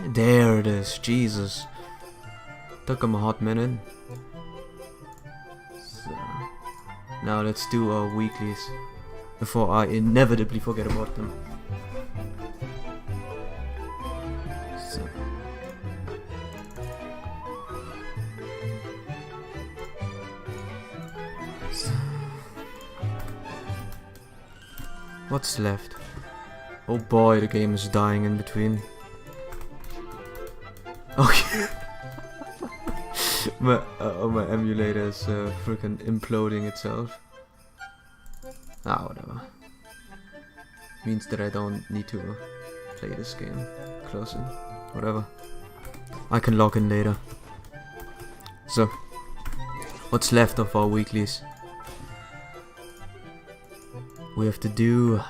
There it is. Jesus. Took him a hot minute. So, now let's do our weeklies before I inevitably forget about them. So, what's left? Oh boy, the game is dying in between. Okay. my emulator is freaking imploding itself. Ah, whatever. Means that I don't need to play this game. Close in. Whatever. I can log in later. So, what's left of our weeklies? We have to do...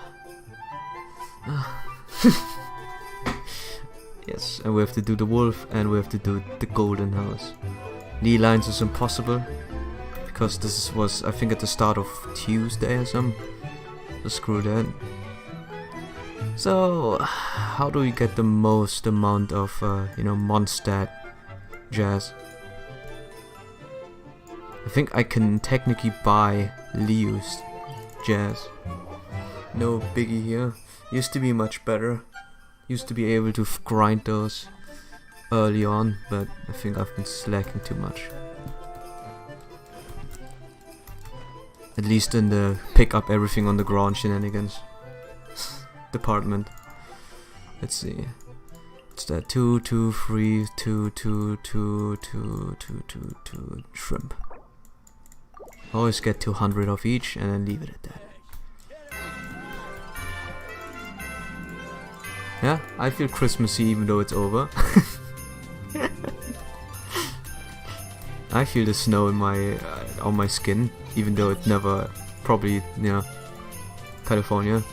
Yes, and we have to do the wolf, and we have to do the golden house. Knee lines is impossible, because this was, I think, at the start of Tuesday or something. So screw that. So, how do we get the most amount of, Mondstadt jazz? I think I can technically buy Leo's jazz. No biggie here. Used to be much better. Used to be able to grind those early on, but I think I've been slacking too much. At least in the pick up everything on the ground shenanigans department. Let's see. It's that 2, 2, 3, 2, 2, 2, 2, 2, 2, 2 shrimp. Always get 200 of each and then leave it at that. Yeah, I feel Christmassy even though it's over. I feel the snow in my on my skin, even though it never probably California.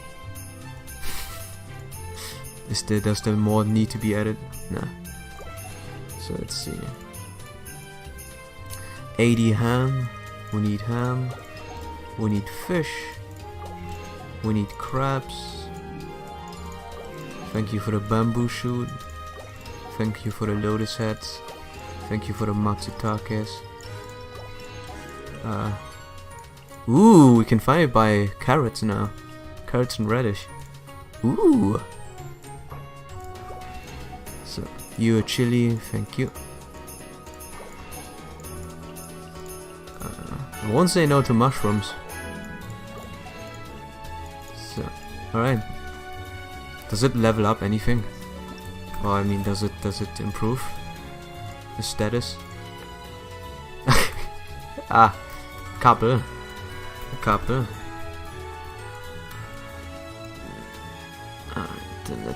Does there more need to be added? Nah. So let's see. 80 ham. We need ham. We need fish. We need crabs. Thank you for the bamboo shoot. Thank you for the lotus heads. Thank you for the matsutakes. Ooh, we can finally buy carrots now. Carrots and radish. Ooh. So, you a chili, thank you. I won't say no to mushrooms. So, alright. Does it level up anything? Or I mean, does it improve the status? Couple. A couple. Then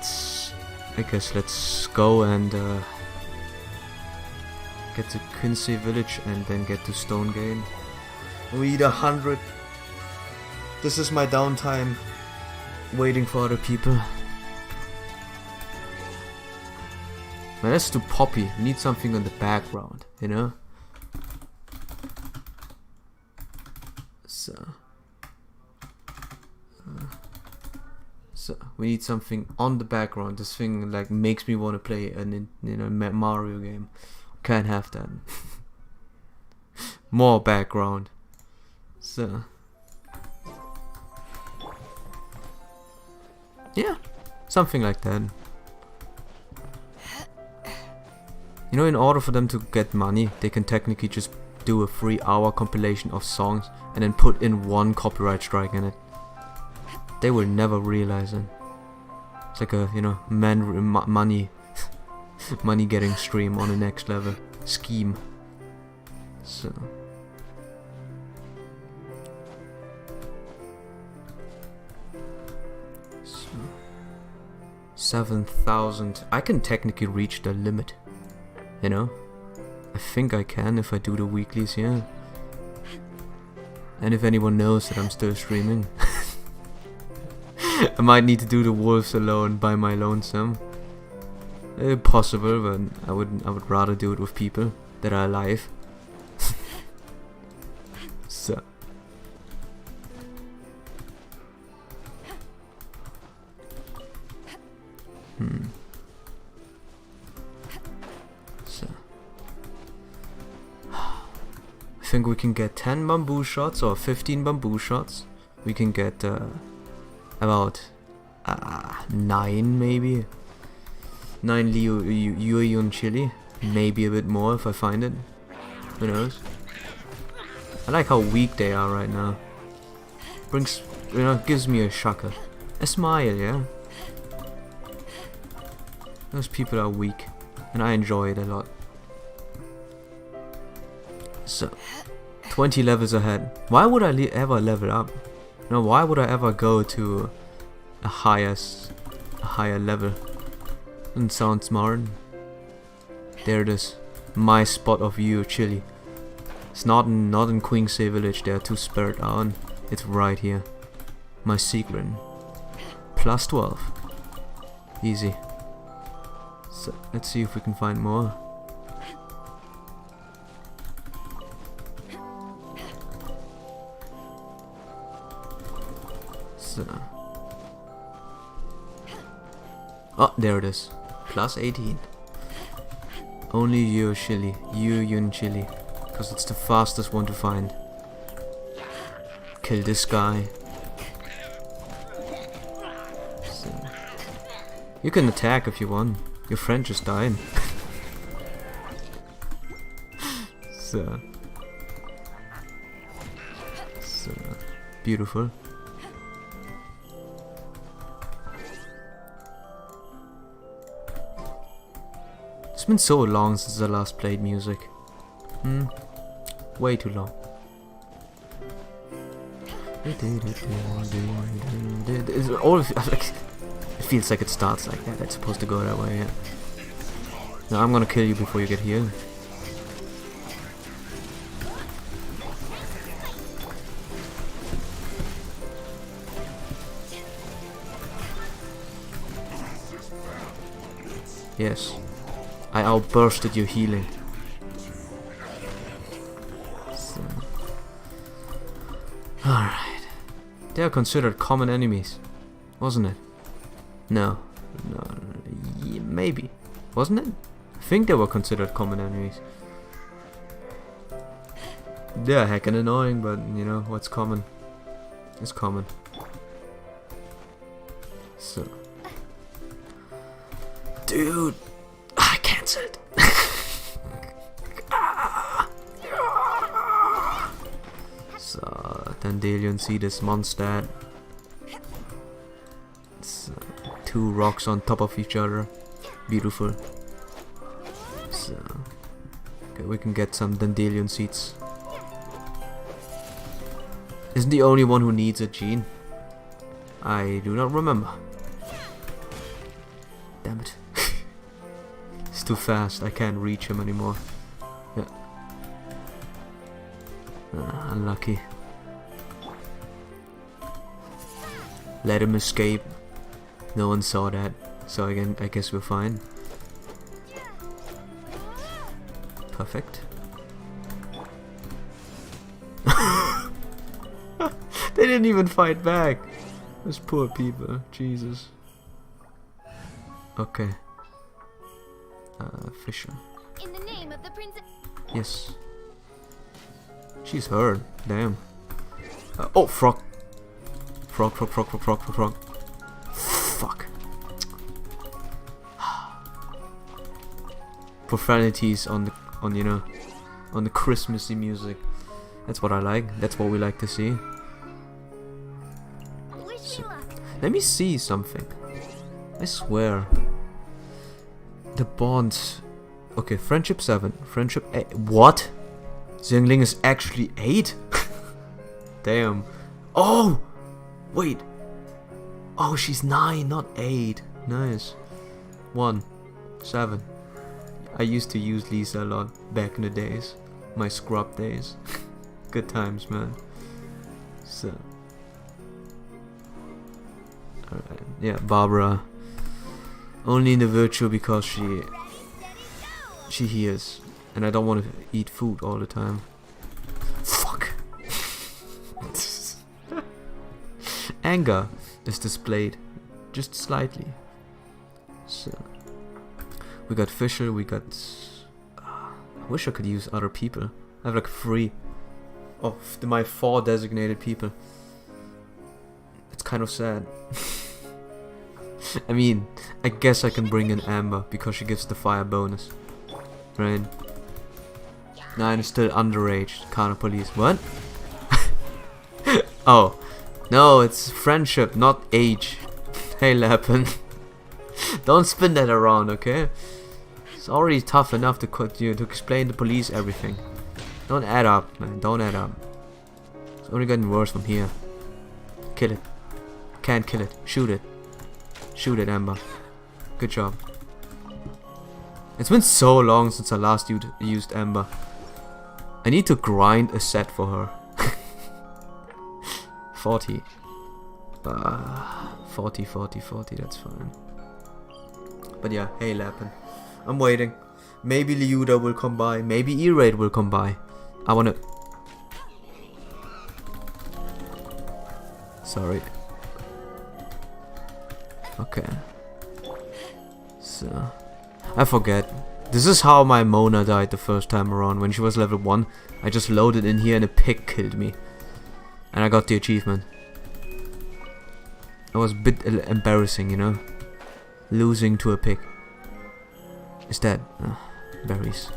I guess let's go and get to Quincy Village and then get to Stonegate. We need 100. This is my downtime. Waiting for other people. Man, let's do Poppy. We need something on the background, you know? So we need something on the background. This thing like makes me want to play a Mario game. Can't have that. More background. So yeah, something like that. You know, in order for them to get money, they can technically just do a 3-hour compilation of songs and then put in one copyright strike in it. They will never realize it. It's like a, money money getting stream on the next level. Scheme. So 7,000. I can technically reach the limit. You know? I think I can if I do the weeklies here. And if anyone knows that I'm still streaming. I might need to do the wolves alone by my lonesome. Possible, but I would rather do it with people that are alive. So So I think we can get 10 bamboo shots or 15 bamboo shots. We can get about 9 maybe. 9 Yuyun chili. Maybe a bit more if I find it. Who knows? I like how weak they are right now. Brings, gives me a shocker. A smile, yeah? Those people are weak. And I enjoy it a lot. So, 20 levels ahead. Why would I ever level up? No, why would I ever go to a higher level? Doesn't sound smart. There it is. My spot of view, chili. It's not in Queensay Village. They are too spread out. It's right here. My secret. Plus 12. Easy. So let's see if we can find more. So. Oh, there it is. Plus 18. Only you chili. Yun chili. Because it's the fastest one to find. Kill this guy. So. You can attack if you want. Your friend just died. So. Beautiful. It's been so long since I last played music. Way too long. It's all like, it feels like it starts like that. It's supposed to go that way, yeah. Now I'm gonna kill you before you get here. Yes. I outbursted your healing. So. Alright. They are considered common enemies, wasn't it? No. Yeah, maybe. Wasn't it? I think they were considered common enemies. They are heckin' annoying, but you know, what's common is common. So. Dude! I cancelled! So, Dandelion seed is monster. So, 2 rocks on top of each other. Beautiful. So, okay, we can get some Dandelion seeds. Isn't the only one who needs a gene? I do not remember. Damn it. It's too fast, I can't reach him anymore. Yeah. Unlucky. Let him escape. No one saw that, so again, I guess we're fine. Perfect. They didn't even fight back. Those poor people, Jesus. Okay. Fisher. In the name of the princess. Yes. She's hurt. Damn. Oh, frog. Frog. Fuck. Profanities on the Christmassy music. That's what I like. That's what we like to see. So, let me see something. I swear. The bonds. Okay, friendship 7. Friendship 8. What? Xiangling is actually 8? Damn. Oh! Wait. Oh, she's 9, not 8. Nice. 1. 7. I used to use Lisa a lot back in the days. My scrub days. Good times, man. So. Alright. Yeah, Barbara. Only in the virtual because she hears. And I don't want to eat food all the time. Fuck. Anger is displayed just slightly. So we got Fisher, we got... I wish I could use other people. I have like 3 of my 4 designated people. It's kind of sad. I mean, I guess I can bring in Amber because she gives the fire bonus. Right? 9 is still underage. Can't police. What? Oh. No, it's friendship, not age. Hey, Lappin. Don't spin that around, okay? It's already tough enough to explain to police everything. Don't add up, man. Don't add up. It's only getting worse from here. Kill it. Can't kill it. Shoot it. Shoot it, Amber. Good job. It's been so long since I last used Amber. I need to grind a set for her. 40. 40, 40, 40, that's fine. But yeah, hey Lappin. I'm waiting. Maybe Liuda will come by. Maybe E-Raid will come by. I wanna... Sorry. Okay. So... I forget. This is how my Mona died the first time around. When she was level 1, I just loaded in here and a pig killed me. And I got the achievement. It was a bit embarrassing, you know. Losing to a pig. Is that... berries.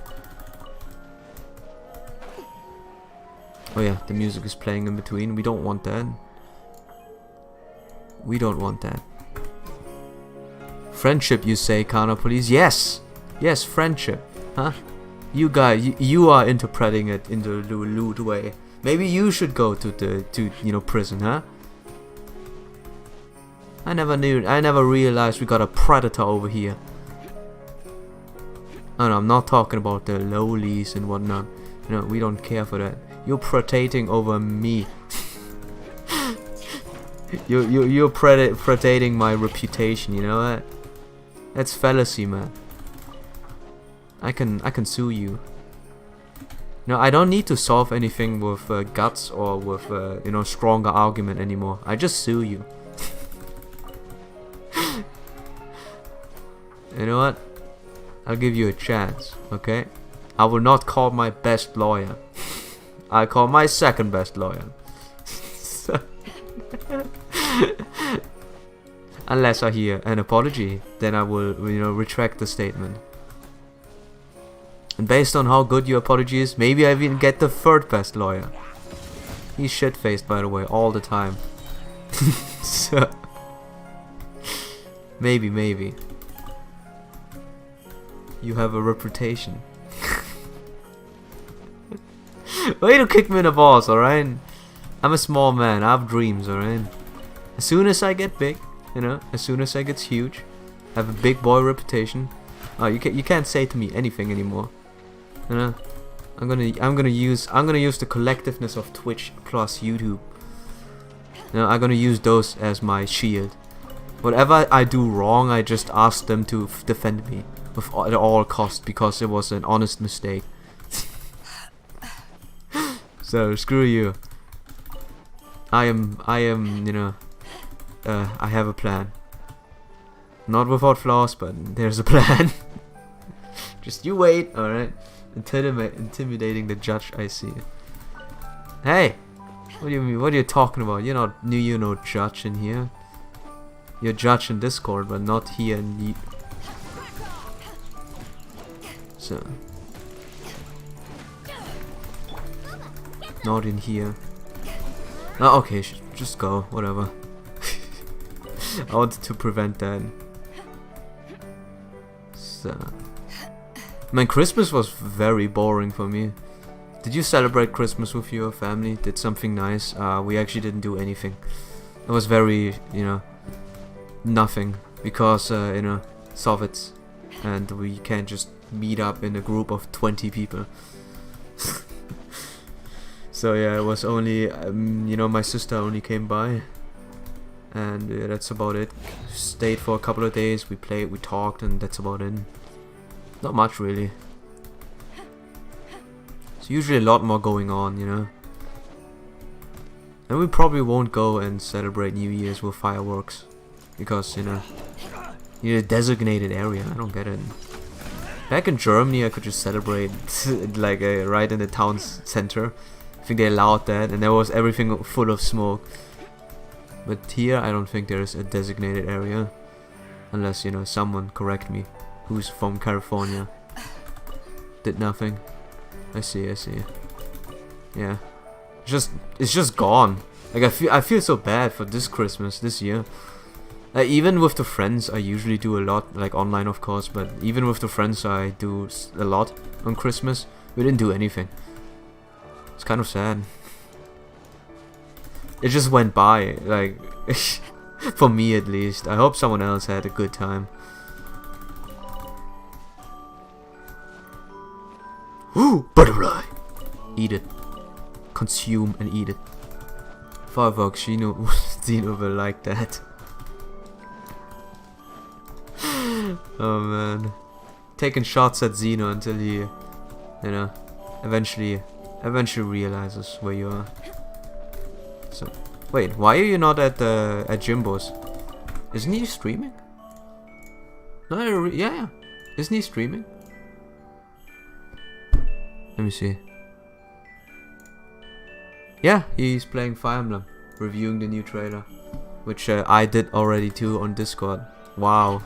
Oh yeah, the music is playing in between. We don't want that. We don't want that. Friendship, you say, Kana Police? Yes! Yes, friendship. Huh? You guys, you are interpreting it in the lewd way. Maybe you should go to prison, huh? I never realized we got a predator over here. Oh no, I'm not talking about the lowlies and whatnot. You know, we don't care for that. You're predating over me. You're predating my reputation, you know that? That's fallacy, man. I can sue you. No, I don't need to solve anything with guts or with stronger argument anymore. I just sue you. You know what? I'll give you a chance, okay? I will not call my best lawyer. I call my second best lawyer. Unless I hear an apology, then I will, retract the statement. And based on how good your apology is, maybe I even get the third best lawyer. He's shit-faced, by the way, all the time. So, maybe. You have a reputation. Way to kick me in the balls, alright? I'm a small man, I have dreams, alright? As soon as I get big, as soon as I get huge, I have a big boy reputation. Oh, you can't say to me anything anymore. I'm gonna use the collectiveness of Twitch plus YouTube. I'm gonna use those as my shield. Whatever I do wrong, I just ask them to defend me at all costs because it was an honest mistake. So screw you. I have a plan. Not without flaws, but there's a plan. Just you wait, alright? Intimidating the judge, I see. Hey! What do you mean? What are you talking about? You're no judge in here. You're judge in Discord, but not here in the... So... Not in here. Oh, okay, just go, whatever. I wanted to prevent that. So... Man, Christmas was very boring for me. Did you celebrate Christmas with your family? Did something nice? We actually didn't do anything. It was very, nothing. Because, Soviets. And we can't just meet up in a group of 20 people. So yeah, it was only, my sister only came by. And that's about it. Stayed for a couple of days, we played, we talked, and that's about it. Not much really. There's usually a lot more going on, And we probably won't go and celebrate New Year's with fireworks. Because, You need a designated area. I don't get it. Back in Germany, I could just celebrate like right in the town center. I think they allowed that, and there was everything full of smoke. But here, I don't think there is a designated area, unless, you know, someone correct me, who's from California. Did nothing. I see. Yeah, it's just gone. Like I feel so bad for this Christmas this year. Even with the friends, I usually do a lot, like online of course, but even with the friends I do a lot on Christmas. We didn't do anything. It's kind of sad. It just went by, like, for me at least. I hope someone else had a good time. Ooh, butterfly! Eat it. Consume and eat it. Firefox, Xeno will like that. Oh man. Taking shots at Xeno until he, you know, eventually realizes where you are. So, wait, why are you not at Jimbo's? Isn't he streaming? No, yeah. Isn't he streaming? Let me see. Yeah, he's playing Fire Emblem, reviewing the new trailer, which I did already too on Discord. Wow.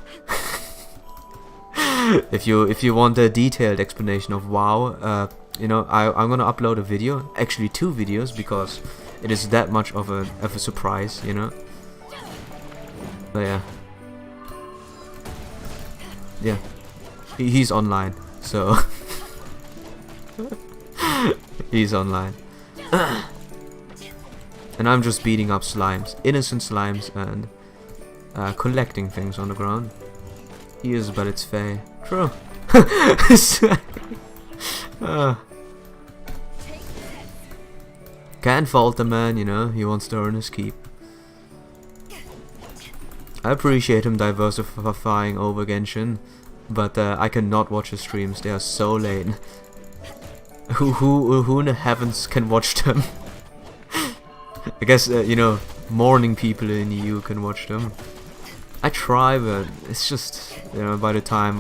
If you want a detailed explanation of WoW, you know, I'm gonna upload a video, actually 2 videos, because it is that much of a surprise, you know. But yeah, he's online, so he's online, and I'm just beating up slimes, innocent slimes, and collecting things on the ground. He is, but it's Faye. True. Can't fault the man, you know, he wants to earn his keep. I appreciate him diversifying over Genshin, but I cannot watch his streams, they are so late. Who in the heavens can watch them? I guess, you know, morning people in EU can watch them. I try, but it's just, you know, by the time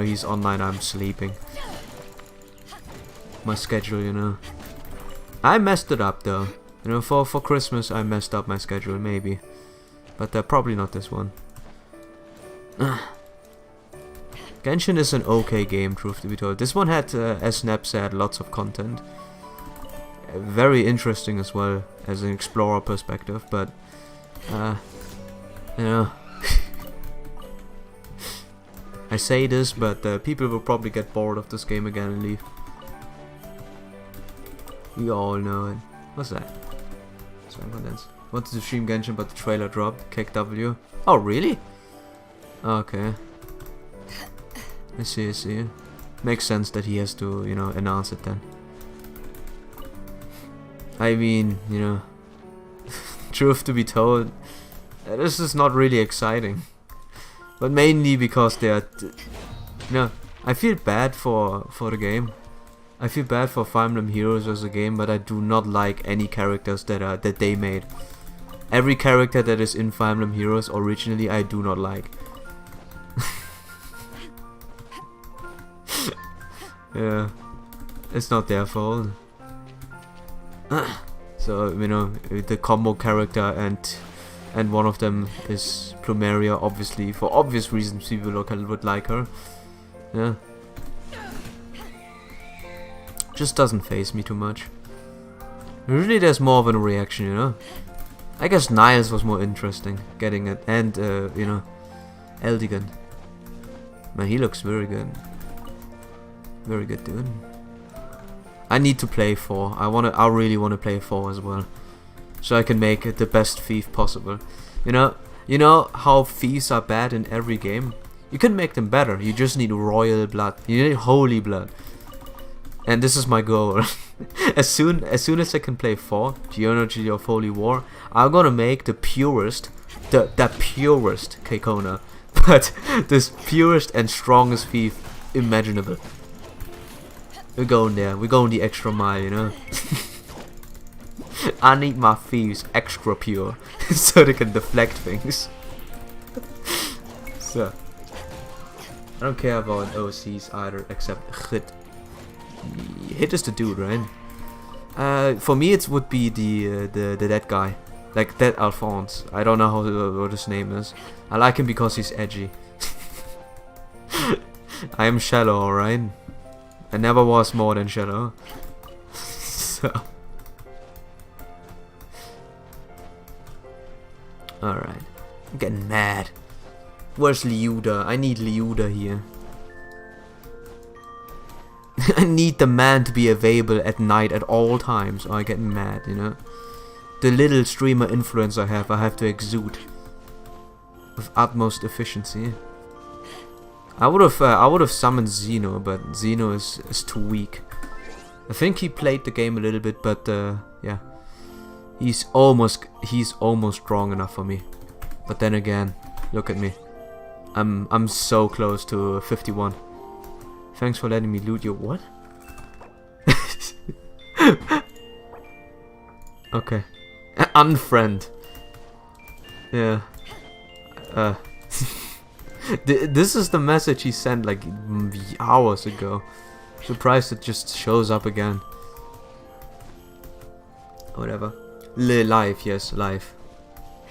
he's online, I'm sleeping. My schedule, you know. I messed it up though. You know, for Christmas I messed up my schedule, maybe. But probably not this one. Genshin is an okay game, truth to be told. This one had, as Snap said, lots of content. Very interesting as well, as an explorer perspective, but you know, I say this, but people will probably get bored of this game again and leave. We all know it. What's that? Shenanigans. Wanted to stream Genshin, but the trailer dropped. KW. Oh, really? Okay. I see. Makes sense that he has to, you know, announce it then. I mean, you know, truth to be told, this is not really exciting. But mainly because they are, you know, I feel bad for the game. I feel bad for Fire Emblem Heroes as a game, but I do not like any characters that they made. Every character that is in Fire Emblem Heroes originally, I do not like. Yeah, it's not their fault. So, you know, the combo character and one of them is Plumeria, obviously, for obvious reasons people would like her. Yeah. Just doesn't faze me too much. Usually there's more of a reaction, you know. I guess Niles was more interesting, getting it, and you know, Eldigan. Man, he looks very good. Very good, dude. I need to play 4. I really wanna play 4 as well, so I can make it the best thief possible. You know how thieves are bad in every game. You can make them better. You just need royal blood. You need holy blood. And this is my goal. as soon as I can play 4, Geology of Holy War, I'm gonna make the purest, the purest Keikona, but this purest and strongest thief imaginable. We're going there. We're going the extra mile, you know. I need my thieves extra pure so they can deflect things. So I don't care about OCs either, except Hit. Hit is the dude, right? For me, it would be the dead guy, like that Alphonse. I don't know what his name is. I like him because he's edgy. I am shallow, alright? I never was more than shallow. So. Alright. I'm getting mad. Where's Liuda? I need Liuda here. I need the man to be available at night at all times or I get mad, you know? The little streamer influence I have to exude. With utmost efficiency. I would have summoned Zeno, but Zeno is too weak. I think he played the game a little bit, but yeah, he's almost strong enough for me. But then again, look at me, I'm so close to 51. Thanks for letting me loot your what? Okay, unfriend. Yeah. This is the message he sent like hours ago. Surprised it just shows up again. Whatever. Live, yes, live.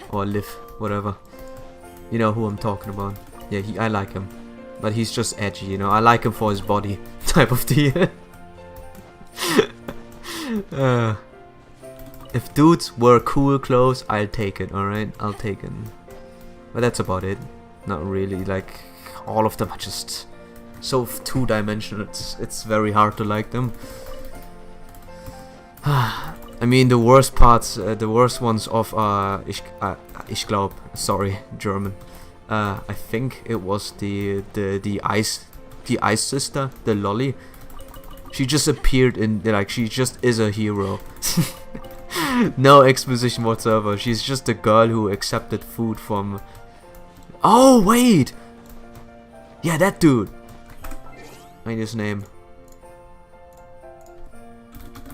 Or live, whatever. You know who I'm talking about. Yeah, I like him. But he's just edgy, you know. I like him for his body type of deal. If dudes wear cool clothes, I'll take it, alright? I'll take it. But that's about it. Not really, like, all of them are just so two-dimensional, it's very hard to like them. I mean, the worst parts, the worst ones of, ich glaub, sorry, German. I think it was the ice sister, the lolly. She just appeared in, like, she just is a hero. No exposition whatsoever, she's just a girl who accepted food from... Oh, wait! Yeah, that dude! I need his name.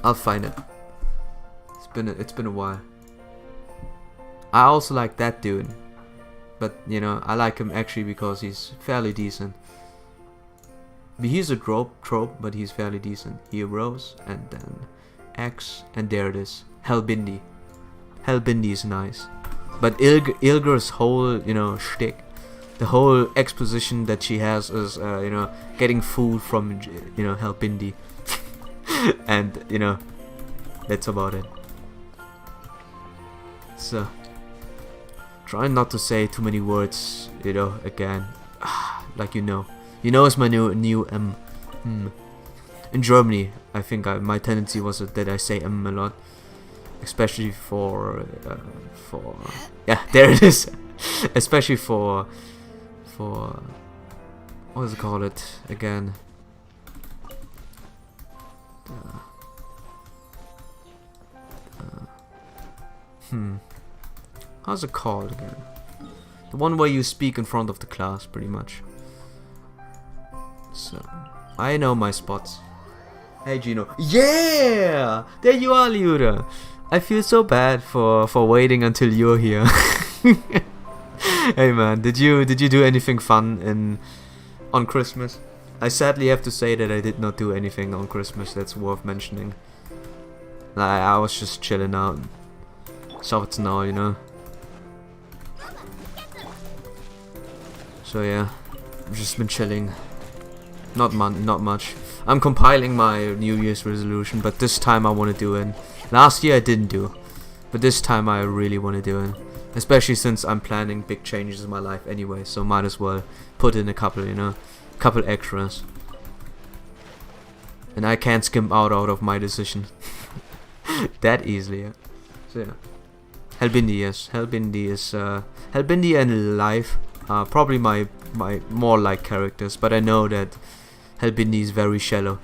I'll find it. It's been a while. I also like that dude. But, you know, I like him actually because he's fairly decent. He's a trope, but he's fairly decent. Heroes, and then X, and there it is. Hellbindi. Hellbindi is nice. But Ilger's whole, you know, shtick, the whole exposition that she has is, you know, getting food from, you know, Hellbindi. And, you know, that's about it. So, trying not to say too many words, you know, again. Like you know. You know it's my new In Germany, I think my tendency was that I say a lot. Especially for yeah, there it is. Especially for what does it call it again? How's it called again? The one where you speak in front of the class, pretty much. So I know my spots. Hey Gino. Yeah! There you are, Liuda. I feel so bad for waiting until you're here. Hey man, did you do anything fun on Christmas? I sadly have to say that I did not do anything on Christmas that's worth mentioning. I was just chilling out. So it's now, you know. So yeah, I've just been chilling. Not much. I'm compiling my New Year's resolution, but this time I want to do it. Last year I didn't do, but this time I really want to do it. Especially since I'm planning big changes in my life anyway, so might as well put in a couple, you know, couple extras. And I can't skimp out of my decision that easily. Yeah. So yeah, Hellbindi, yes, Hellbindi is Hellbindi and Life are probably my more like characters, but I know that Hellbindi is very shallow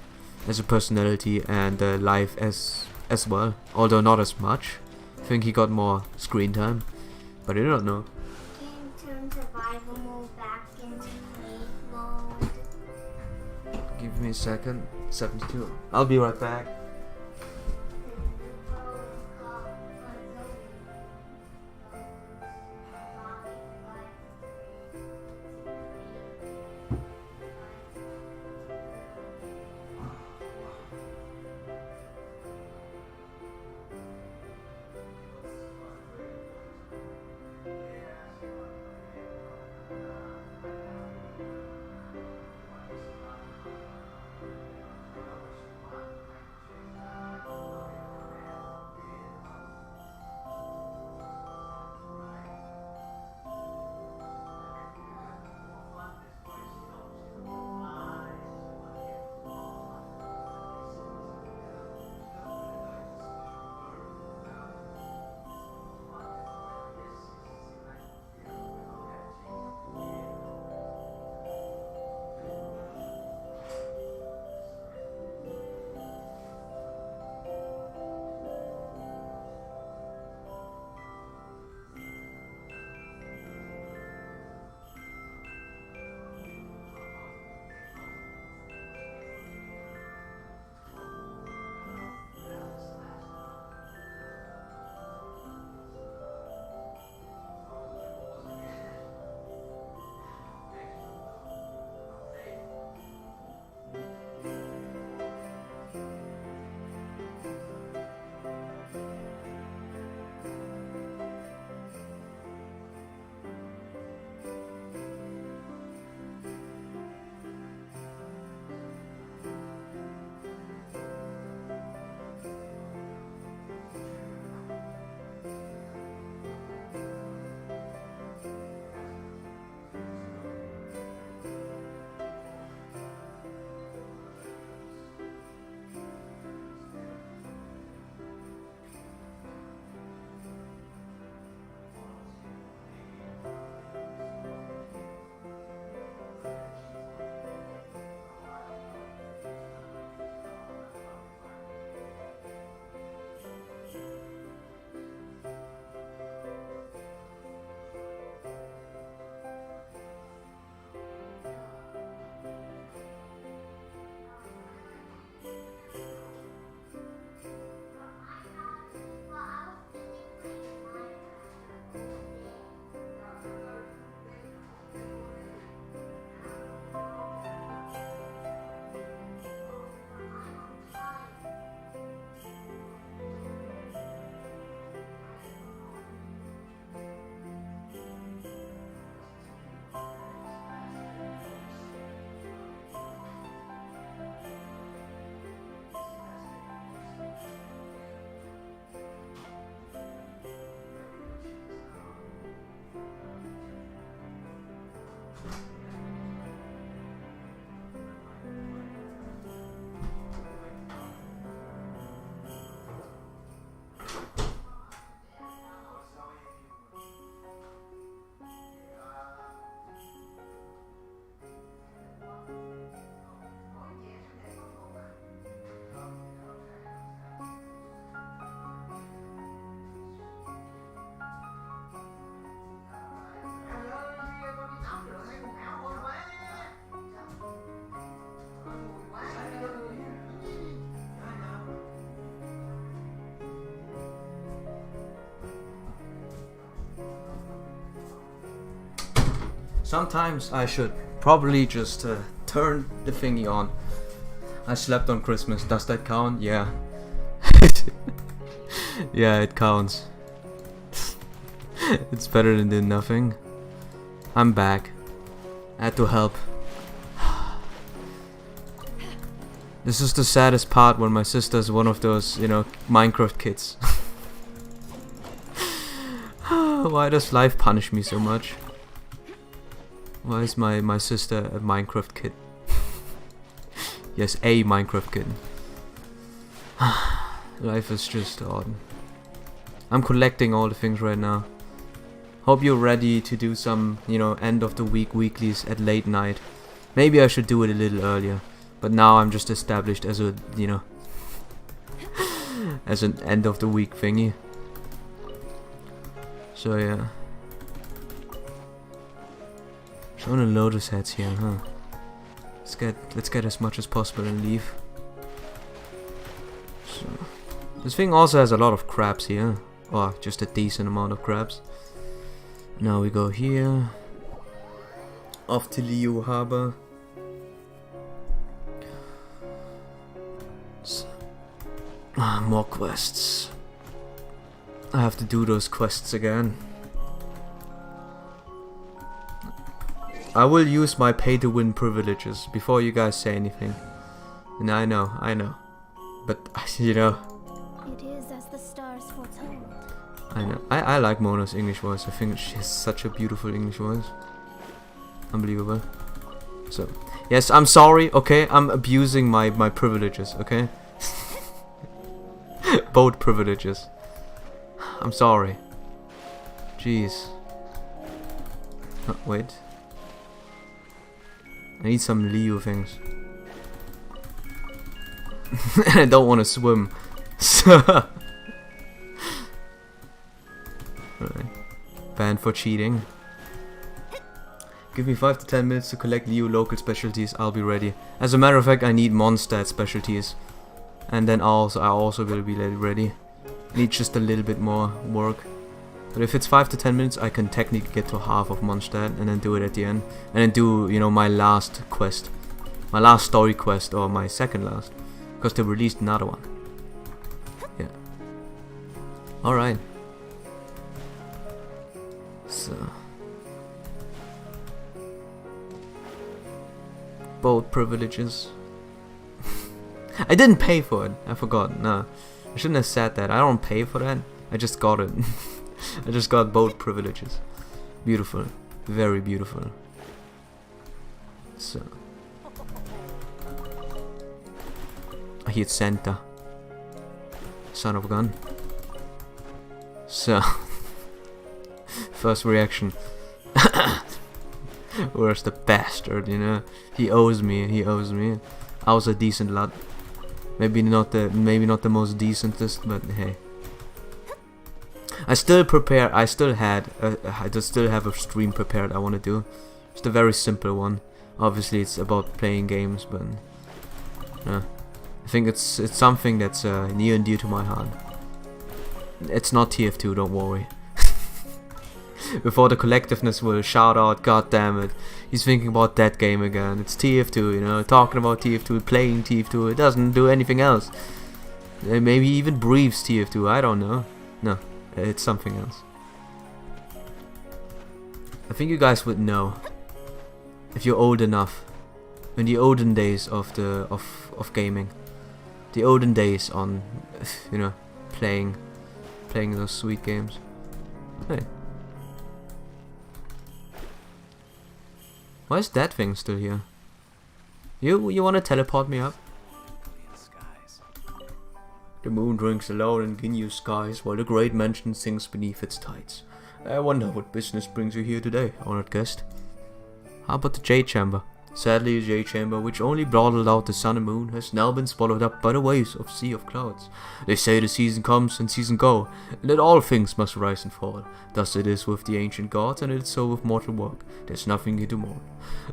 as a personality, and Life as well, although not as much. I think he got more screen time, but I don't know. Can you turn survival mode back into cave mode? Give me a second. 72. I'll be right back. Sometimes I should probably just turn the thingy on. I slept on Christmas. Does that count? Yeah. Yeah, it counts. It's better than doing nothing. I'm back. I had to help. This is the saddest part when my sister's one of those, you know, Minecraft kids. Why does life punish me so much? Why is my sister a Minecraft kid? Yes, a Minecraft kid. Life is just odd. I'm collecting all the things right now. Hope you're ready to do some, you know, end of the week weeklies at late night. Maybe I should do it a little earlier. But now I'm just established as a, you know, as an end of the week thingy. So yeah. Showing the lotus heads here, huh? Let's get as much as possible and leave. So, this thing also has a lot of crabs here, or just a decent amount of crabs. Now we go here, off to Liu Harbor. So, more quests. I have to do those quests again. I will use my pay-to-win privileges before you guys say anything. And I know. But, you know. It is as the stars foretold. I know. I like Mona's English voice. I think she has such a beautiful English voice. Unbelievable. So, yes, I'm sorry, okay? I'm abusing my privileges, okay? Both privileges. I'm sorry. Jeez. Oh, wait. I need some Leo things. I don't want to swim. So right. Banned for cheating. Give me 5 to 10 minutes to collect Leo local specialties. I'll be ready. As a matter of fact, I need Mondstadt specialties. And then I also will be ready. Need just a little bit more work. But if it's 5 to 10 minutes, I can technically get to half of Mondstadt and then do it at the end. And then do, you know, my last quest. My last story quest, or my second last. Because they released another one. Yeah. Alright. So. Both privileges. I didn't pay for it. I forgot. Nah. I shouldn't have said that. I don't pay for that. I just got it. I just got both privileges. Beautiful. Very beautiful. So. I hit Santa. Son of a gun. So. First reaction. Where's the bastard, you know? He owes me. I was a decent lad. Maybe not the most decentest, but hey. I still have a stream prepared I want to do. Just a very simple one. Obviously it's about playing games, but I think it's something that's near and dear to my heart. It's not TF2, don't worry. Before the collectiveness will shout out, God damn it, he's thinking about that game again. It's TF2, you know, talking about TF2, playing TF2, it doesn't do anything else. Maybe even breathes TF2, I don't know. No, it's something else. I think you guys would know, if you're old enough, in the olden days of gaming. The olden days on, you know, playing those sweet games. Hey. Why is that thing still here? You wanna teleport me up? The moon drinks alone in Ginyu skies while the great mansion sinks beneath its tides. I wonder what business brings you here today, honored guest. How about the Jade Chamber? Sadly, the Jade Chamber, which only blotted out the sun and moon, has now been swallowed up by the waves of sea of clouds. They say the season comes and season go, and that all things must rise and fall. Thus it is with the ancient gods, and it is so with mortal work. There's nothing here to mourn.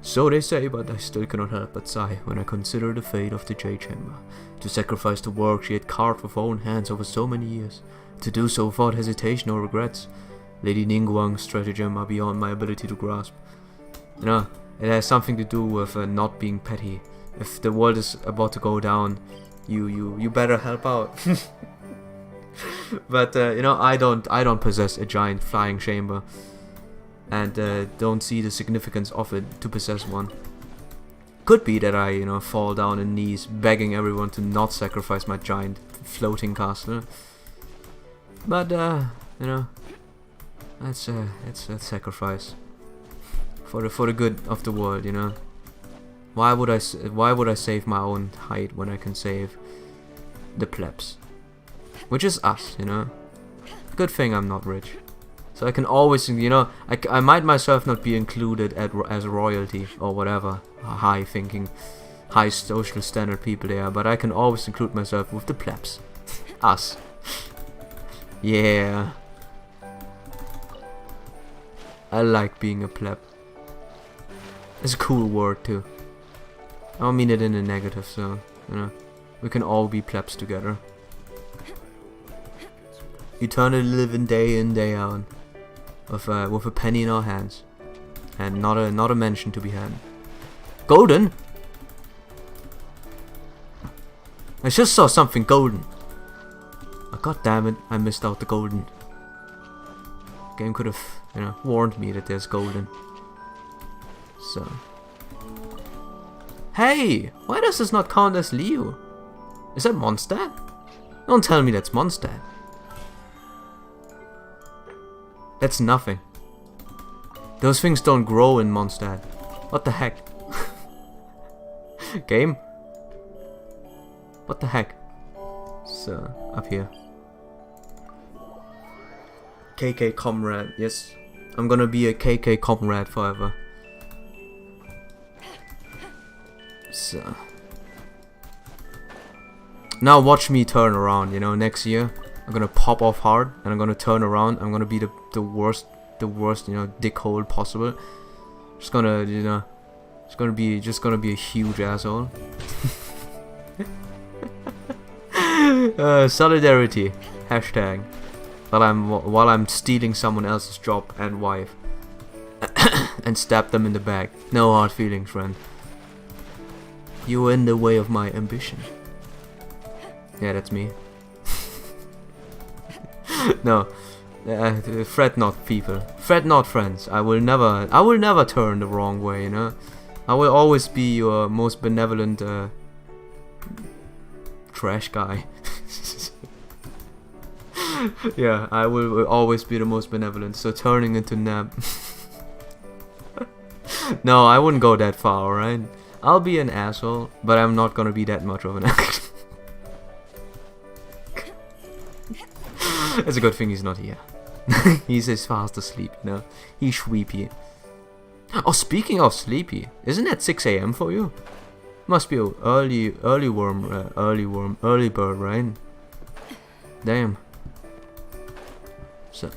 So they say, but I still cannot help but sigh when I consider the fate of the Jade Chamber. To sacrifice the work she had carved with her own hands over so many years. To do so without hesitation or regrets. Lady Ningguang's stratagem are beyond my ability to grasp. You know, it has something to do with not being petty. If the world is about to go down, you better help out. But you know, I don't possess a giant flying chamber, and don't see the significance of it to possess one. Could be that I, you know, fall down on knees begging everyone to not sacrifice my giant floating castle. But you know, it's a sacrifice for the good of the world. You know, why would I save my own hide when I can save the plebs, which is us? You know, good thing I'm not rich. So I can always, you know, I might myself not be included as royalty or whatever, high thinking, high social standard people there, but I can always include myself with the plebs. Us. Yeah. I like being a pleb. It's a cool word too. I don't mean it in a negative, so, you know, we can all be plebs together. Eternally living day in, day out. With a penny in our hands, and not a mention to be had. Golden? I just saw something golden. Oh, God damn it! I missed out the golden. Game could have, you know, warned me that there's golden. So, hey, why does this not count as Leo? Is that Mondstadt? Don't tell me that's Mondstadt. That's nothing. Those things don't grow in Mondstadt. What the heck? Game? What the heck? So, up here. KK comrade, yes. I'm gonna be a KK comrade forever. So. Now watch me turn around, you know, next year. I'm gonna pop off hard, and I'm gonna turn around. I'm gonna be the worst, you know, dickhole possible. Just gonna, you know, just gonna be a huge asshole. Solidarity, hashtag. While I'm stealing someone else's job and wife, and stab them in the back. No hard feelings, friend. You were in the way of my ambition. Yeah, that's me. No, fret not, people. Fret not, friends. I will never turn the wrong way. You know, I will always be your most benevolent trash guy. Yeah, I will always be the most benevolent. So turning into Nab. No, I wouldn't go that far. Alright, I'll be an asshole, but I'm not gonna be that much of an asshole. It's a good thing he's not here. He's fast asleep, you know. He's sleepy. Oh, speaking of sleepy, isn't that 6 AM for you? Must be a early bird, right? Damn. So,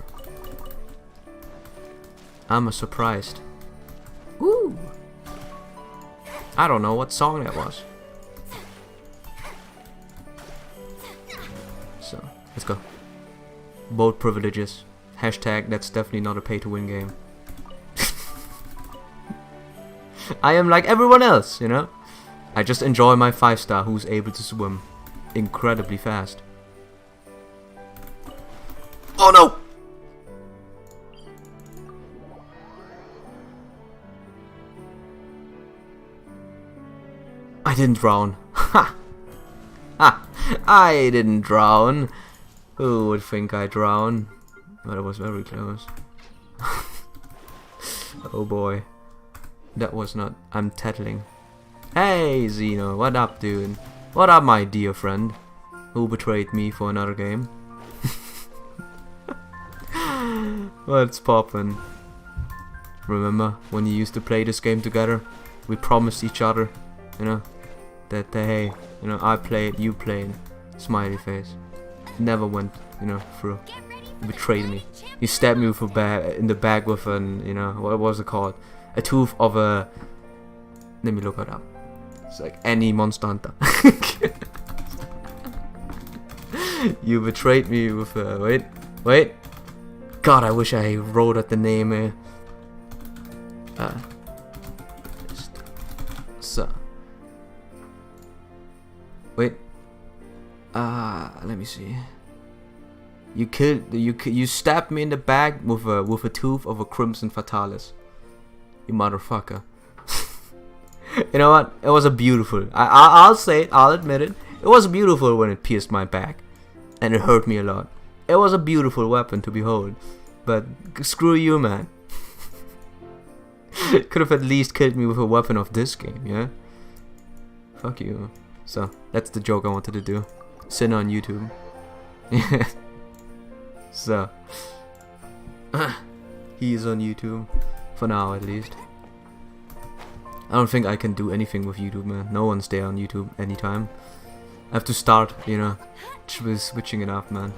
I'm surprised. Ooh. I don't know what song that was. So, let's go. Bold privileges. Hashtag, that's definitely not a pay-to-win game. I am like everyone else, you know? I just enjoy my 5-star who's able to swim incredibly fast. Oh no! I didn't drown. Ha! Ha! I didn't drown. Who would think I drowned? But it was very close. Oh boy. That was not... I'm tattling. Hey Zeno, what up, dude? What up, my dear friend? Who betrayed me for another game? What's poppin'? Remember when you used to play this game together? We promised each other, you know, that hey, you know, I played, you played. Smiley face. Never went, you know, through. You betrayed me. You stabbed me with in the back with an, you know, what was it called? A tooth of a... Let me look it up. It's like any Monster Hunter. You betrayed me with a... Wait. God, I wish I wrote out the name. So. Wait. Let me see. You stabbed me in the back with a tooth of a Crimson Fatalis. You motherfucker. You know what? It was a beautiful. I'll say it. I'll admit it. It was beautiful when it pierced my back, and it hurt me a lot. It was a beautiful weapon to behold, but screw you, man. Could have at least killed me with a weapon of this game, yeah? Fuck you. So that's the joke I wanted to do. Sin on YouTube. So he is on YouTube for now, at least. I don't think I can do anything with YouTube, man. No one's there on YouTube anytime. I have to start, you know, switching it up, man.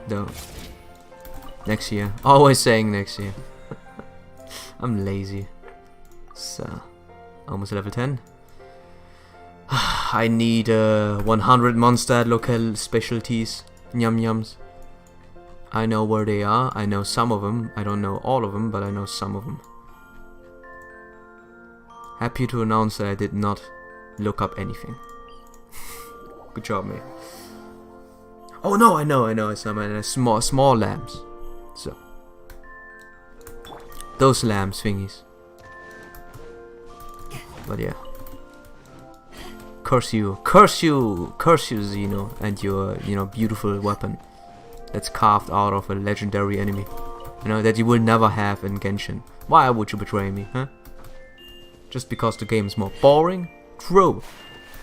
Though next year, always saying next year. I'm lazy. So almost level 10. I need 100 monster local specialties. Yum yums. I know where they are. I know some of them. I don't know all of them, but I know some of them. Happy to announce that I did not look up anything. Good job, mate. Oh no, I know. It's small lambs. So those lambs thingies. But yeah. Curse you, Xeno, and your, beautiful weapon that's carved out of a legendary enemy, that you will never have in Genshin. Why would you betray me, huh? Just because the game is more boring? True.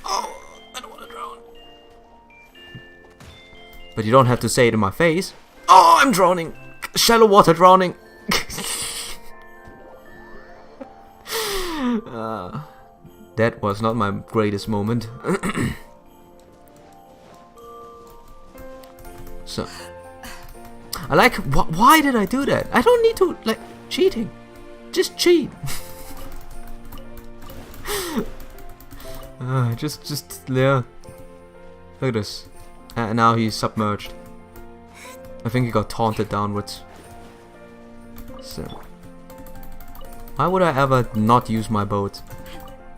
Oh, I don't want to drown. But you don't have to say it in my face. Oh, I'm drowning. Shallow water drowning. That was not my greatest moment. So I like. Why did I do that? I don't need to like cheating. Just cheat. Just yeah. Look at this. Now he's submerged. I think he got taunted downwards. So why would I ever not use my boat?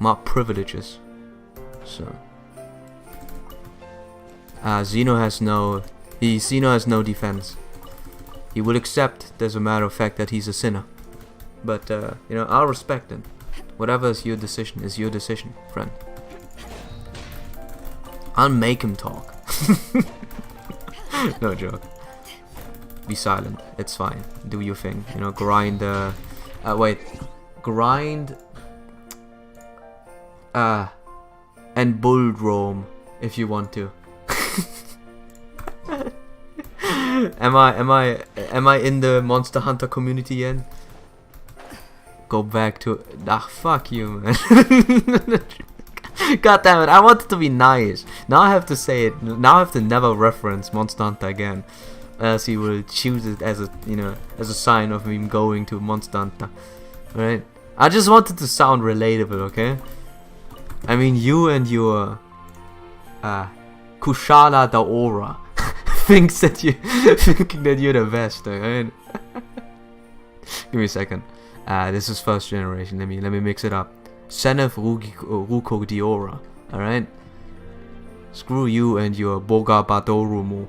My privileges. So Xeno has no defense. He will accept, as a matter of fact, that he's a sinner. But I'll respect him. Whatever is your decision, friend. I'll make him talk. No joke. Be silent. It's fine. Do your thing. Grind. Grind. And bull roam if you want to. Am I in the Monster Hunter community yet? Go back to fuck you, man. God damn it! I wanted to be nice. Now I have to say it. Now I have to never reference Monster Hunter again, else he will choose it as a sign of him going to Monster Hunter. Right? I just wanted to sound relatable, okay? I mean, you and your Kushala Daora thinking that you're the best, alright? Give me a second. This is first generation. Let me mix it up. Senef Ruko Diora, alright? Screw you and your Boga Badorumo.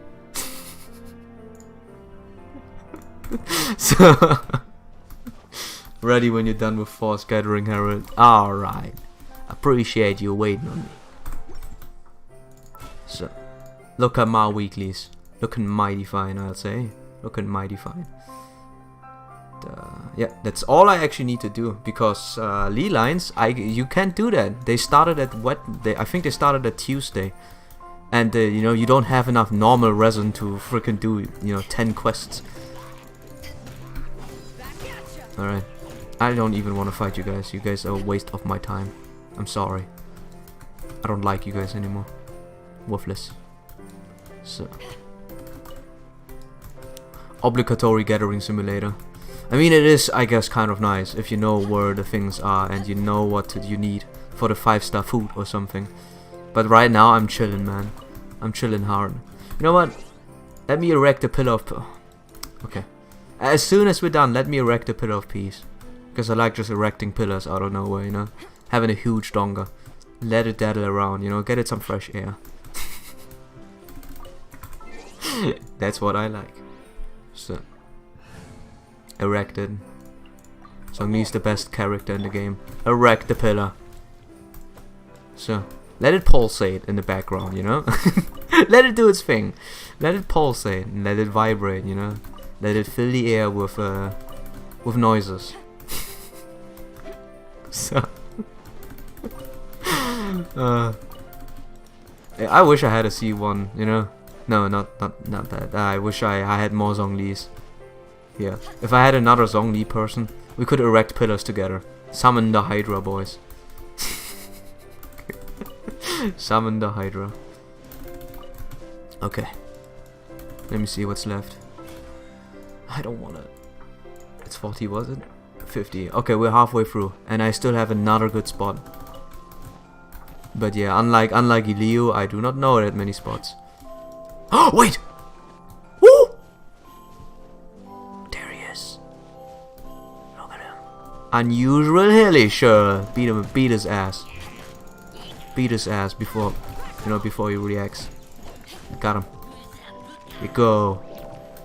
So ready when you're done with Force Gathering Herald. Alright. Appreciate you waiting on me. So look at my weeklies. Looking mighty fine, I'll say. Looking mighty fine. Yeah, that's all I actually need to do, because Lee lines, you can't do that. They started at I think they started at Tuesday, and you don't have enough normal resin to freaking do 10 quests. All right, I don't even want to fight you guys. You guys are a waste of my time. I'm sorry. I don't like you guys anymore. Worthless. So obligatory gathering simulator. I mean, it is, I guess, kind of nice if you know where the things are and you know what you need for the 5-star food or something. But right now, I'm chilling, man. I'm chilling hard. You know what? Let me erect a pillar of... Okay. As soon as we're done, let me erect a pillar of peace. Because I like just erecting pillars out of nowhere, having a huge donga. Let it daddle around, you know, get it some fresh air. That's what I like. So, erected. Zhongli's the best character in the game. Erect the pillar. So, let it pulsate in the background, you know? Let it do its thing. Let it pulsate and let it vibrate, you know? Let it fill the air with noises. So, I wish I had a C1, you know? No, not that. I wish I had more Zhonglis. Yeah. If I had another Zhongli person, we could erect pillars together. Summon the Hydra, boys. Summon the Hydra. Okay. Let me see what's left. I don't wanna... It's 40, was it? 50. Okay, we're halfway through. And I still have another good spot. But yeah, unlike Leo, I do not know that many spots. Oh, wait! Woo! There he is. Look at him. Unusual hilly, sure. Beat his ass. Beat his ass before, you know, before he reacts. Got him. Here we go.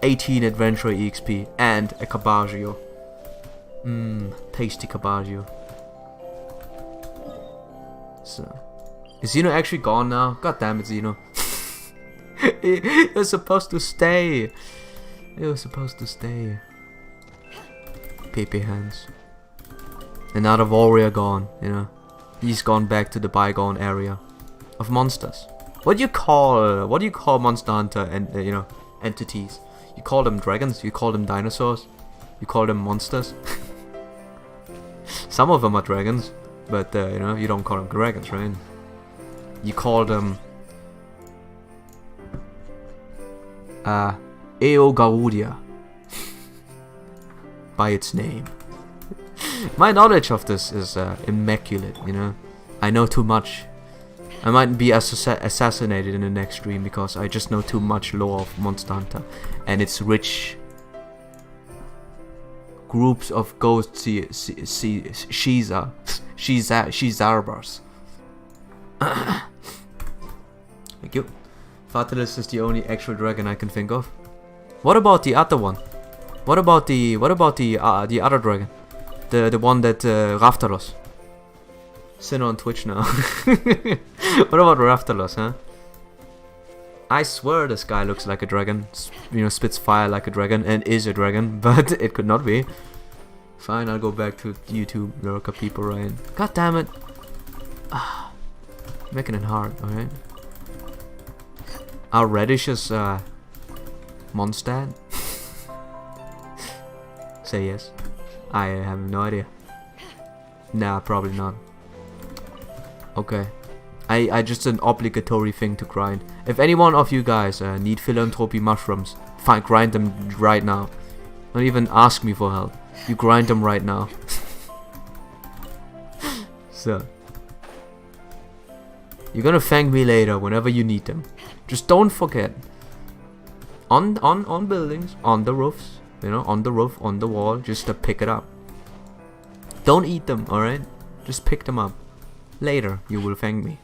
18 adventure EXP and a Cabaggio. Tasty Cabaggio. So, is Zeno actually gone now? God damn it, Zeno. He was supposed to stay. He was supposed to stay. Pepe hands. Another warrior gone, you know. He's gone back to the bygone area of monsters. What do you call Monster Hunter and you know, entities? You call them dragons? You call them dinosaurs? You call them monsters? Some of them are dragons, but you know, you don't call them dragons, right? You call them Eogarudia by its name. My knowledge of this is immaculate, you know. I know too much. I might be assassinated in the next stream because I just know too much lore of Monster Hunter and its rich groups of ghost Shizarbars. Thank you. Fatalis is the only actual dragon I can think of. What about the other one? What about the other dragon? The one that Raftalos. Sin on Twitch now. What about Raftalos, huh? I swear this guy looks like a dragon. You know, spits fire like a dragon and is a dragon, but it could not be. Fine, I'll go back to YouTube. Lurker people, right? God damn it. Making it hard, alright? Are radishes Mondstadt? Say yes. I have no idea. Nah, probably not. Okay. I just an obligatory thing to grind. If any one of you guys need philanthropy mushrooms, fine, grind them right now. Don't even ask me for help. You grind them right now. So, you're gonna thank me later whenever you need them. Just don't forget. On buildings, on the roofs, you know, on the roof, on the wall, just to pick it up. Don't eat them, alright? Just pick them up. Later, you will thank me.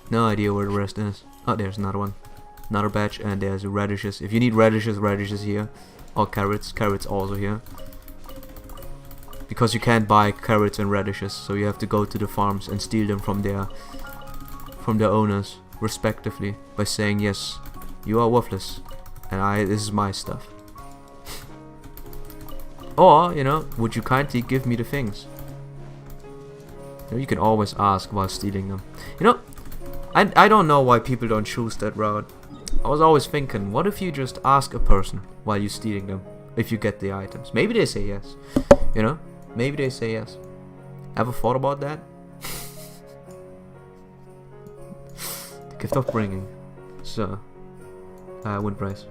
No idea where the rest is. Oh, there's another one. Another batch, and there's radishes. If you need radishes, radishes here. Or carrots, carrots also here. Because you can't buy carrots and radishes, so you have to go to the farms and steal them from their owners, respectively, by saying, yes, you are worthless, and this is my stuff. Or, you know, would you kindly give me the things? You know, you can always ask while stealing them. You know, I don't know why people don't choose that route. I was always thinking, what if you just ask a person while you're stealing them, if you get the items? Maybe they say yes, you know? Maybe they say yes. Ever thought about that? The gift of bringing. So, win price.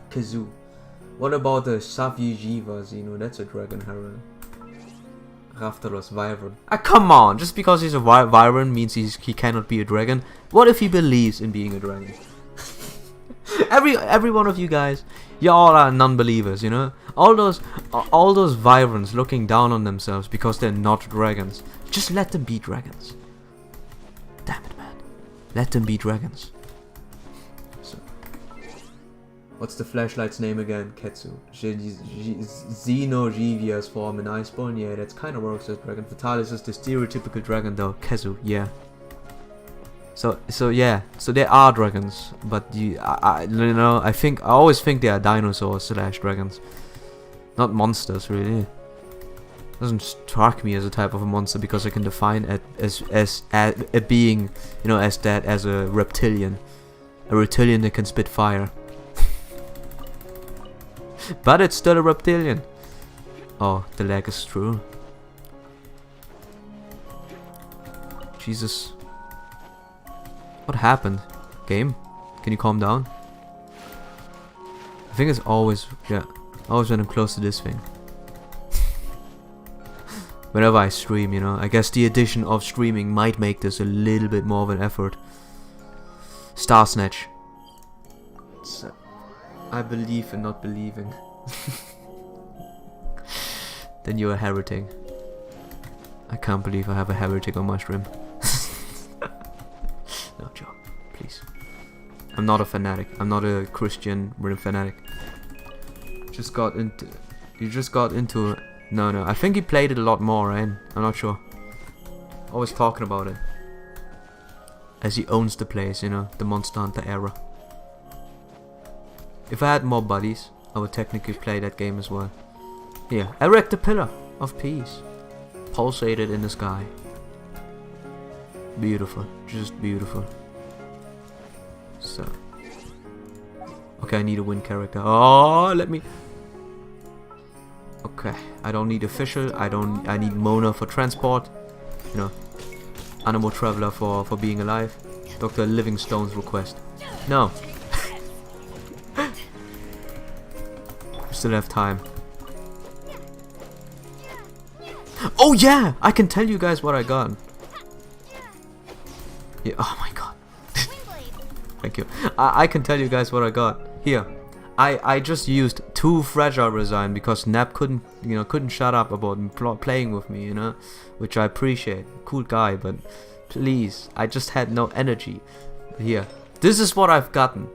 Kazoo. What about the Savyajivas? You know, that's a dragon herald. Raftalos, Wyvern. Come on! Just because he's a Wyvern means he cannot be a dragon. What if he believes in being a dragon? Every one of you guys, y'all are non-believers, you know. All those Vyrons looking down on themselves because they're not dragons. Just let them be dragons. Damn it, man. Let them be dragons. So, what's the flashlight's name again? Ketsu. Xenogevia's form in Iceborne. Yeah, that's kind of works as dragon. Fatalis is the stereotypical dragon, though. Ketsu. Yeah. So yeah, so they are dragons, but I always think they are dinosaurs slash dragons, not monsters really. Doesn't strike me as a type of a monster because I can define it as a being, you know, as a reptilian that can spit fire. But it's still a reptilian. Oh, the lag is true. Jesus. What happened? Game? Can you calm down? I think it's always when I'm close to this thing. Whenever I stream, you know. I guess the addition of streaming might make this a little bit more of an effort. Star Snatch. I believe in not believing. Then you're a heretic. I can't believe I have a heretic on my stream. No joke, please. I'm not a fanatic. I'm not a Christian fanatic. You just got into. No. I think he played it a lot more, right? I'm not sure. Always talking about it. As he owns the place, you know, the Monster Hunter era. If I had more buddies, I would technically play that game as well. Yeah, erect the pillar of peace. Pulsated in the sky. Beautiful, just beautiful. So, okay, I need a win character. Oh, let me. Okay, I don't need official. I need Mona for transport. You know, Animal Traveler for being alive. Dr. Livingstone's request. No. We still have time. Oh yeah, I can tell you guys what I got. Yeah, oh my god. Thank you. I can tell you guys what I got. Here. I just used 2 Fragile Resign because Nap couldn't shut up about playing with me, you know, which I appreciate. Cool guy, but please, I just had no energy. Here. This is what I've gotten.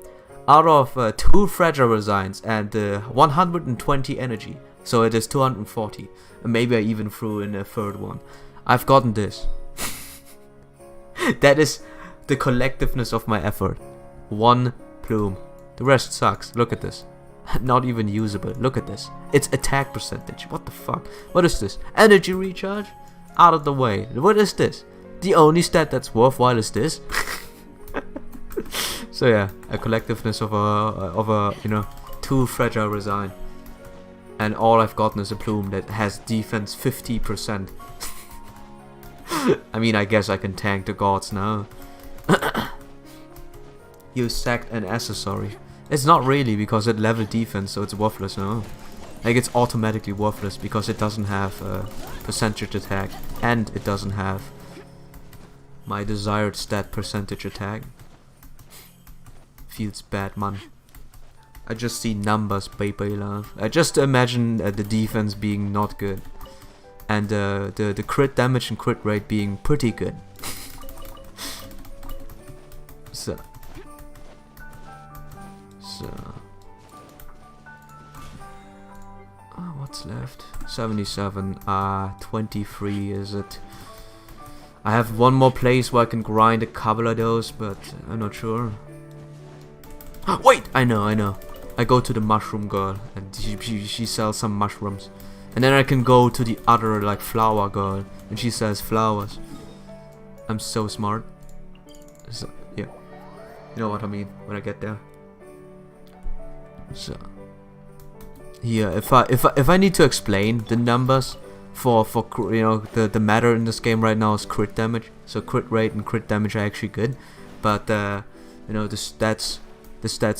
Out of 2 Fragile Resigns and 120 energy. So it is 240. And maybe I even threw in a 3rd one. I've gotten this. That is the collectiveness of my effort. 1 plume. The rest sucks. Look at this. Not even usable. Look at this. It's attack percentage. What the fuck? What is this? Energy recharge? Out of the way. What is this? The only stat that's worthwhile is this. So yeah, a collectiveness of a you know, 2 Fragile Resign. And all I've gotten is a plume that has defense 50%. I mean, I guess I can tank the gods now. You sacked an accessory. It's not really because it leveled defense, so it's worthless, no? Like, it's automatically worthless because it doesn't have percentage attack, and it doesn't have my desired stat percentage attack. Feels bad, man. I just see numbers, baby love. I just imagine the defense being not good, and the crit damage and crit rate being pretty good. So what's left? 77. 23 is it? I have one more place where I can grind a couple of those, but I'm not sure. Wait, I know. I go to the mushroom girl and she sells some mushrooms, and then I can go to the other like flower girl and she sells flowers. I'm so smart. So yeah, you know what I mean when I get there. So here, if I need to explain the numbers for you know, the matter in this game right now is crit damage. So crit rate and crit damage are actually good, but you know, the stats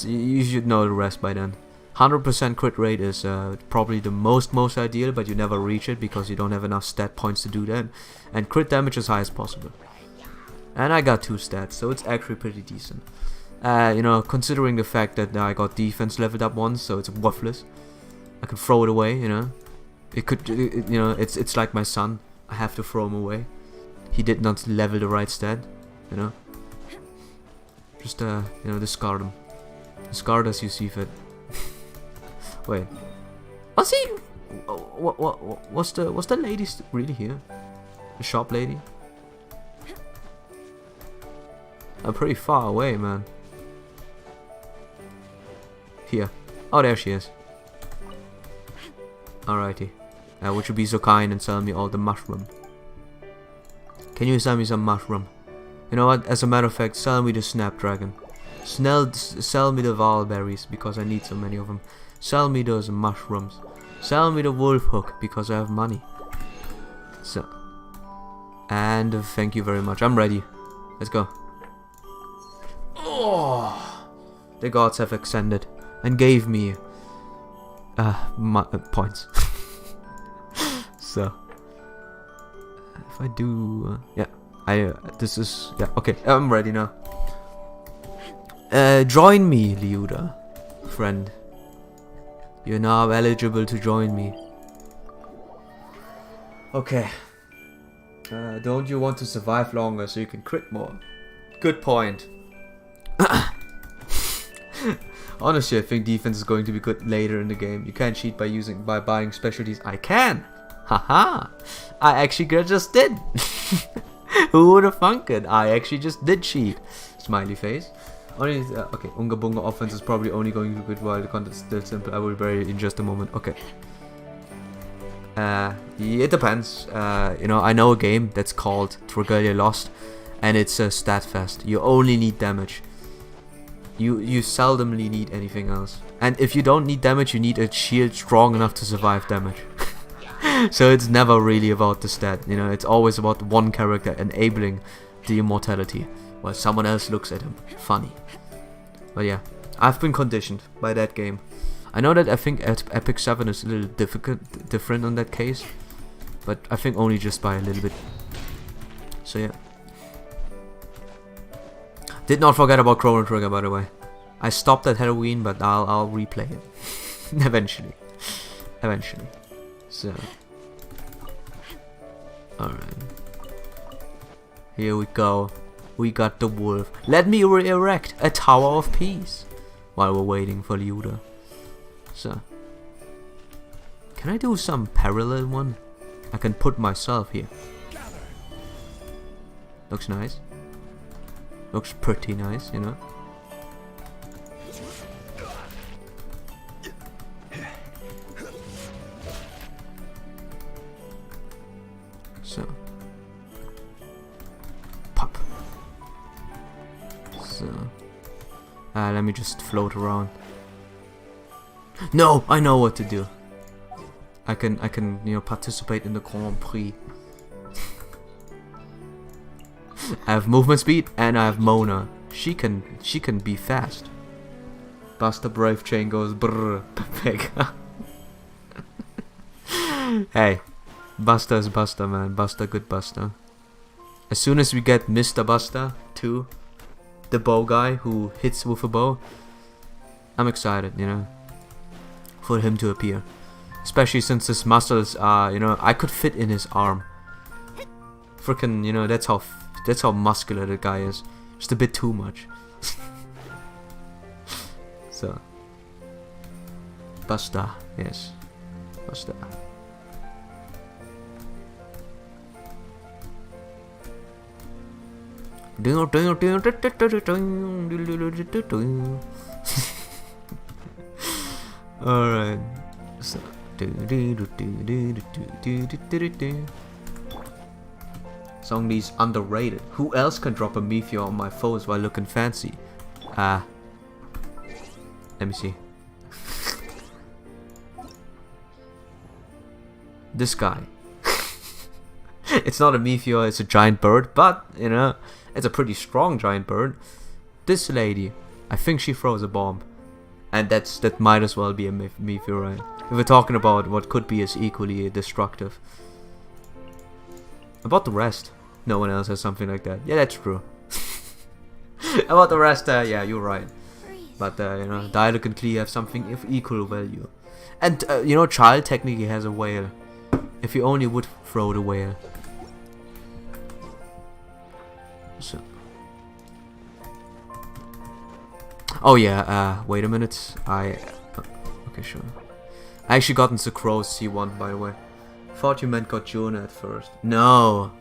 you should know the rest by then. 100% crit rate is probably the most ideal, but you never reach it because you don't have enough stat points to do that. And crit damage as high as possible. And I got 2 stats, so it's actually pretty decent. You know, considering the fact that I got defense leveled up once, so it's worthless. I can throw it away, you know. You know, it's like my son. I have to throw him away. He did not level the right stat, you know. Just you know, discard him. Discard as you see fit. Wait, was he? Was the lady really here? The shop lady? I'm pretty far away, man. Here. Oh, there she is. Alrighty. Would you be so kind and sell me all the mushroom? Can you sell me some mushroom? You know what? As a matter of fact, sell me the snapdragon. Sell me the valberries because I need so many of them. Sell me those mushrooms. Sell me the wolf hook because I have money. So. And thank you very much. I'm ready. Let's go. Oh, the gods have ascended and gave me points. So if I do, yeah, this is, yeah, okay, I'm ready now. Join me, Liuda, friend. You're now eligible to join me. Okay. Don't you want to survive longer so you can crit more? Good point. Honestly, I think defense is going to be good later in the game. You can't cheat by buying specialties. I can. Haha. I actually just did. Who would have thunk it? I actually just did cheat. Smiley face. Only okay. Unga Bunga offense is probably only going to be good while the content is still simple. I will be ready in just a moment. Okay. It depends. You know, I know a game that's called Regalia Lost, and it's a stat fest. You only need damage. You seldomly need anything else. And if you don't need damage, you need a shield strong enough to survive damage. So it's never really about the stat. You know, it's always about one character enabling the immortality while someone else looks at him. Funny. But yeah, I've been conditioned by that game. I know that I think Epic 7 is a little different on that case, but I think only just by a little bit. So yeah. Did not forget about Chrono Trigger, by the way. I stopped at Halloween, but I'll replay it eventually. Eventually. So. Alright. Here we go. We got the wolf. Let me erect a tower of peace while we're waiting for Liuda. So. Can I do some parallel one? I can put myself here. Looks nice. Looks pretty nice, you know. So. Pop. So. Let me just float around. No, I know what to do. I can, you know, participate in the Grand Prix. I have movement speed and I have Mona. She can be fast. Buster Brave Chain goes brrr. Hey, Buster is Buster, man. Buster, good Buster. As soon as we get Mr. Buster 2, the bow guy who hits with a bow, I'm excited, you know, for him to appear. Especially since his muscles are, you know, I could fit in his arm. Freaking, you know, that's how muscular the guy is. Just a bit too much. So. Buster, yes. Buster. Alright. So. Song Lee's underrated. Who else can drop a meteor on my foes while looking fancy? Let me see. This guy. It's not a meteor, it's a giant bird, but, you know, it's a pretty strong giant bird. This lady, I think she throws a bomb. And that might as well be a meteorite. If we're talking about what could be as equally destructive. About the rest, no one else has something like that. Yeah, that's true. About the rest, yeah, you're right. But you know, Dialog and Klee have something of equal value. And you know, Child technically has a whale. If you only would throw the whale. So. Oh yeah, wait a minute. Okay, sure. I actually got into Crow's C1, by the way. Thought you meant got Jonah at first. No.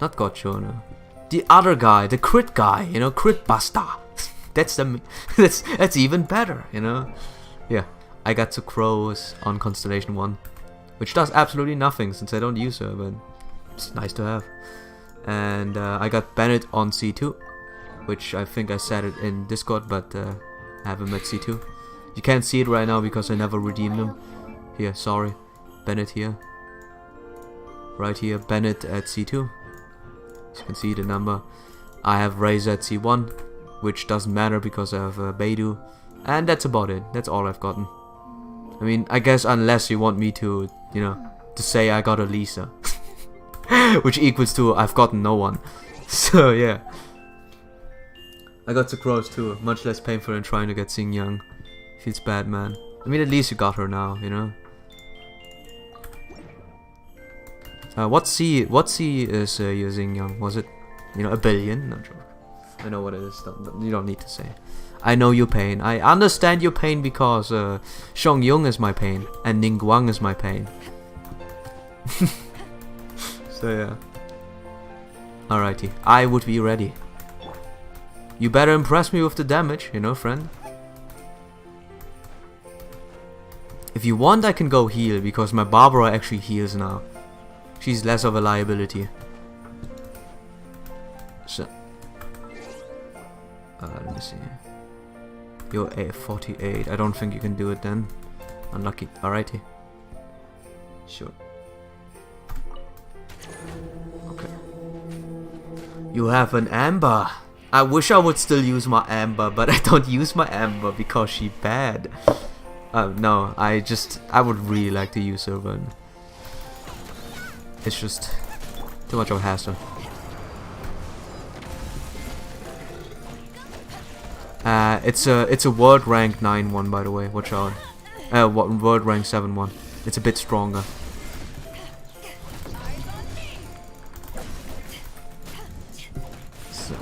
Not got Jonah. The other guy, the crit guy, you know, crit buster. that's even better, you know. Yeah, I got to Crows on Constellation 1, which does absolutely nothing since I don't use her, but it's nice to have. And I got Bennett on C2, which I think I said it in Discord, but I haven't met C2. You can't see it right now because I never redeemed them. Here, sorry, Bennett here. Right here, Bennett at C2. As you can see the number. I have Razor at C1, which doesn't matter because I have Beidou. And that's about it. That's all I've gotten. I mean, I guess unless you want me to, you know, to say I got a Lisa. Which equals to I've gotten no one. So yeah. I got to Crows too. Much less painful than trying to get Xing Yang. Feels bad, man. I mean, at least you got her now, you know. What C is using Young? Was it, you know, a billion? Not sure. I know what it is. You don't need to say. I know your pain. I understand your pain because Xiong Yung is my pain and Ning Guang is my pain. So yeah. Alrighty, I would be ready. You better impress me with the damage, you know, friend. If you want, I can go heal because my Barbara actually heals now. She's less of a liability. So, let me see. You're a 48. I don't think you can do it then. Unlucky. Alrighty. Sure. Okay. You have an Amber. I wish I would still use my Amber, but I don't use my Amber because she's bad. No, I would really like to use her, but it's just too much of a hassle. It's a world rank 9 one, by the way. Watch out. World rank 7 one. It's a bit stronger. So.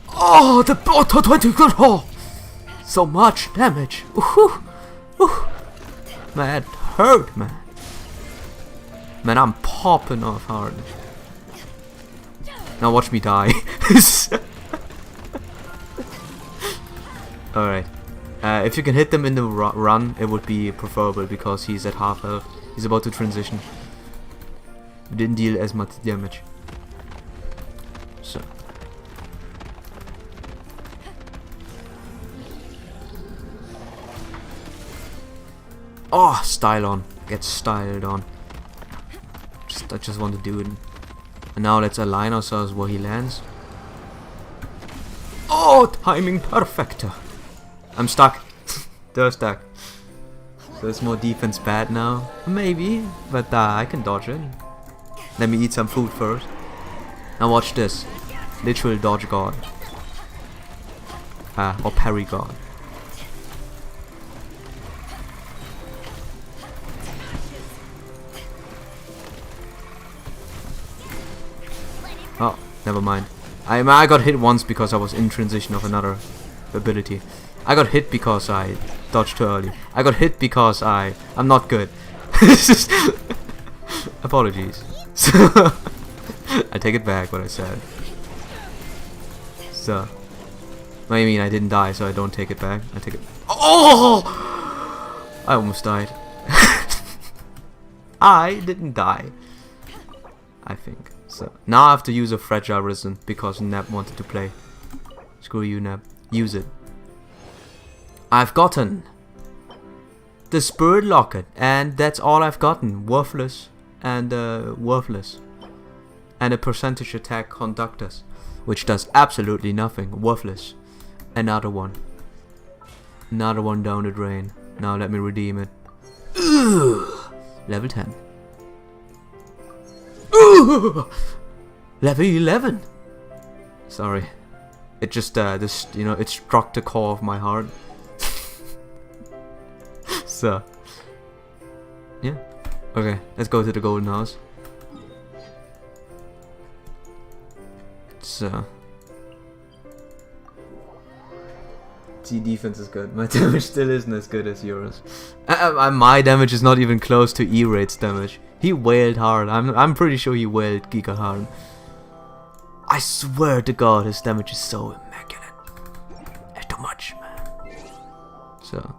Oh, the auto 20 good hole. So much damage. Ooh, ooh. Man, it hurt, man. Man, I'm popping off hard. Now watch me die. Alright. If you can hit them in the run, it would be preferable because he's at half health. He's about to transition. Didn't deal as much damage. So. Oh, style on. Get styled on. I just want to do it. And now let's align ourselves where he lands. Oh, timing perfect. I'm stuck. They're stuck. So it's more defense bad now. Maybe, but I can dodge it. Let me eat some food first. Now watch this. Literal dodge god. Or parry god. Oh, never mind. I got hit once because I was in transition of another ability. I got hit because I dodged too early. I got hit because I'm not good. Apologies. I take it back what I said. So, I mean I didn't die, so I don't take it back. I take it. Oh! I almost died. I didn't die. I think. So now I have to use a fragile resin because Neb wanted to play. Screw you, Neb. Use it. I've gotten the Spirit Locket, and that's all I've gotten. Worthless and worthless. And a percentage attack conductors, which does absolutely nothing. Worthless. Another one. Another one down the drain. Now let me redeem it. Ugh. Level 10. Ugh. Level 11. Sorry. It just this, you know, it struck the core of my heart. So yeah. Okay, let's go to the golden house. So T defense is good. My damage still isn't as good as yours. My damage is not even close to E-Raid's damage. He wailed hard. I'm pretty sure he wailed Giga hard. I swear to God, his damage is so immaculate. It's too much, man. So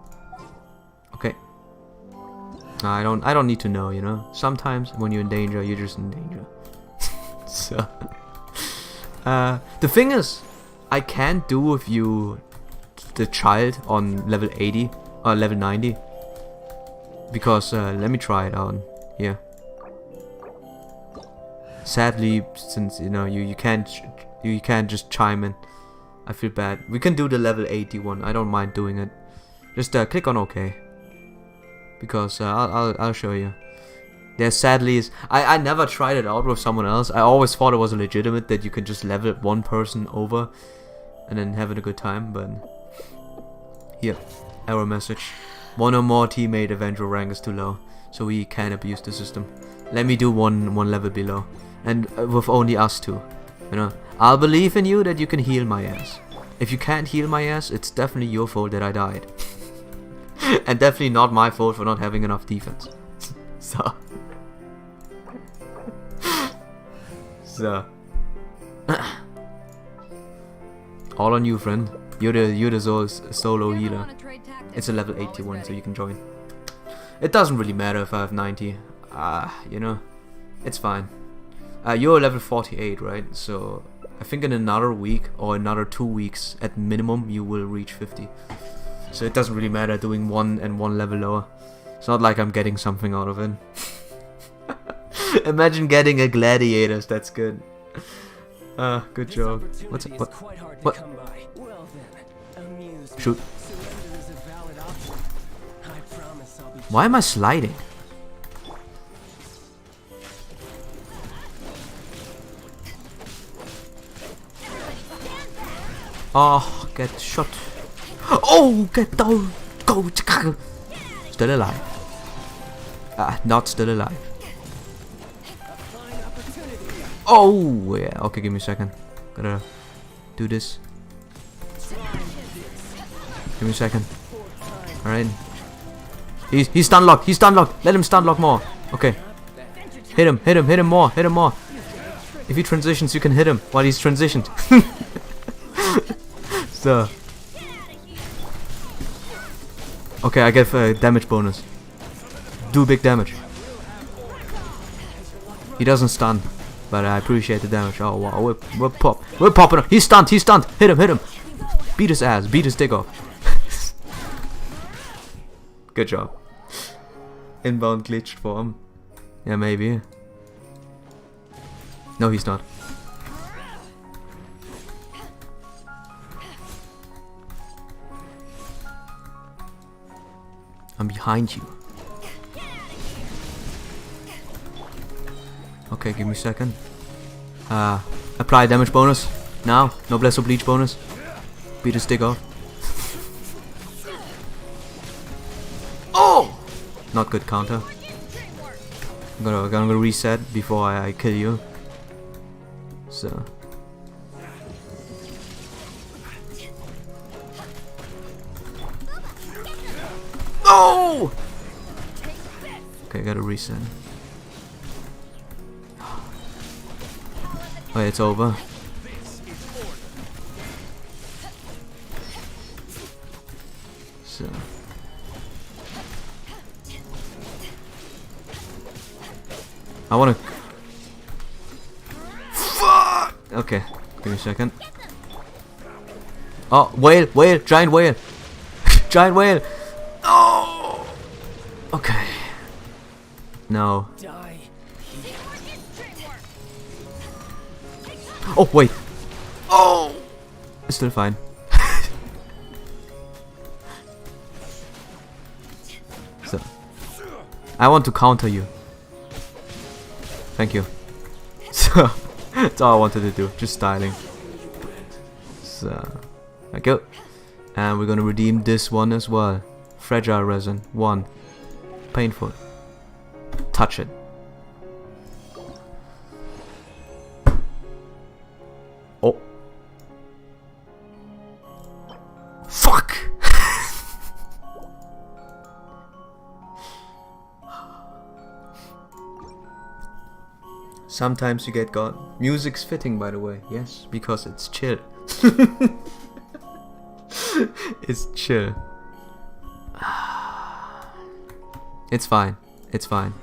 okay. I don't need to know, you know. Sometimes when you're in danger, you're just in danger. So the thing is, I can't do with you the child on level 80 or level 90 because let me try it out here. Sadly, since you know you can't just chime in, I feel bad. We can do the level 81. I don't mind doing it. Just click on OK because I'll show you. There sadly is I never tried it out with someone else. I always thought it was legitimate that you could just level one person over and then having a good time, but here, error message. One or more teammate eventual rank is too low, so we can't abuse the system. Let me do one level below, and with only us two. You know, I'll believe in you that you can heal my ass. If you can't heal my ass, it's definitely your fault that I died, and definitely not my fault for not having enough defense. So, all on you, friend. You're the solo healer. It's a level 81, so you can join. It doesn't really matter if I have 90. You know, it's fine. You're level 48, right? So I think in another week or another 2 weeks at minimum you will reach 50. So it doesn't really matter doing one level lower. It's not like I'm getting something out of it. Imagine getting a gladiators. That's good. Good job. What's it? What? Shoot. Why am I sliding? Oh, get shot. Oh, get down. Go. Still alive. Not still alive. Oh, yeah. Okay, give me a second. Gotta do this. Give me a second. Alright. He's stun locked. He's stun locked. Let him stun lock more. Okay. Hit him more. Hit him more. If he transitions, you can hit him while he's transitioned. So. Okay, I get a damage bonus. Do big damage. He doesn't stun, but I appreciate the damage. Oh wow, we're popping up. He's stunned. Hit him. Beat his ass. Beat his dick off. Good job. Inbound glitched for him. Yeah, maybe. No, he's not. I'm behind you. Okay, give me a second. Apply damage bonus. Now, noblesse oblige bonus. Beat his dick off. Oh! Not good counter. I'm gonna reset before I kill you. So. Oh! Okay, gotta reset. Oh, it's over. So. I wanna. Fuck! Okay, give me a second. Oh, whale, giant whale, giant whale. Oh. Okay. No. Oh wait. Oh. It's still fine. So. I want to counter you. Thank you. So That's all I wanted to do, just styling. So, there we go. And we're gonna redeem this one as well. Fragile resin, 1. Painful. Touch it. Oh. Fuck! Sometimes you get God. Music's fitting, by the way. Yes, because it's chill. It's chill. It's fine. It's fine.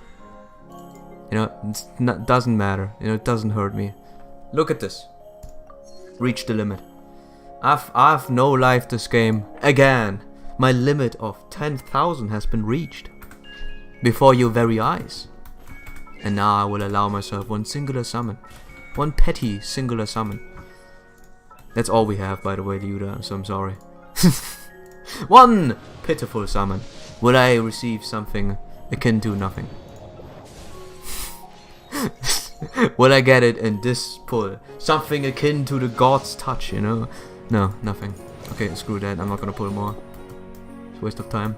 You know, it doesn't matter. You know, it doesn't hurt me. Look at this. Reach the limit. I've no life this game. Again. My limit of 10,000 has been reached. Before your very eyes. And now I will allow myself one singular summon. One petty singular summon. That's all we have, by the way, Liuda, so I'm sorry. One pitiful summon. Will I receive something akin to nothing? Will I get it in this pull? Something akin to the god's touch, you know? No, nothing. Okay, screw that, I'm not gonna pull more. It's a waste of time.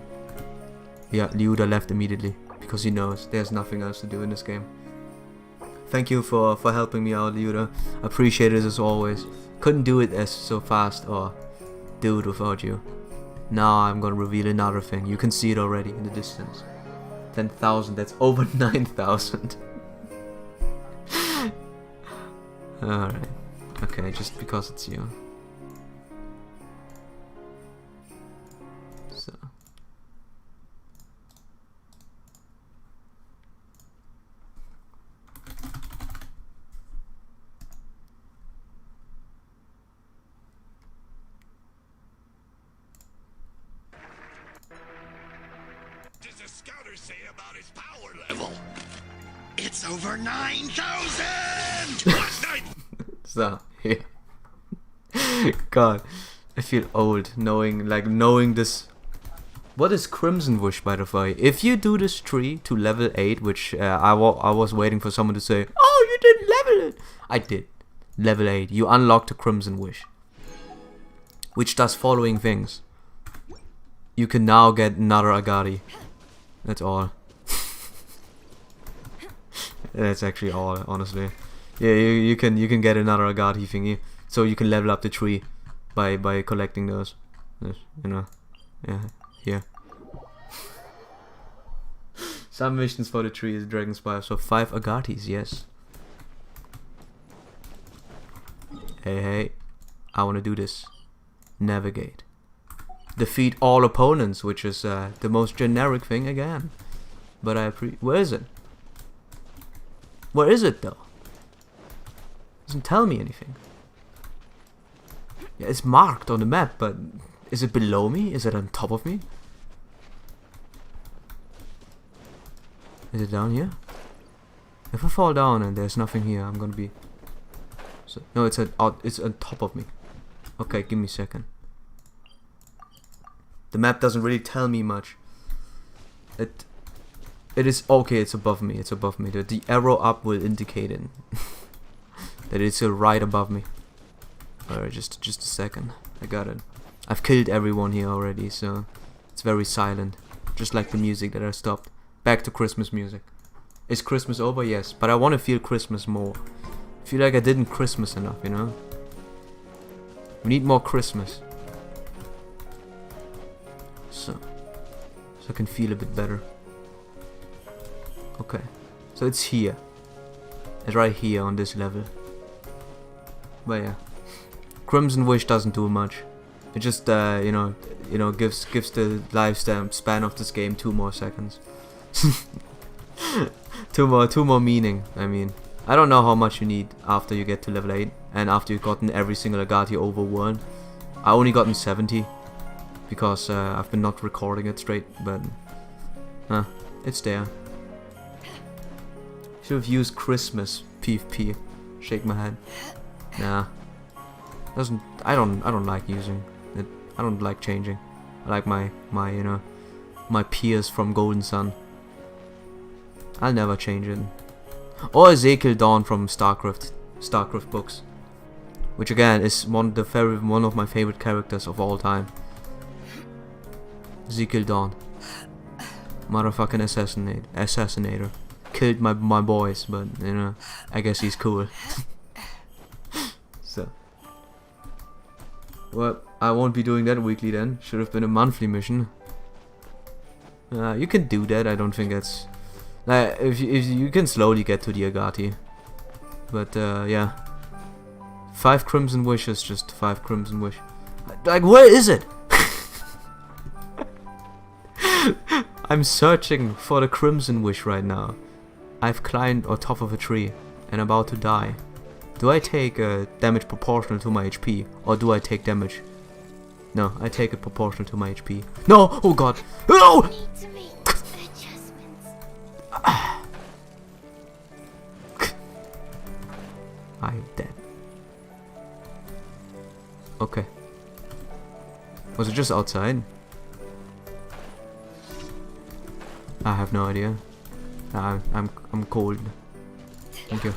Yeah, Liuda left immediately. Because he knows there's nothing else to do in this game. Thank you for helping me out, Liuda. Appreciate it as always. Couldn't do it as so fast or do it without you. Now I'm gonna reveal another thing. You can see it already in the distance. 10,000, that's over 9,000. Alright. Okay, just because it's you. So. Say about his power level. It's over 9,000! So, yeah. God, I feel old knowing this. What is Crimson Wish, by the way? If you do this tree to level 8, which I was waiting for someone to say, oh, you didn't level it. I did. Level 8. You unlocked a Crimson Wish. Which does following things. You can now get another Agati. That's all. That's actually all, honestly. Yeah, you can get another Agati thingy, so you can level up the tree by collecting those. You know, yeah, here. Some missions for the tree is Dragon Spire, so 5 Agatis, yes. Hey, I wanna do this. Navigate. Defeat all opponents, which is the most generic thing again. But where is it? Where is it though? Doesn't tell me anything. Yeah, it's marked on the map, but is it below me? Is it on top of me? Is it down here? If I fall down and there's nothing here, I'm gonna be. So, no, it's on top of me. Okay, give me a second. The map doesn't really tell me much. It is okay. It's above me. It's above me. The arrow up will indicate it. That it's right above me. Alright, just a second. I got it. I've killed everyone here already, so it's very silent. Just like the music that I stopped. Back to Christmas music. Is Christmas over? Yes, but I want to feel Christmas more. I feel like I didn't Christmas enough, you know? We need more Christmas. So I can feel a bit better. Okay, so it's here. It's right here on this level. But yeah, Crimson Wish doesn't do much. It just you know gives the lifespan of this game 2 more seconds. two more meaning. I mean, I don't know how much you need after you get to level 8 and after you've gotten every single Agati over 1. I only gotten 70. Because I've been not recording it straight, but it's there. Should have used Christmas PvP. Shake my head. Nah, I don't like using it. I don't like changing. I like my peers from Golden Sun. I'll never change it. Or Ezekiel Dawn from StarCraft StarCraft books, which again is one of my favorite characters of all time. Ezekiel Dawn, motherfucking assassinator, killed my boys, but you know, I guess he's cool. So, well, I won't be doing that weekly then. Should have been a monthly mission. You can do that. I don't think that's like if you can slowly get to the Agati, but yeah, 5 Crimson Wishes, just 5 Crimson Wish. Like, where is it? I'm searching for the Crimson Wish right now. I've climbed on top of a tree and about to die. Do I take damage proportional to my HP, or do I take damage? No, I take it proportional to my HP. No! Oh god! No! Need to make adjustments. I'm dead. Okay. Was it just outside? I have no idea. I'm cold. Thank you.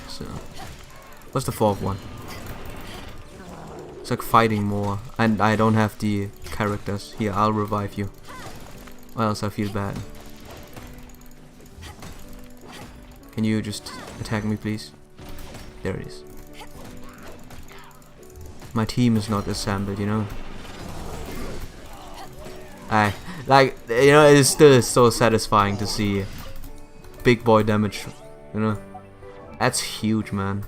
So, what's the 4th one? It's like fighting more, and I don't have the characters. Here, I'll revive you, or else I feel bad. Can you just attack me, please? There it is. My team is not assembled, you know. Like, you know, it is still so satisfying to see big boy damage, you know. That's huge, man.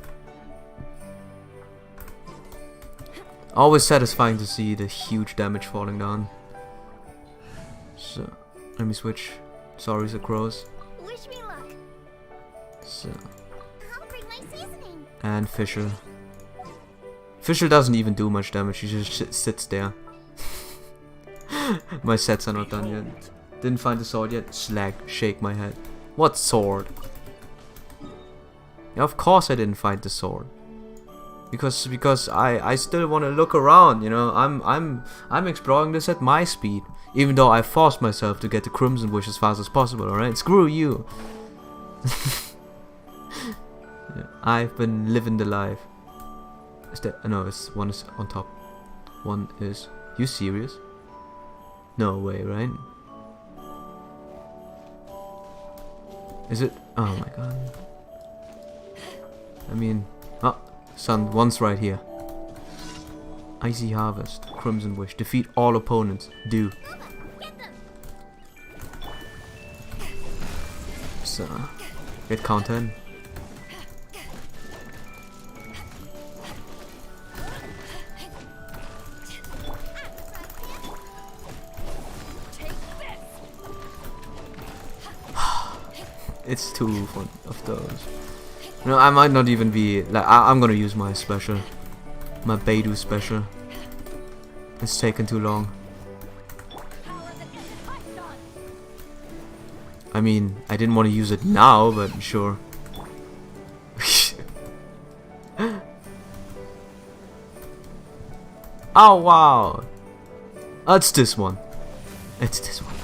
Always satisfying to see the huge damage falling down. So, let me switch. Sorry, the crows. Wish me luck. So, I'll bring my seasoning. and Fisher. Fisher doesn't even do much damage, he just sits there. My sets are not done yet. Didn't find the sword yet. Slag, shake my head. What sword? Yeah, of course I didn't find the sword. Because I still want to look around, you know. I'm exploring this at my speed, even though I forced myself to get the Crimson Wish as fast as possible. All right, screw you. Yeah, I've been living the life. Is that no? It's one is on top. One is. You serious? No way, right? Is it? Oh my god. I mean, oh, sun. One's right here. Icy Harvest, Crimson Wish, defeat all opponents. Do. So, get content. It's too fun of those. No, I might not even be like I'm gonna use my special, my Beidou special. It's taken too long. I mean, I didn't want to use it now, but sure. Oh wow! Oh, it's this one. It's this one.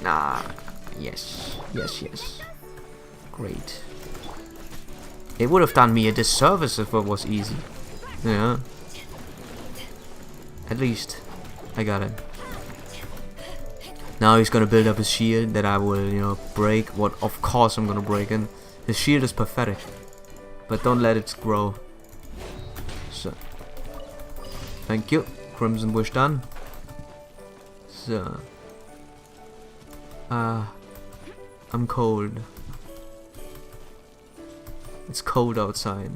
Nah, yes, yes, yes. Great. It would have done me a disservice if it was easy. Yeah. At least, I got it. Now he's gonna build up his shield that I will, you know, break. What? Of course I'm gonna break in. His shield is pathetic, but don't let it grow. So, thank you. Crimson Wish done. So. I'm cold. It's cold outside.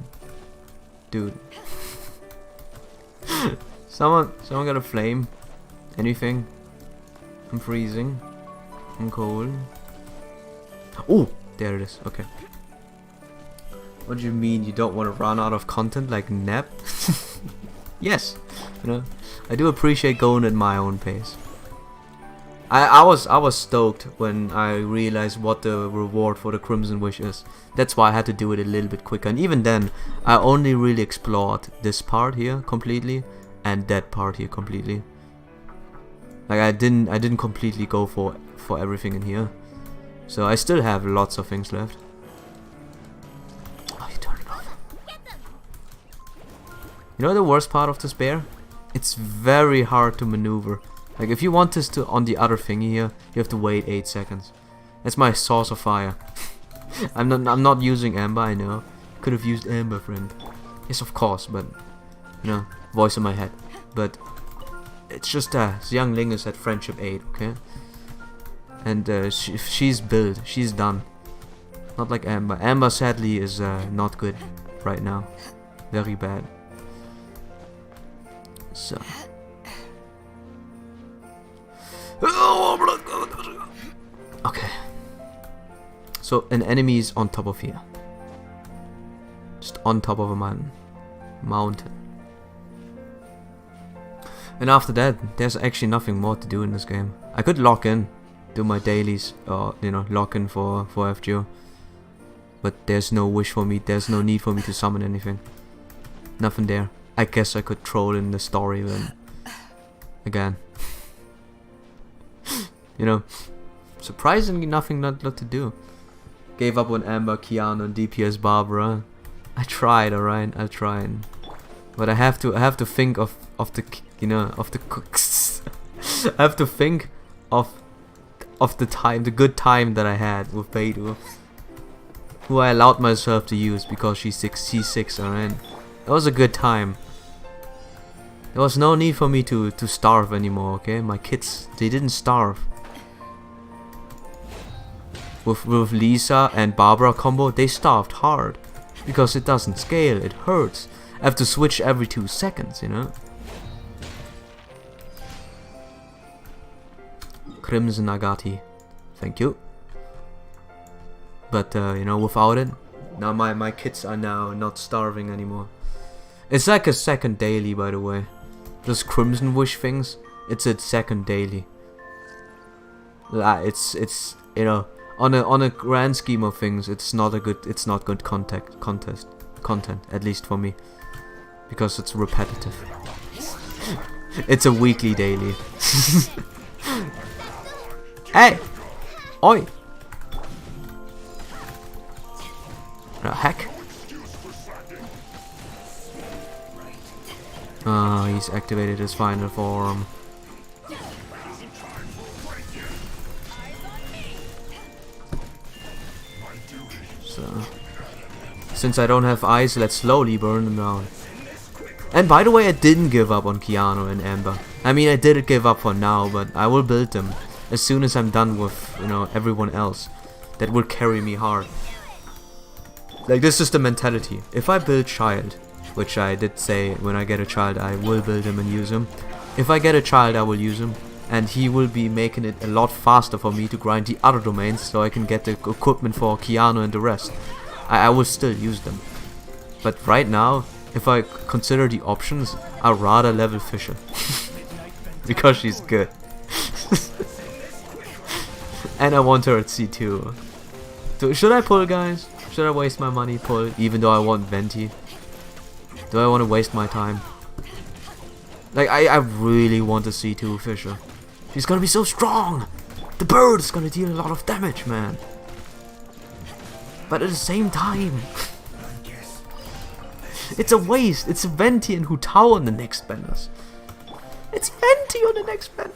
Dude. Someone got a flame? Anything? I'm freezing. I'm cold. Oh! There it is. Okay. What do you mean you don't want to run out of content like nap? Yes. You know, I do appreciate going at my own pace. I was stoked when I realized what the reward for the Crimson Wish is. That's why I had to do it a little bit quicker. And even then, I only really explored this part here completely and that part here completely. Like I didn't completely go for everything in here. So I still have lots of things left. Oh, you turned it off. You know the worst part of this bear? It's very hard to maneuver. Like if you want this to on the other thingy here, you have to wait 8 seconds. That's my source of fire. I'm not using amber, I know. Could have used amber, friend. Yes, of course, but you know, voice in my head. But it's just this young Ling is at friendship 8, okay? And she's built, she's done. Not like Amber. Amber sadly is not good right now. Very bad. So. Okay. So an enemy is on top of here. Just on top of a mountain. And after that, there's actually nothing more to do in this game. I could lock in, do my dailies, or you know, lock in for FGO. But there's no wish for me. There's no need for me to summon anything. Nothing there. I guess I could troll in the story, but again, you know, surprisingly nothing not to do. Gave up on Amber, Keanu, and DPS Barbara. I tried, alright. I tried, but I have to think of the, you know, of the cooks. I have to think of the time, the good time that I had with Beidou, who I allowed myself to use because she's C6, alright. That was a good time. There was no need for me to starve anymore, okay? My kids, they didn't starve. With Lisa and Barbara combo, they starved hard. Because it doesn't scale, it hurts. I have to switch every 2 seconds, you know? Crimson Agati. Thank you. But, you know, without it, now my kids are now not starving anymore. It's like a second daily, by the way. Those Crimson Wish things, it's a second daily. It's you know, on a grand scheme of things, it's not good content, at least for me, because it's repetitive. It's a weekly daily. Hey, oi! The heck? Oh, he's activated his final form. So, since I don't have ice, let's slowly burn them down. And by the way, I didn't give up on Keanu and Amber. I mean, I did give up for now, but I will build them as soon as I'm done with, you know, everyone else that will carry me hard. Like, this is the mentality. If I build child, which I did say when I get a child I will build him and use him. If I get a child I will use him, and he will be making it a lot faster for me to grind the other domains so I can get the equipment for Keanu and the rest. I will still use them. But right now, if I consider the options, I'd rather level Fisher. Because she's good. And I want her at C2. So should I pull, guys? Should I waste my money pull, even though I want Venti? Do I want to waste my time? Like, I really want to see C2 Fisher. She's gonna be so strong! The bird is gonna deal a lot of damage, man. But at the same time, it's a waste. It's Venti and Hutao on the next banners. It's Venti on the next banner.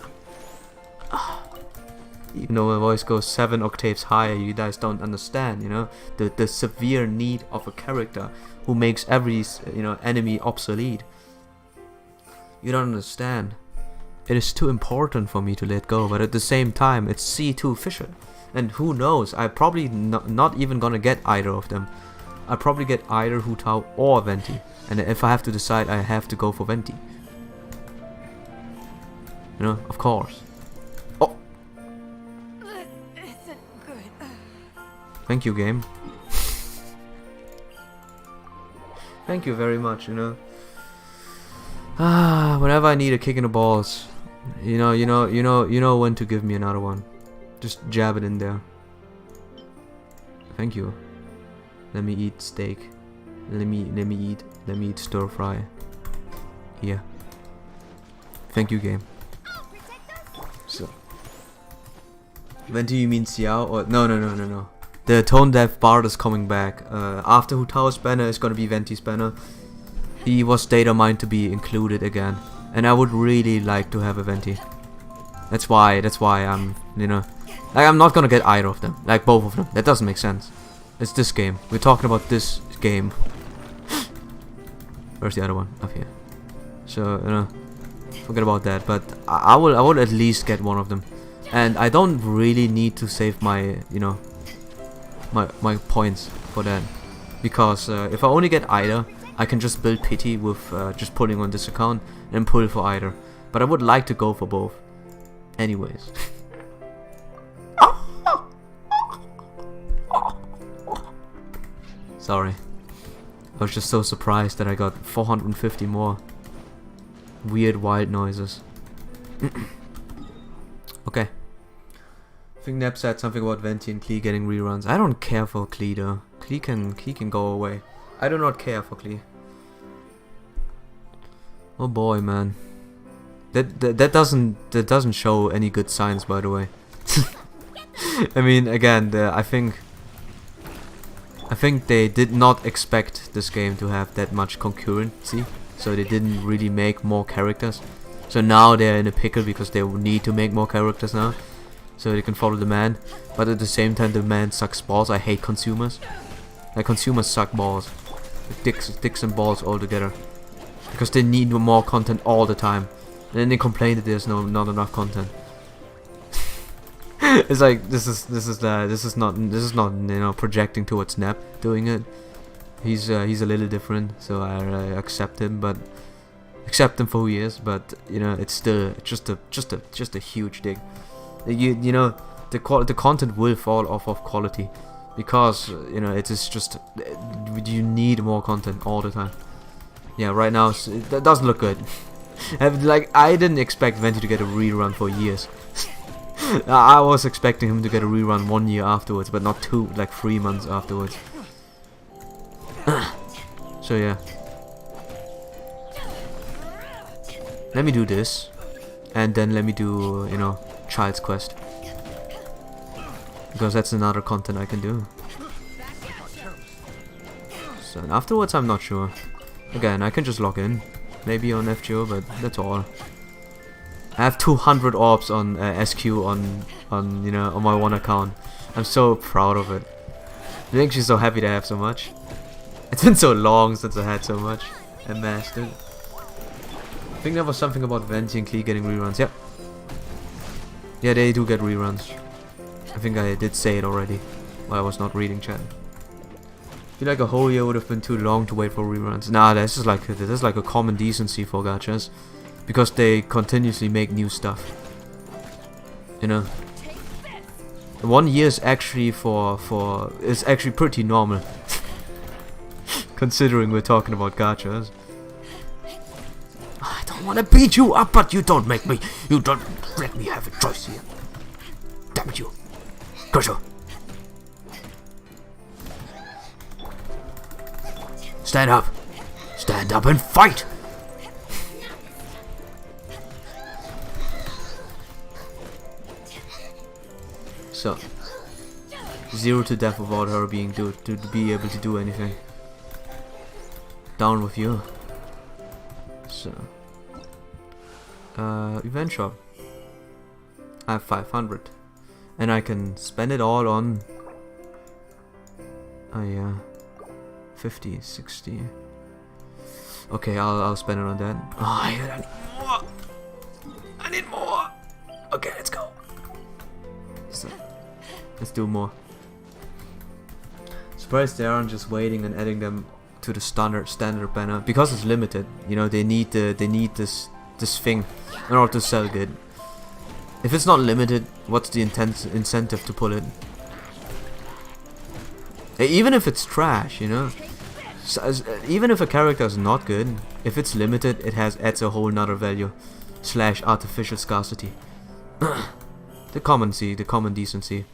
Even though my voice goes 7 octaves higher, you guys don't understand, you know, the severe need of a character who makes every, you know, enemy obsolete. You don't understand. It is too important for me to let go, but at the same time, it's C2 Fisher. And who knows, I'm probably not even gonna get either of them. I'll probably get either Hutao or Venti. And if I have to decide, I have to go for Venti. You know, of course. Oh! Thank you, game. Thank you very much, you know. Whenever I need a kick in the balls, you know when to give me another one. Just jab it in there. Thank you. Let me eat steak. Let me eat stir fry. Here. Thank you, game. So Venti, you mean Xiao? Or no. The tone deaf bard is coming back. After Hu Tao's banner is gonna be Venti's banner. He was data mined to be included again, and I would really like to have a Venti. That's why I'm, you know, like, I'm not gonna get either of them, like both of them. That doesn't make sense. It's this game. We're talking about this game. Where's the other one? Up here. So, you know, forget about that. But I will at least get one of them, and I don't really need to save my, you know, my points for that, because if I only get either, I can just build pity with just pulling on this account and pull for either. But I would like to go for both. Anyways. Sorry. I was just so surprised that I got 450 more weird wild noises. Okay. I think Neb said something about Venti and Klee getting reruns. I don't care for Klee though. Klee can go away. I do not care for Klee. Oh boy, man. That doesn't show any good signs, by the way. I mean, again, I think they did not expect this game to have that much concurrency, so they didn't really make more characters. So now they're in a pickle because they need to make more characters now, so they can follow the man. But at the same time, the man sucks balls. I hate consumers. Like, consumers suck balls, dicks and balls all together, because they need more content all the time. And then they complain that there's not enough content. It's like this is not you know, projecting towards Neb doing it. He's a little different, so I accept him, but accept him for who he is. But you know, it's still just a huge dig. You know, the content will fall off of quality, because you know, it is just, you need more content all the time. Yeah, right now that doesn't look good. Like, I didn't expect Venti to get a rerun for years. I was expecting him to get a rerun 1 year afterwards, but not 2, like 3 months afterwards. So yeah. Let me do this, and then let me do, you know, Child's Quest, because that's another content I can do. So afterwards, I'm not sure. Again, I can just log in, maybe on FGO, but that's all. I have 200 orbs on SQ on you know, on my one account. I'm so proud of it. I'm actually so happy to have so much. It's been so long since I had so much amassed it. I think there was something about Venti and Klee getting reruns. Yeah. Yeah, they do get reruns. I think I did say it already while I was not reading chat. I feel like a whole year would have been too long to wait for reruns. Nah, this is like a common decency for gachas, because they continuously make new stuff. You know, 1 year is actually is actually pretty normal, considering we're talking about gachas. I don't want to beat you up, but you don't let me have a choice here. Damn it, you, Crusher. Stand up and fight. So, 0 to death without her being to be able to do anything. Down with you. So, event shop. I have 500, and I can spend it all on. Oh yeah, 50, 60. Okay, I'll spend it on that. Oh, I need more. I need more. Okay, let's go. So, let's do more. Surprised they aren't just waiting and adding them to the standard banner, because it's limited. You know, they need this thing in order to sell good. If it's not limited, what's the incentive to pull it? Even if it's trash, you know. Even if a character is not good, if it's limited, it adds a whole nother value / artificial scarcity. The common decency.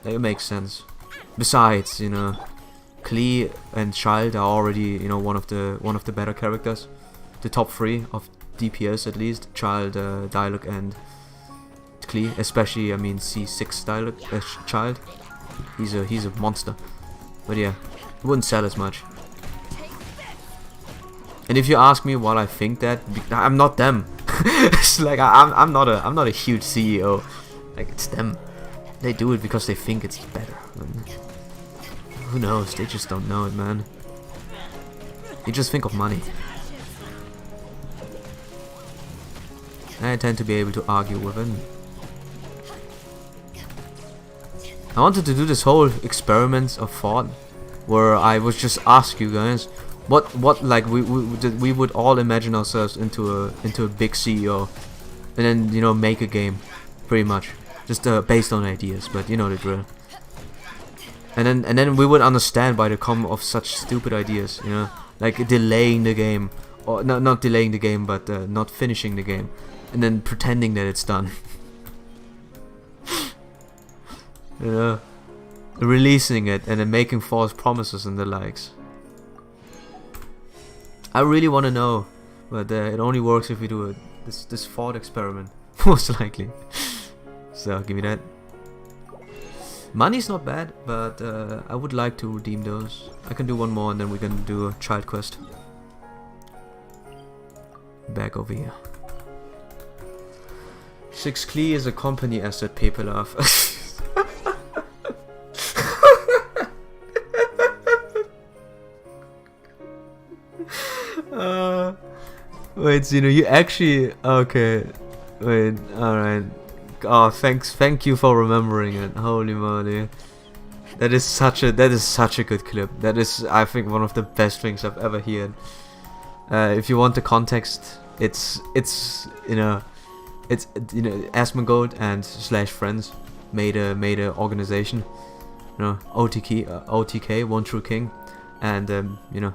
That makes sense. Besides, you know, Klee and Child are already, you know, one of the better characters. The top 3 of DPS at least. Child, Dialogue, and Klee, especially I mean C6 style child. He's a monster. But yeah, it wouldn't sell as much. And if you ask me what I think that, I'm not them. It's like I'm not a huge CEO. Like it's them. They do it because they think it's better. And who knows? They just don't know it, man. You just think of money. I tend to be able to argue with it. I wanted to do this whole experiment of thought, where I would just ask you guys, what like we would all imagine ourselves into a big CEO, and then you know make a game, pretty much, just based on ideas, but you know the drill. And then we would understand why they come of such stupid ideas, you know, like delaying the game, or no, not delaying the game, but not finishing the game, and then pretending that it's done. You know, releasing it and then making false promises and the likes. I really want to know, but it only works if we do this thought experiment, most likely. So give me that. Money's not bad, but I would like to redeem those. I can do one more and then we can do a child quest. Back over here. 6 Klee is a company asset, people laugh. Wait, Zeno, you actually okay? Wait, all right. Oh, thank you for remembering it. Holy moly, that is such a good clip. That is, I think, one of the best things I've ever heard. If you want the context, it's Asmongold and /Friends made a organization, you know, OTK, One True King, and you know,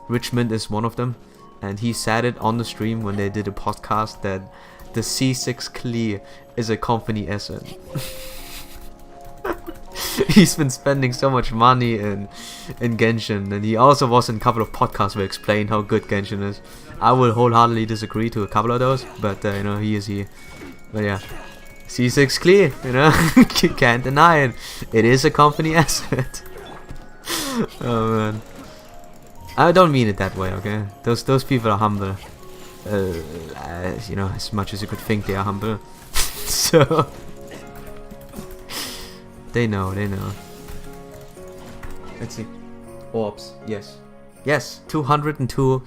Richmond is one of them, and he said it on the stream when they did a podcast that the C6 Klee is a company asset. He's been spending so much money in Genshin, and he also was in a couple of podcasts where he explained how good Genshin is. I will wholeheartedly disagree to a couple of those, but you know, he is he. But yeah, C6 Klee, you know, you can't deny it. It is a company asset. Oh man. I don't mean it that way, okay? Those people are humble. You know, as much as you could think they are humble. So they know. Let's see. Orbs, yes. Yes, 202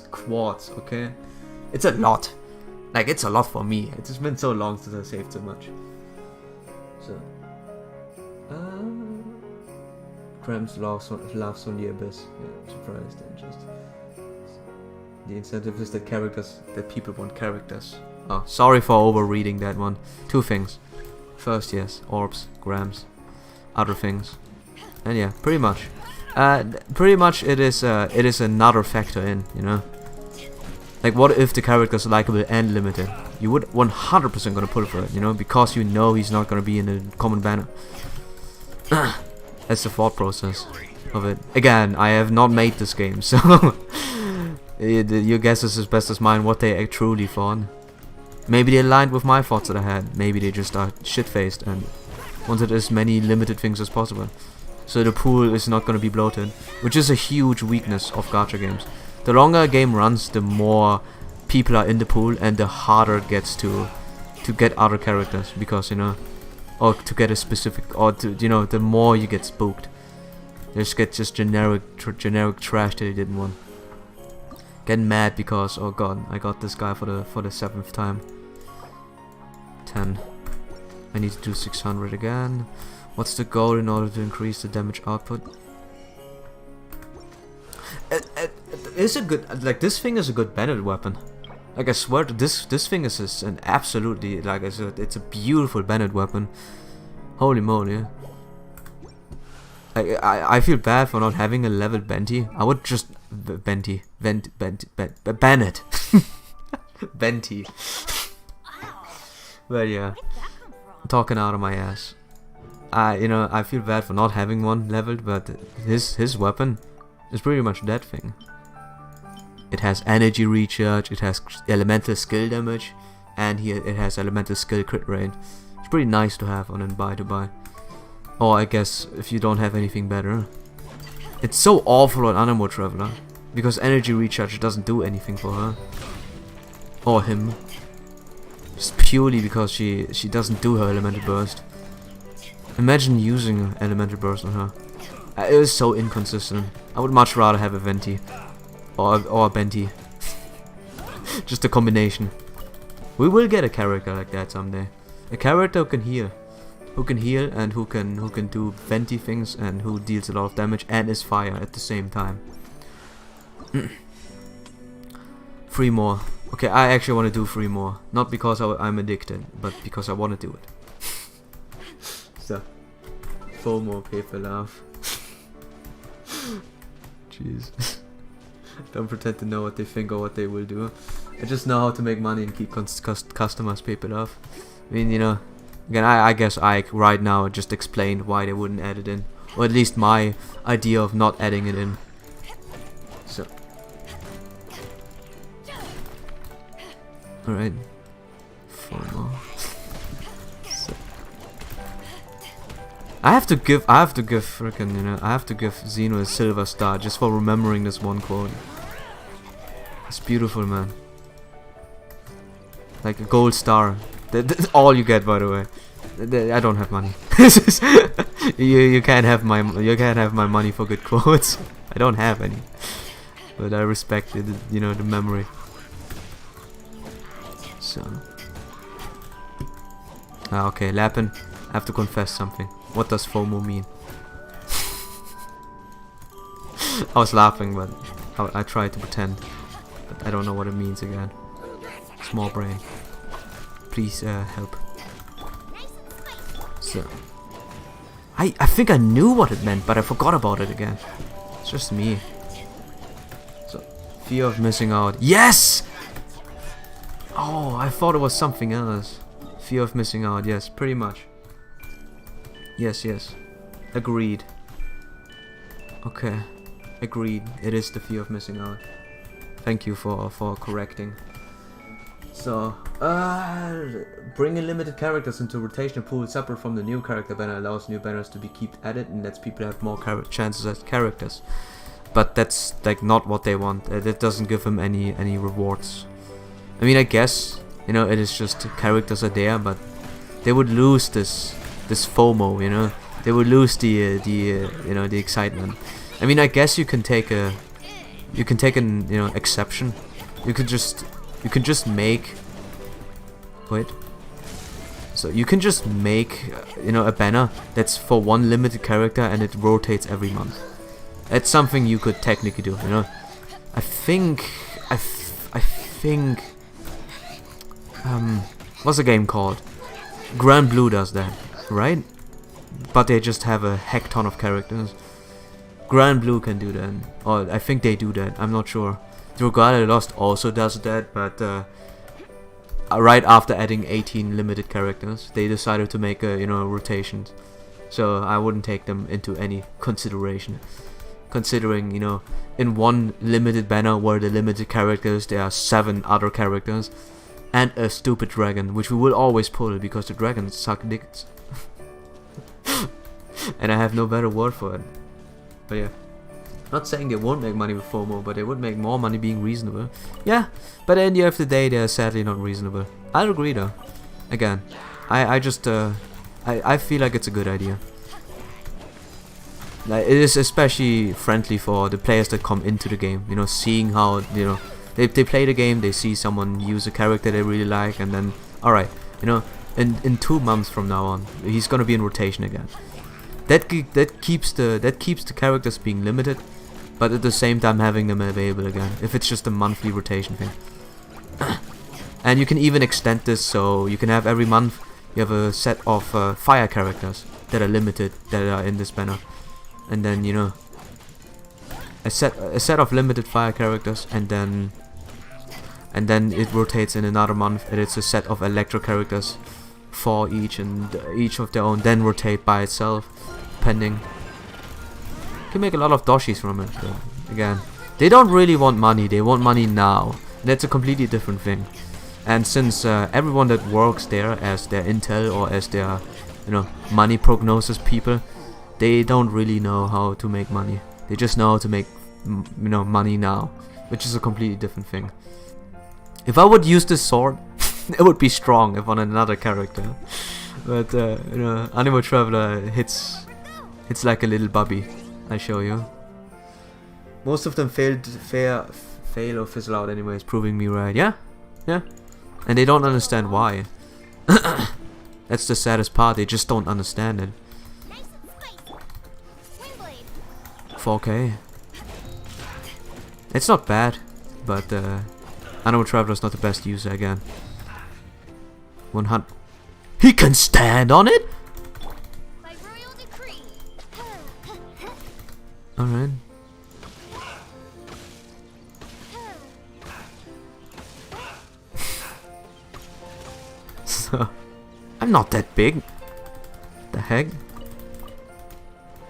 quartz, okay? It's a lot. Like, it's a lot for me. It's just been so long since I saved so much. So Krem's laughs on the abyss. Yeah, surprised and just the incentive is that people want characters. Oh, sorry for overreading that one. 2 things. First, yes, orbs, grams, other things, and yeah, pretty much it is another factor in, you know. Like, what if the character is likable and limited? You would 100% gonna pull for it, you know, because you know he's not gonna be in the common banner. That's the thought process of it. Again, I have not made this game, so your guess is as best as mine what they truly thought. Maybe they aligned with my thoughts that I had. Maybe they just are shit-faced and wanted as many limited things as possible. So the pool is not going to be bloated, which is a huge weakness of gacha games. The longer a game runs, the more people are in the pool and the harder it gets to get other characters, because, you know, or to get a specific, or to, you know, the more you get spooked. They just get generic trash that you didn't want. Getting mad because, oh god, I got this guy for the 7th time. 10. I need to do 600 again. What's the goal in order to increase the damage output? It's a good, like, this thing is a good bandit weapon. Like, I swear, this thing is an absolutely, like I said, it's a beautiful bandit weapon. Holy moly. I feel bad for not having a leveled Benti. I would just Benti. Bennett. Benti. But yeah, I'm talking out of my ass. You know, I feel bad for not having one leveled, but his weapon is pretty much that thing. It has energy recharge, it has elemental skill damage, and it has elemental skill crit rate. It's pretty nice to have on a buy. Or I guess if you don't have anything better. It's so awful on Anemo Traveler, because energy recharge doesn't do anything for her. Or him. Just purely because she doesn't do her elemental burst. Imagine using elemental burst on her. It is so inconsistent. I would much rather have a Venti. Or a Benti. Just a combination. We will get a character like that someday. A character who can heal and who can do Venti things and who deals a lot of damage and is fire at the same time. 3 more. Okay, I actually want to do 3 more. Not because I'm addicted, but because I want to do it. So, 4 more paper laugh. Jeez. Don't pretend to know what they think or what they will do. I just know how to make money and keep customers paper laugh. I mean, you know, again, I guess I right now just explained why they wouldn't add it in. Or at least my idea of not adding it in. So. Alright. 4 more. So. I have to give frickin', you know, I have to give Xeno a silver star just for remembering this one quote. It's beautiful, man. Like a gold star. That's all you get, by the way. I don't have money. you can't have my money for good quotes. I don't have any, but I respect it, you know, the memory. So, okay, Lapin, I have to confess something. What does FOMO mean? I was laughing, but I tried to pretend, but I don't know what it means again. Small brain. Please help. So, I think I knew what it meant, but I forgot about it again. It's just me. So, fear of missing out. Yes! Oh, I thought it was something else. Fear of missing out. Yes, pretty much. Yes. Agreed. Okay. Agreed. It is the fear of missing out. Thank you for correcting. So, bringing limited characters into rotation pool separate from the new character banner allows new banners to be kept added and lets people have more chances as characters. But that's like not what they want. It doesn't give them any rewards. I mean, I guess, you know, it is just characters are there, but they would lose this FOMO, you know. They would lose the you know, the excitement. I mean, I guess you can take an you know, exception. You can just make so you can just make you know, a banner that's for one limited character and it rotates every month. That's something you could technically do, you know. I think what's the game called? Grand Blue does that, right? But they just have a heck ton of characters. Grand Blue can do that, or I think they do that, I'm not sure. Drogale Lost also does that, but right after adding 18 limited characters, they decided to make a, you know, rotations. So I wouldn't take them into any consideration. Considering, you know, in one limited banner where the limited characters, there are 7 other characters. And a stupid dragon, which we will always pull because the dragons suck dicks. And I have no better word for it. But yeah. Not saying they won't make money with FOMO, but they would make more money being reasonable. Yeah, but at the end of the day, they're sadly not reasonable. I'll agree though. Again, I feel like it's a good idea. Like, it is especially friendly for the players that come into the game. You know, seeing how, you know, they play the game, they see someone use a character they really like, and then, alright, you know, in 2 months from now on, he's gonna be in rotation again. That keeps the characters being limited, but at the same time having them available again, if it's just a monthly rotation thing. And you can even extend this, so you can have every month you have a set of fire characters that are limited, that are in this banner, and then, you know, a set of limited fire characters, and then it rotates in another month, and it's a set of electro characters for each, and each of their own then rotate by itself, depending. You can make a lot of doshis from it, but again, they don't really want money, they want money now. That's a completely different thing. And since everyone that works there as their intel or as their, you know, money prognosis people, they don't really know how to make money. They just know how to make, you know, money now, which is a completely different thing. If I would use this sword, it would be strong if on another character. But you know, Animo Traveler hits like a little bubby. I show you. Most of them fail or fizzle out anyways, proving me right. Yeah, yeah. And they don't understand why. That's the saddest part. They just don't understand it. 4K. It's not bad, but Animo Traveler's not the best user again. 100. He can stand on it. By royal decree. All right. So, I'm not that big. The heck?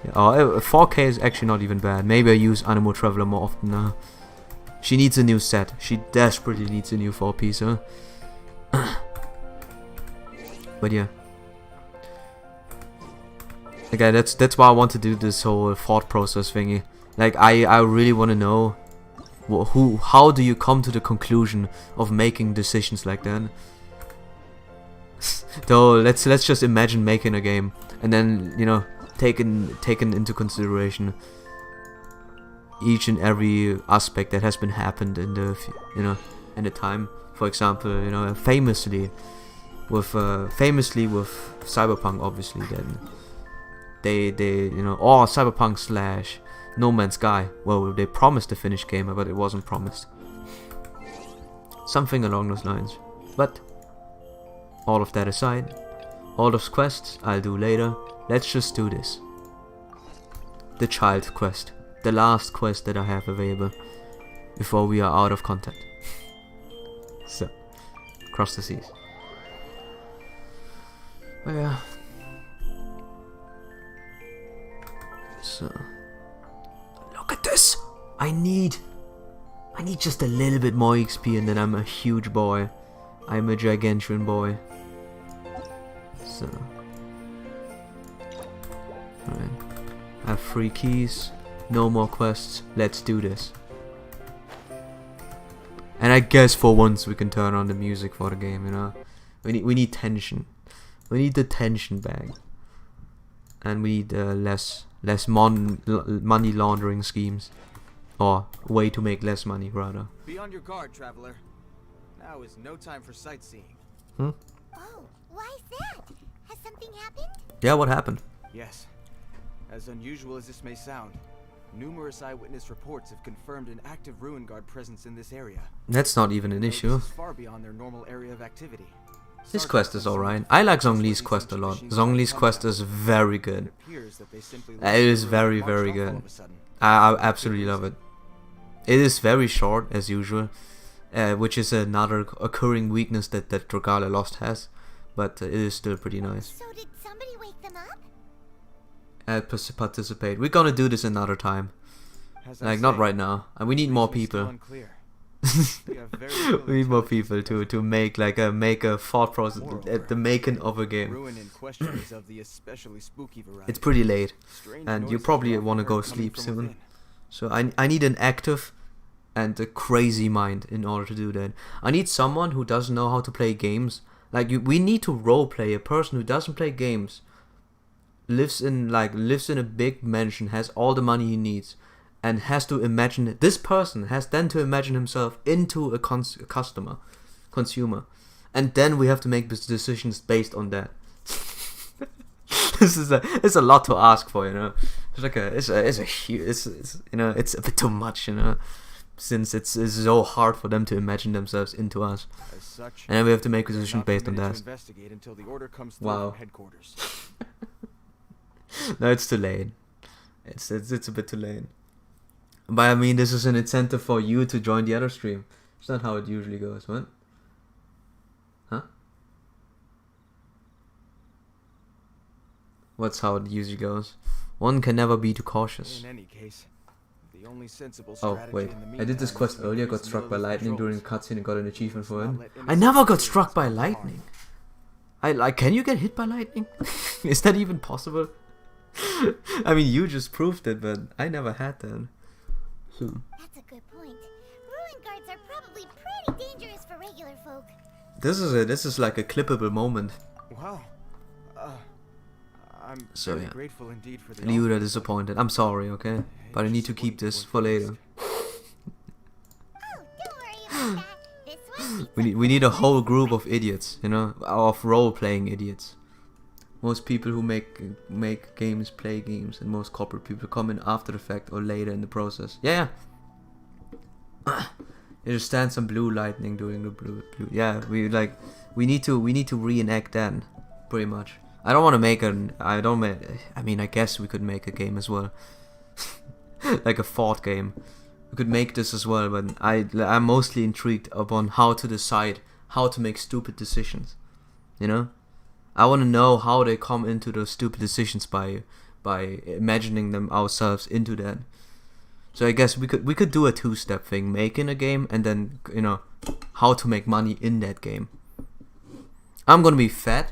Yeah, oh, 4K is actually not even bad. Maybe I use Animo Traveler more often now. She needs a new set. She desperately needs a new 4-piece, huh? But yeah. Okay, that's why I want to do this whole thought process thingy. Like, I really want to know how do you come to the conclusion of making decisions like that? Though let's just imagine making a game and then, you know, taken into consideration each and every aspect that has been happened in the, you know, in the time. For example, you know, famously with Cyberpunk, obviously, then they you know, or Cyberpunk slash No Man's Sky. Well, they promised a finished game, but it wasn't promised. Something along those lines. But all of that aside, all those quests I'll do later. Let's just do this. The child quest. The last quest that I have available before we are out of contact. So, cross the seas. Oh yeah. So, look at this! I need just a little bit more XP and then I'm a huge boy. I'm a gigantian boy. So, alright. I have 3 keys, no more quests, let's do this. And I guess for once we can turn on the music for the game, you know. We need tension. We need the tension back. And we need less money laundering schemes. Or way to make less money, rather. Be on your guard, traveler. Now is no time for sightseeing. Oh, why is that? Has something happened? Yeah, what happened? Yes. As unusual as this may sound, numerous eyewitness reports have confirmed an active ruin guard presence in this area. That's not even an issue. This is far beyond their normal area of activity. This quest is alright. I like Zhongli's quest a lot. Zhongli's quest is very good. It is very, very good. I absolutely love it. It is very short, as usual, which is another occurring weakness that Drogala Lost has, but it is still pretty nice. So did somebody wake them up? Participate. We're gonna do this another time. Like, not right now. And we need more people. We need more people to make like a thought process, the making of a game. It's pretty late, and you probably want to go sleep soon. So I need an active and a crazy mind in order to do that. I need someone who doesn't know how to play games. Like, we need to roleplay a person who doesn't play games, lives in a big mansion, has all the money he needs, and has to imagine, this person has then to imagine himself into a consumer, and then we have to make decisions based on that. It's a lot to ask for, you know. It's like it's you know, it's a bit too much, you know, since it's so hard for them to imagine themselves into us, and then we have to make a decision based on that. Wow. No, it's too late. It's a bit too late. But I mean, this is an incentive for you to join the other stream. It's not how it usually goes, what? Huh? What's how it usually goes? One can never be too cautious. In any case, The only sensible Oh, strategy wait. in the I did this meantime quest is to earlier, got increase struck by Milo's lightning during a patrols. cutscene and got an achievement for it. Not let I never got innocent struck by civilians get lightning. Can you get hit by lightning? Is that even possible? I mean, you just proved it, but I never had that. That's a good point. Ruin guards are probably pretty dangerous for regular folk. This is like a clippable moment. Wow. I'm So, very yeah. grateful indeed for the And you offer, are disappointed. I'm sorry, okay? But I need to just keep wouldn't this work for best. later. Oh, don't worry about that. This one We need a whole group of idiots, you know, of role-playing idiots. Most people who make games play games, and most corporate people come in after the fact or later in the process. Yeah. You just stand some blue lightning doing the blue. Yeah, we need to reenact that, pretty much. I don't want to make I mean, I guess we could make a game as well, like a Ford game. We could make this as well, but I'm mostly intrigued upon how to decide how to make stupid decisions. You know, I want to know how they come into those stupid decisions by imagining them ourselves into that. So I guess we could do a two-step thing, making a game and then, you know, how to make money in that game. I'm gonna be fat,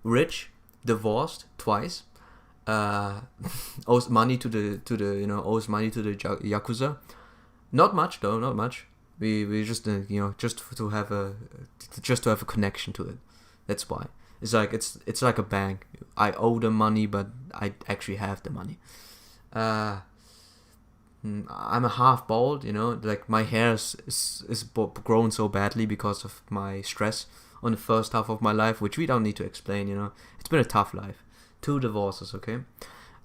rich, divorced twice, owes money to the owes money to the yakuza. Not much though, not much. We just just to have a connection to it. That's why it's like a bank. I owe them money, but I actually have the money. I'm a half bald, you know, like my hair is grown so badly because of my stress on the first half of my life, which we don't need to explain, you know. It's been a tough life. 2 divorces, okay?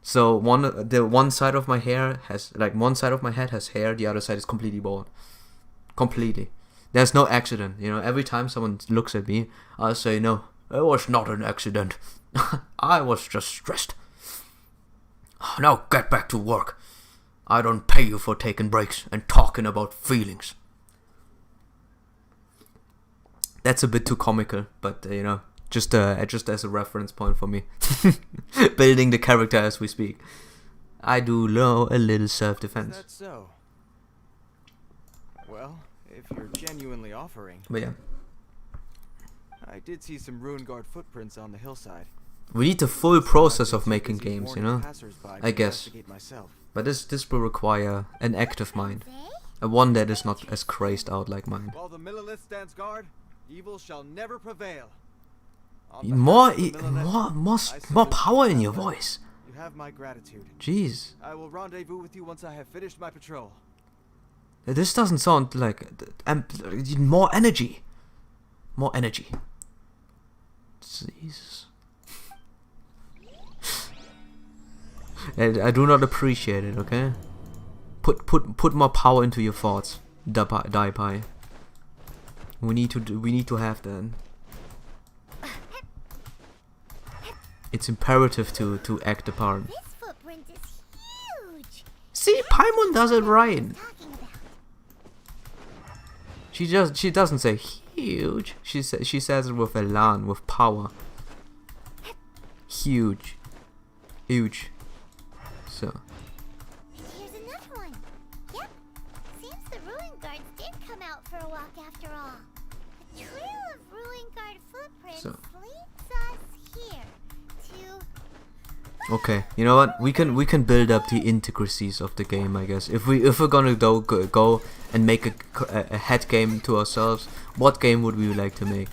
So one side of my hair has, like, one side of my head has hair, the other side is completely bald. Completely. There's no accident, you know. Every time someone looks at me, I'll say, no, it was not an accident. I was just stressed. Now get back to work. I don't pay you for taking breaks and talking about feelings. That's a bit too comical, but you know, just as a reference point for me, building the character as we speak. I do know a little Is self-defense, that so? Well, if you're genuinely offering, but yeah, I did see some Ruin Guard footprints on the hillside. we need the full process of making Busy games, you warning know. passersby I to guess. investigate myself. But this will require an active mind, say? a one that is not as crazed out like mine. While the Millilith stands guard, evil shall never prevail. On More behalf of the Millilith, more I salute more you, power in your Mademoiselle. voice. You have my gratitude. Jeez, I will rendezvous with you once I have finished my patrol. this doesn't sound like more energy. More energy. Jesus. I do not appreciate it, okay? Put more power into your thoughts. Die pie. We need to have that. It's imperative to act the part. This footprint is huge. See, Paimon does it right. Talking about. She doesn't say huge. She says it with elan, with power. Huge. Huge. So Here's another one. Yep. Seems the Ruin Guards did come out for a walk after all. The trail of Ruin Guard footprints So. leads us here to. okay, you know what? We can build up the intricacies of the game, I guess. If we're gonna go and make a head game to ourselves, what game would we like to make?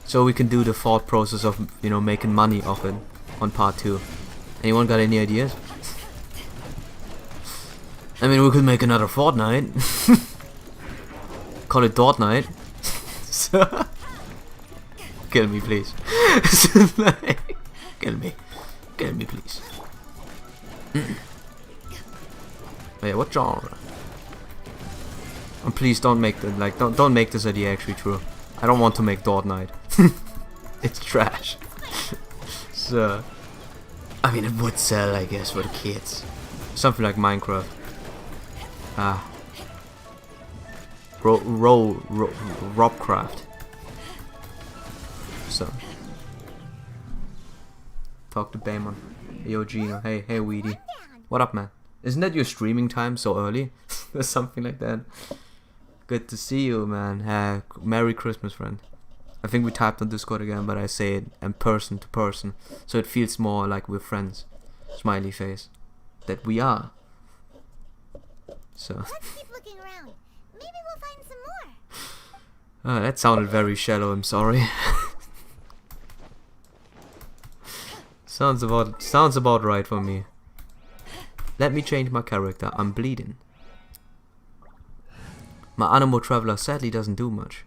So we can do the thought process of, you know, making money off it on part 2. Anyone got any ideas? I mean, we could make another Fortnite. Call it Dortnite. Kill me, please. Kill me. Kill me, please. Wait, what genre? And please don't make the don't make this idea actually true. I don't want to make Dortnite. It's trash. So, I mean, it would sell, I guess, for the kids. Something like Minecraft. Robcraft. So, talk to Baemon. Yo, Gino. Hey, Weedy. What up, man? Isn't that your streaming time so early? Or something like that. Good to see you, man. Merry Christmas, friend. I think we typed on Discord again, but I say it in person to person, so it feels more like we're friends. Smiley face. That we are. So. Let's keep looking around. Maybe we'll find some more. That sounded very shallow. I'm sorry. Sounds about right for me. Let me change my character. I'm bleeding. My Animo Traveler sadly doesn't do much.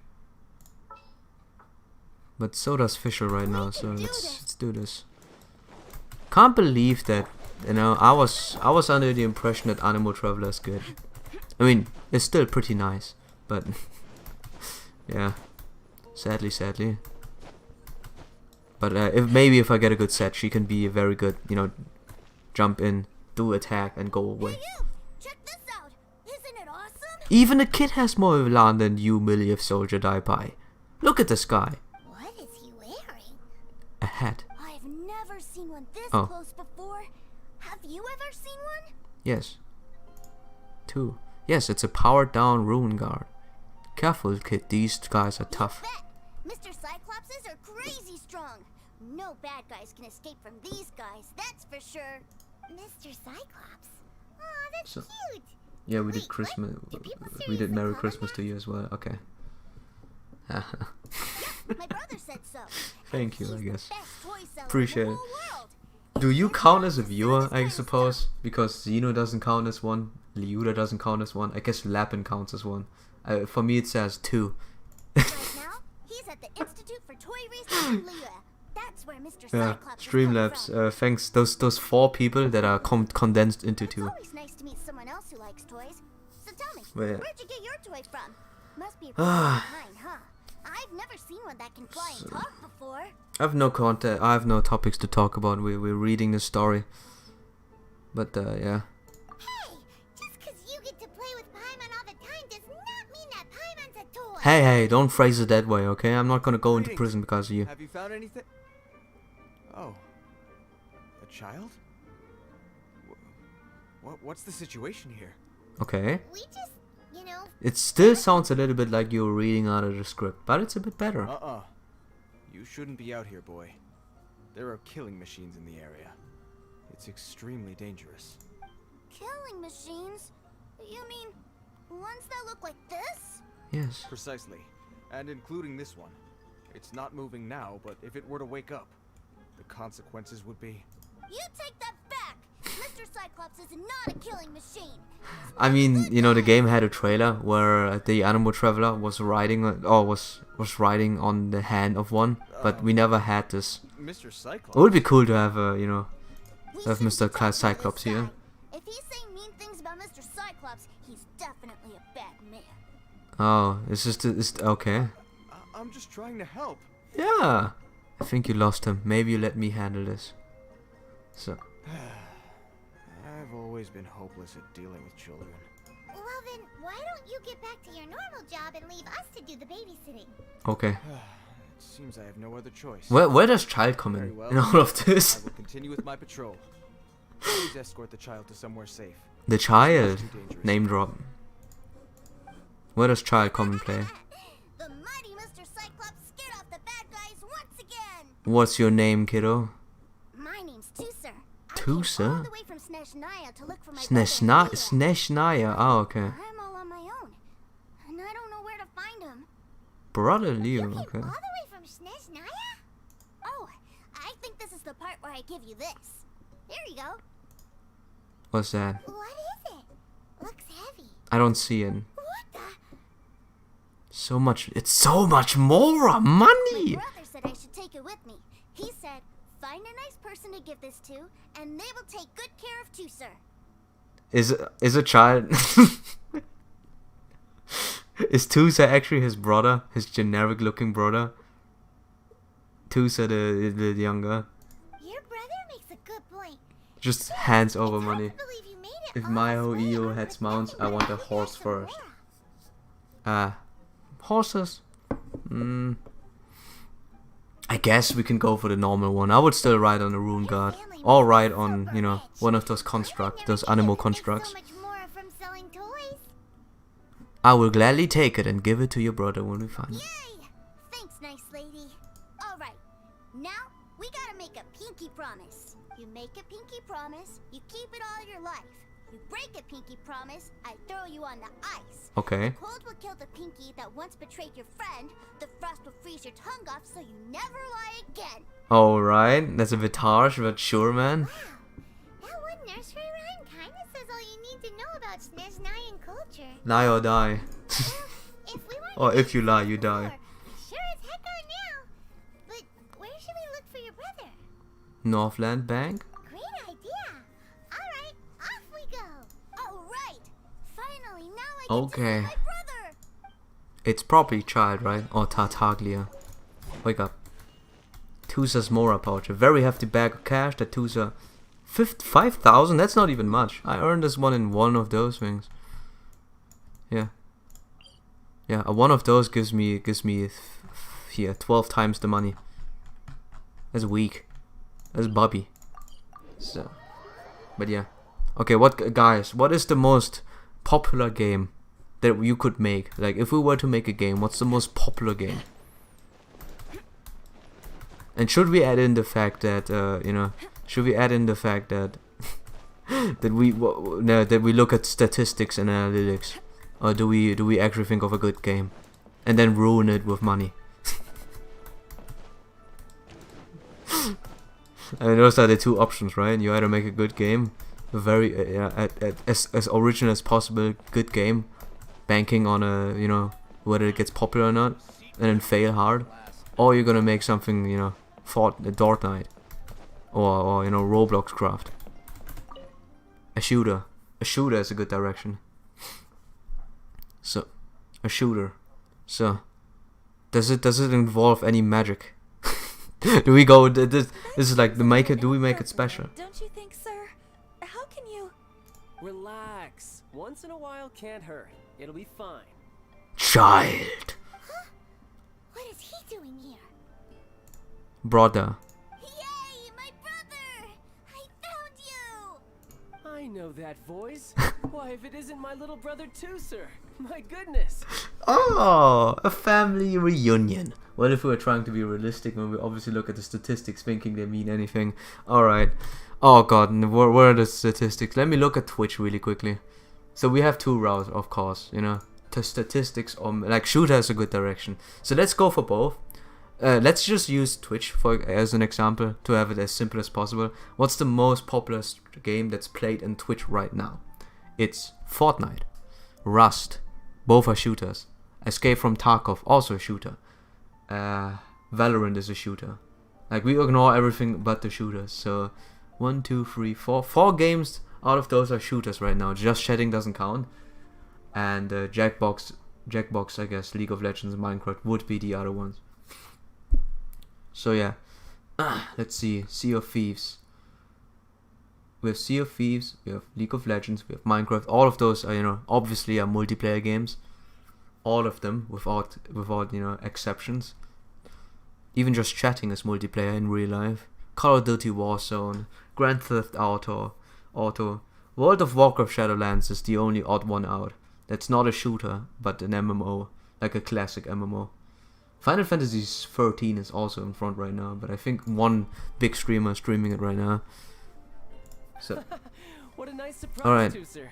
But so does Fisher right now, so let's do this. Can't believe that, you know, I was under the impression that Animo Traveler is good. I mean, it's still pretty nice, but yeah, sadly. But if I get a good set, she can be a very good, you know, jump in, do attack, and go away. Hey you! Check this out! Isn't it awesome? Even a kid has more elan than you, Milliev Soldier Die Pie. Look at the sky. What is he wearing? A hat. I've never seen one this Oh. close before. Have you ever seen one? Yes. 2. Yes, it's a powered down Ruin Guard. Careful, kid, these guys are tough. Bet. Mr. Cyclopses are crazy strong. No bad guys can escape from these guys, that's for sure. Mr. Cyclops? Aw, that's So- cute. Yeah, we Wait, did what? Christmas. Do people We seriously did Merry call Christmas them to you as well. Okay. My brother said so. Thank And you, I he's the guess. best toy seller in Appreciate the it. whole world. Do you count as a viewer, I suppose? Because Xeno doesn't count as one. Liuda doesn't count as one. I guess Lapin counts as one. For me, it says 2. Right now, he's at the Institute for Toy Racing in Lua. That's where Mr. Yeah, Cyclops is Streamlabs. from. Thanks. Those 4 people that are condensed into It's 2. always nice to meet someone else who likes toys. So tell me, Well, yeah. where'd you get your toy from? Must be a pretty kind, huh? I've never seen one that can fly and talk before. I have no content. I have no topics to talk about. We're reading the story. But yeah. Hey, just 'cause you get to play with Paimon all the time does not mean that Paimon's a toy. Hey, don't phrase it that way, okay? I'm not gonna go into Greetings. prison because of you. Have you found anything? Oh. A child? What's the situation here? Okay. We just, you know, It still sounds a little bit like you're reading out of the script, but it's a bit better. Uh-uh. You shouldn't be out here, boy. There are killing machines in the area. It's extremely dangerous. killing machines? You mean ones that look like this? Yes. Precisely. And including this one. It's not moving now, but if it were to wake up, the consequences would be... You take that back! Mr. Cyclops is not a killing machine. I mean, you know, the game had a trailer where the Animo Traveler was riding, was riding on the hand of one, but we never had this. Mr. Cyclops? It would be cool to have, you know, We have should Mr. be talking Cyclops to this here. guy. If he's saying mean things about Mr. Cyclops, he's definitely a bad man. Oh, it's okay. I'm just trying to help. Yeah. I think you lost him. Maybe you let me handle this. So. I've always been hopeless at dealing with children. Well then, why don't you get back to your normal job and leave us to do the babysitting? Okay. It seems I have no other choice. Where does child come Very in well. in all of I this? will continue with my patrol. Please escort the child to somewhere safe. The child. Too dangerous. Name drop. Where does child come and play? The mighty Mr. Cyclops scared off the bad guys once again. What's your name, kiddo? My name's Tusser. I Tusser? came all the way from Sneshnaya to look for my brother Leah. Sneshnaya. Oh, okay. I'm all on my own, and I don't know where to find him. Brother You Leo. came Okay. all the way from Sneshnaya? Oh, I think this is the part where I give you this. There you go. What's that? What is it? Looks heavy. I don't see it. What the? So much. It's so much more My money. brother said I should take it with me. He said, find a nice person to give this to, and they will take good care of Tusser. Is a child? Is Tusa actually his brother? His generic looking brother? Tusa the younger. Your brother makes a good point. Just hands over It's hard money. to believe you made it If all my this way EO with heads nothing mounts, I but want a Alligator horse first. Sombrero. Horses. I guess we can go for the normal one. I would still ride on the Rune Your Guard. family all must be ride on, super you know, rich. one of those I would constructs, never those think I animal could make constructs. so much more from selling toys. I will gladly take it and give it to your brother when we find it. Yay! Thanks, nice lady. All right, now we gotta make a pinky promise. You make a pinky promise, you keep it all your life. You break a pinky promise, I throw you on the ice. Okay. The cold will kill the pinky that once betrayed your friend. The frost will freeze your tongue off so you never lie again. Alright, that's a bit harsh, but sure, man. Wow, that one nursery rhyme kinda says all you need to know about Snezhnayan culture. Lie or die. Well, if we weren't Or if you friends lie, you before, die. we sure as heck are now. But where should we look for your brother? Northland Bank? Great idea. All right, off we go. All right. Finally, now I get Okay. to see my brother. It's probably Child, right? Or Tartaglia. Wake up. Tusa's Mora pouch. A very hefty bag of cash that Tusa... 5,000? That's not even much. I earned this one in one of those things. Yeah. Yeah, one of those gives me here 12 times the money. That's weak. That's Bobby. So, but yeah. Okay, guys? What is the most popular game that you could make? Like, if we were to make a game, what's the most popular game? And should we add in the fact that you know? Should we add in the fact that that we look at statistics and analytics, or do we actually think of a good game, and then ruin it with money? I mean, those are the two options, right? You either make a good game, a very as original as possible, good game, banking on a, you know, whether it gets popular or not, and then fail hard, or you're gonna make something, you know, Fortnite, or you know, Roblox craft. A shooter is a good direction. So, a shooter. So, does it involve any magic? Do we go? This is like the make it. Do we make it special? Don't you think, sir? How can you? Relax. Once in a while can't hurt. It'll be fine. Child, What is he doing here? brother. Yay, my brother! I found you! I know that voice. Why, if it isn't my little brother too, sir. My goodness. Oh, a family reunion. Well, if we were trying to be realistic, when we obviously look at the statistics thinking they mean anything. Alright. Oh god, where are the statistics? Let me look at Twitch really quickly. So we have two routes, of course, you know. To statistics, or like shooter has a good direction. So let's go for both. Let's just use Twitch as an example to have it as simple as possible. What's the most popular game that's played in Twitch right now? It's Fortnite, Rust, both are shooters. Escape from Tarkov, also a shooter. Valorant is a shooter. Like, we ignore everything but the shooters. So 1, 2, 3, 4. 4 games out of those are shooters right now. Just Chatting doesn't count. And Jackbox, I guess, League of Legends, Minecraft would be the other ones. So yeah, let's see. Sea of Thieves. We have Sea of Thieves, we have League of Legends, we have Minecraft. All of those are, you know, obviously are multiplayer games. All of them, without you know, exceptions. Even just chatting is multiplayer in real life. Call of Duty Warzone, Grand Theft Auto. World of Warcraft Shadowlands is the only odd one out. That's not a shooter, but an MMO, like a classic MMO. Final Fantasy 13 is also in front right now, but I think one big streamer is streaming it right now. So, What a nice surprise, Alright. too, sir.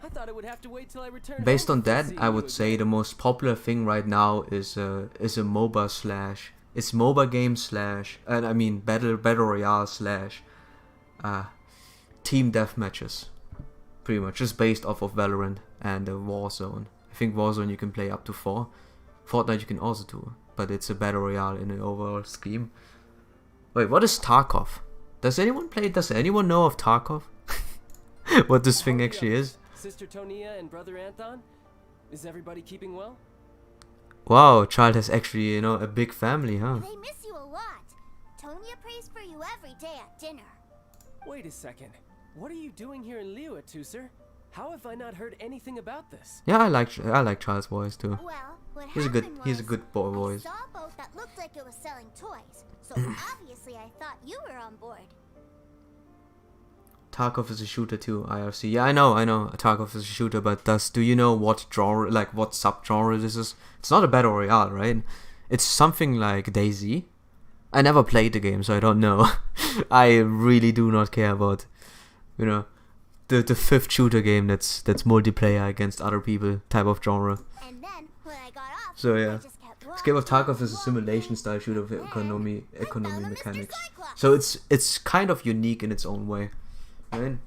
I thought I would have to wait till I returned. based home on to that, see I you would say again. the most popular thing right now is a MOBA slash. It's MOBA game slash, and I mean battle royale slash, team deathmatches. Pretty much, just based off of Valorant and Warzone. I think Warzone you can play up to 4. Fortnite you can also do, but it's a battle royale in an overall scheme. Wait, what is Tarkov? Does anyone know of Tarkov? What this thing How are the actually others? is? Sister Tonia and brother Anton? Is everybody keeping well? Wow, Child has actually, you know, a big family, huh? They miss you a lot. Tonya prays for you every day at dinner. Wait a second. What are you doing here in Liyue, Tusser? How have I not heard anything about this? Yeah, I like Child's voice too. Well, what He's a happened good was, boy voice. I saw a boat that looked like it was selling toys, so obviously I thought you were on board. Tarkov is a shooter too, IRC. Yeah, I know. Tarkov is a shooter, but do you know what genre, like what subgenre this is? It's not a battle royale, right? It's something like DayZ. I never played the game, so I don't know. I really do not care about, you know, the fifth shooter game that's multiplayer against other people type of genre. And then when I got off, So I yeah, just kept this game of walking, Tarkov is a simulation style shooter with economy I found a Mr. mechanics. Cyclops. So it's kind of unique in its own way, right?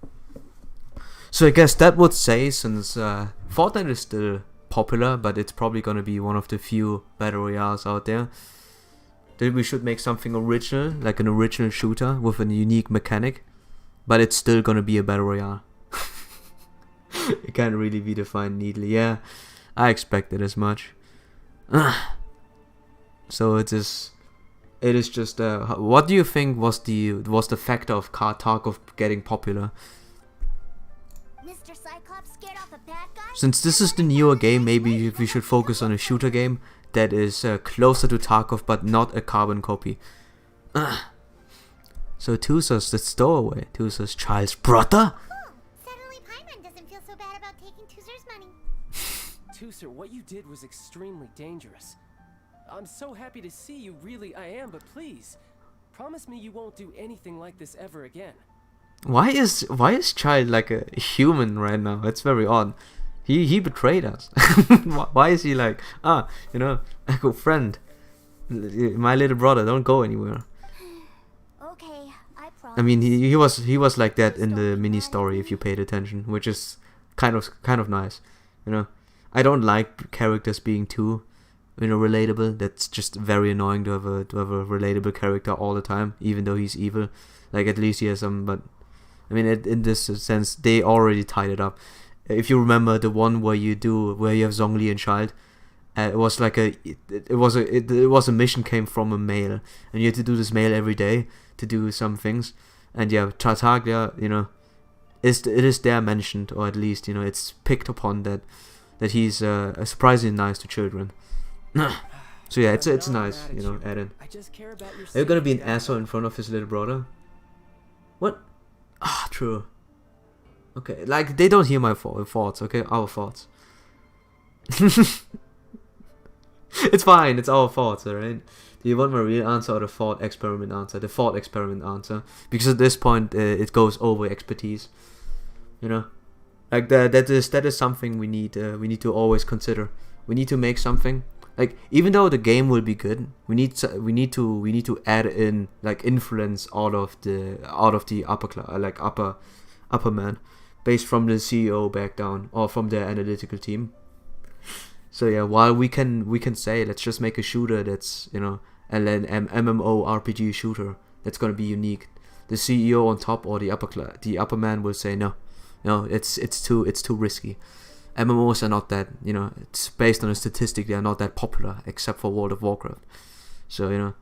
So I guess that would say, since Fortnite is still popular, but it's probably gonna be one of the few battle royales out there, that we should make something original, like an original shooter with a unique mechanic, but it's still gonna be a battle royale. It can't really be defined neatly. Yeah, I expected as much. So it is just. What do you think was the factor of Tarkov getting popular? Mr. Cyclops scared off a bad guy? Since this is the newer game, maybe we should focus on a shooter game that is closer to Tarkov, but not a carbon copy. So Tusa's the stowaway. Tusa's child's brother. Cool. Suddenly Paimon doesn't feel so bad about taking Tuser's money. Tuser, what you did was extremely dangerous. I'm so happy to see you, really I am, but please, promise me you won't do anything like this ever again. Why is Child like a human right now? It's very odd. He betrayed us. Why is he like, Echo friend, my little brother, don't go anywhere. Okay, I promise. I mean, he was like that in the mini story if you paid attention, which is kind of nice, you know. I don't like characters being too, relatable. That's just very annoying to have a relatable character all the time, even though he's evil. Like, at least he has some, but I mean, in this sense, they already tied it up. If you remember the one where you have Zhongli and Child, it was like it was a mission came from a mail, and you had to do this mail every day to do some things, and yeah, Tartaglia, it is there mentioned, or at least it's picked upon that he's surprisingly nice to children. So yeah, it's nice, add-in. I just care about your Are you gonna be an safety. asshole in front of his little brother? What? Ah, true. Okay, like, they don't hear my thoughts, okay? Our thoughts. It's fine, it's our thoughts, alright? Do you want my real answer or the thought experiment answer? The thought experiment answer. Because at this point, it goes over expertise. Like, that is something we need to always consider. We need to make something. Like, even though the game will be good, we need to add in, like, influence out of the upper class, like upper man, based from the CEO back down, or from their analytical team. So yeah, while we can say, let's just make a shooter that's an MMO RPG shooter that's gonna be unique, the CEO on top or the upper man will say no, it's too risky. MMOs are not that, it's based on a statistic, they are not that popular except for World of Warcraft. So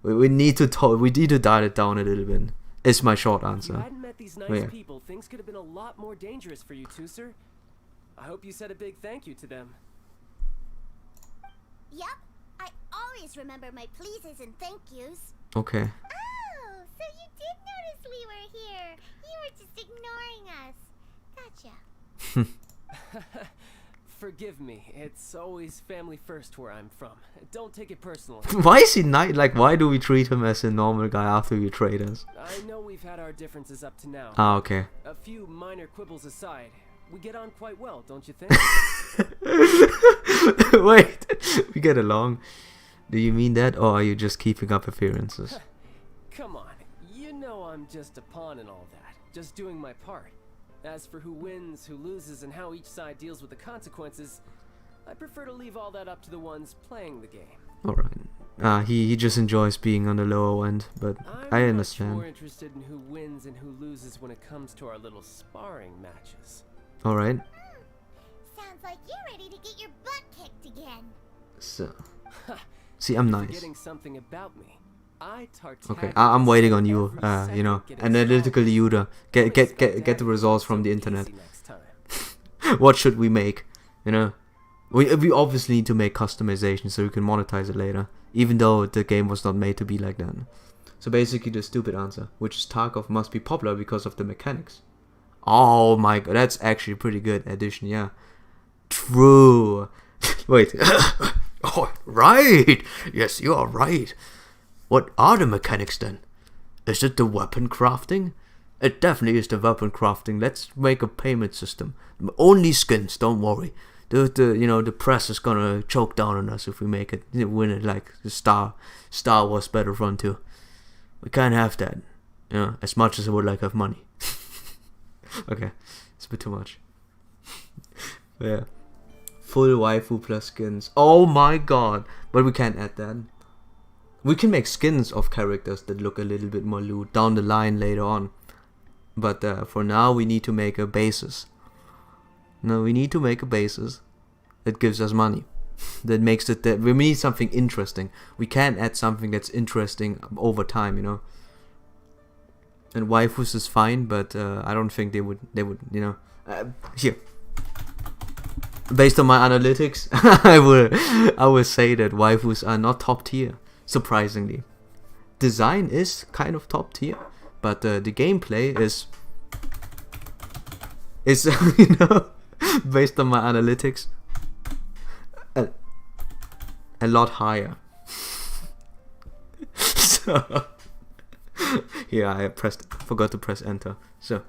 we need to dial it down a little bit. Is my short If you answer. hadn't met these nice Yeah. people, things could have been a lot more dangerous for you, Tuser. I hope you said a big thank you to them. Yep, I always remember my pleases and thank yous. Okay. Oh, so you did notice we were here. You were just ignoring us. Gotcha. Forgive me, it's always family first where I'm from. Don't take it personally. Why is he not like? Why do we treat him as a normal guy after he betrayed us? I know we've had our differences up to now. Ah, okay. A few minor quibbles aside, we get on quite well, don't you think? Wait, we get along. Do you mean that, or are you just keeping up appearances? Come on, you know I'm just a pawn and all that, just doing my part. As for who wins, who loses, and how each side deals with the consequences, I prefer to leave all that up to the ones playing the game. Alright. He just enjoys being on the lower end, but I I'm understand. much more interested in who wins and who loses when it comes to our little sparring matches. Alright. Sounds like you're ready to get your butt kicked again. So, see, I'm nice. Forgetting something about me. Okay, I'm waiting on you. Analytical Yuda. Get the results from the internet. What should we make? We obviously need to make customization so we can monetize it later, even though the game was not made to be like that. So basically, the stupid answer, which is Tarkov must be popular because of the mechanics. Oh my god, that's actually a pretty good addition, yeah. True. Wait. Oh, right. Yes, you are right. What are the mechanics then? Is it the weapon crafting? It definitely is the weapon crafting. Let's make a payment system. Only skins, don't worry. The press is gonna choke down on us if we make it, win it like the Star Wars Battlefront 2. We can't have that. As much as I would like to have money. Okay, it's a bit too much. Yeah. Full waifu plus skins. Oh my god. But we can't add that. We can make skins of characters that look a little bit more lewd down the line later on. But for now we need to make a basis. No, we need to make a basis that gives us money. That makes it that we need something interesting. We can't add something that's interesting over time, And waifus is fine, but I don't think they would, here. Based on my analytics, I will say that waifus are not top tier, surprisingly. Design is kind of top tier, but the gameplay is based on my analytics, a lot higher. So here I forgot to press enter. So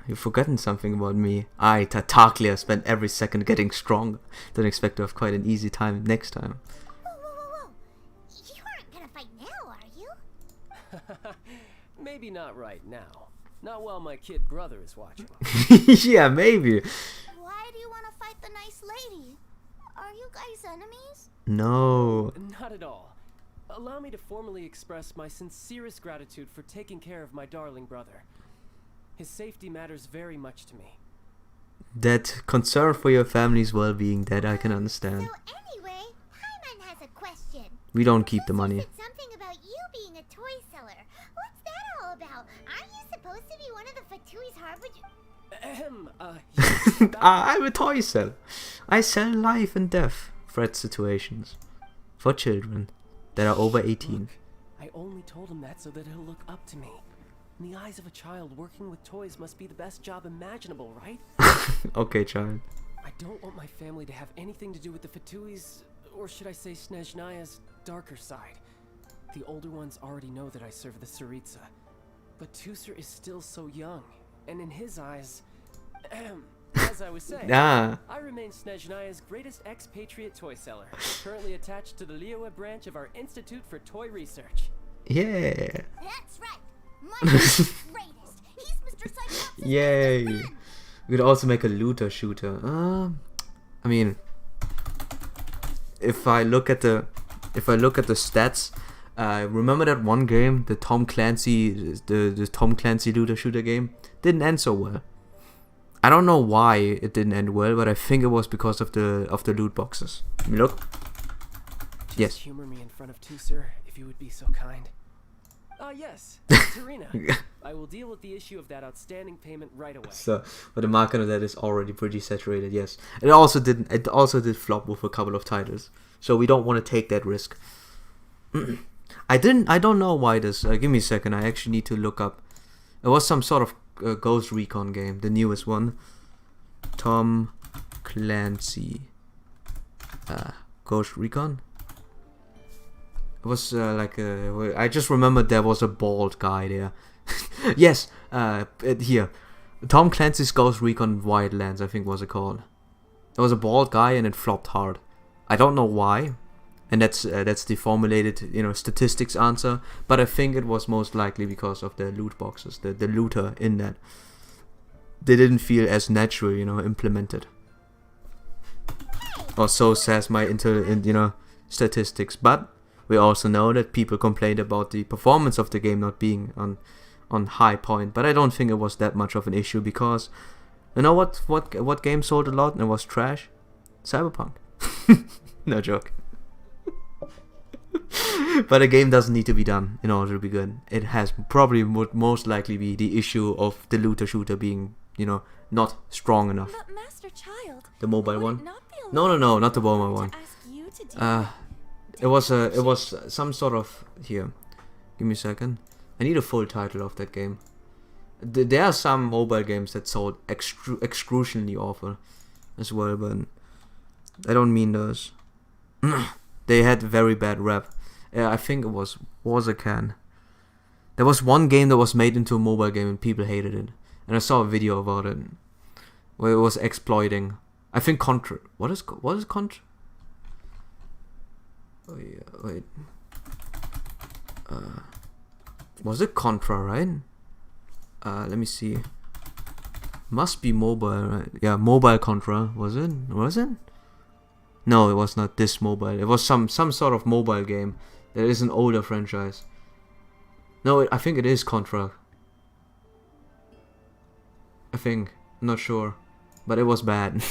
you've forgotten something about me. I, Tartaglia, spent every second getting stronger. Don't expect to have quite an easy time next time. Whoa. You aren't gonna fight now, are you? Maybe not right now. Not while my kid brother is watching. Yeah, maybe. Why do you want to fight the nice lady? Are you guys enemies? No. Not at all. Allow me to formally express my sincerest gratitude for taking care of my darling brother. His safety matters very much to me. That concern for your family's well-being, that I can understand. So anyway, Hyman has a question. We don't keep the money. Said something about you being a toy seller. What's that all about? Aren't you supposed to be one of the Fatui's harbinger? I'm a toy seller. I sell life and death threat situations for children that are over 18. Look, I only told him that so that he'll look up to me. In the eyes of a child, working with toys must be the best job imaginable, right? Okay, child. I don't want my family to have anything to do with the Fatui's, or should I say Snezhnaya's, darker side. The older ones already know that I serve the Tsaritsa. But Tusser is still so young, and in his eyes, as I was saying, I remain Snezhnaya's greatest expatriate toy seller, currently attached to the Liyue branch of our Institute for Toy Research. Yeah. That's right. My greatest. He's Mr. Cyclops' Yay. greatest friend. We could also make a looter shooter. I mean, if I look at the stats, remember that one game, the Tom Clancy looter shooter game, didn't end so well. I don't know why it didn't end well, but I think it was because of the loot boxes. Look. Just Yes. humor me in front of Tusser, if you would be so kind. Yes, Serena. I will deal with the issue of that outstanding payment right away. So, but the market of that is already pretty saturated. Yes, it also did flop with a couple of titles. So we don't want to take that risk. I don't know why this. Give me a second. I actually need to look up. It was some sort of Ghost Recon game, the newest one. Tom Clancy. Ghost Recon. It was I just remember there was a bald guy there. Yes, here. Tom Clancy's Ghost Recon Wildlands, I think was it called. There was a bald guy and it flopped hard. I don't know why. And that's the formulated, statistics answer. But I think it was most likely because of the loot boxes, the looter in that. They didn't feel as natural, implemented. Or so says my statistics. But we also know that people complained about the performance of the game not being on high point. But I don't think it was that much of an issue because, you know what game sold a lot and was trash? Cyberpunk. No joke. But a game doesn't need to be done in order to be good. It has probably would most likely be the issue of the looter shooter being, not strong enough. But Master Child, The mobile would one? it not be a No, little not the mobile to one. ask you to do It was some sort of here. Give me a second. I need a full title of that game. There are some mobile games that sold excruciatingly awful as well, but I don't mean those. They had very bad rap. I think it was Warzone. There was one game that was made into a mobile game and people hated it. And I saw a video about it where it was exploiting. I think Contra. What is Contra? Oh yeah, wait. Was it Contra, right? Let me see. Must be mobile, right? Yeah, mobile Contra. Was it? No, it was not this mobile. It was some sort of mobile game. That is an older franchise. No, I think it is Contra. I think. I'm not sure. But it was bad.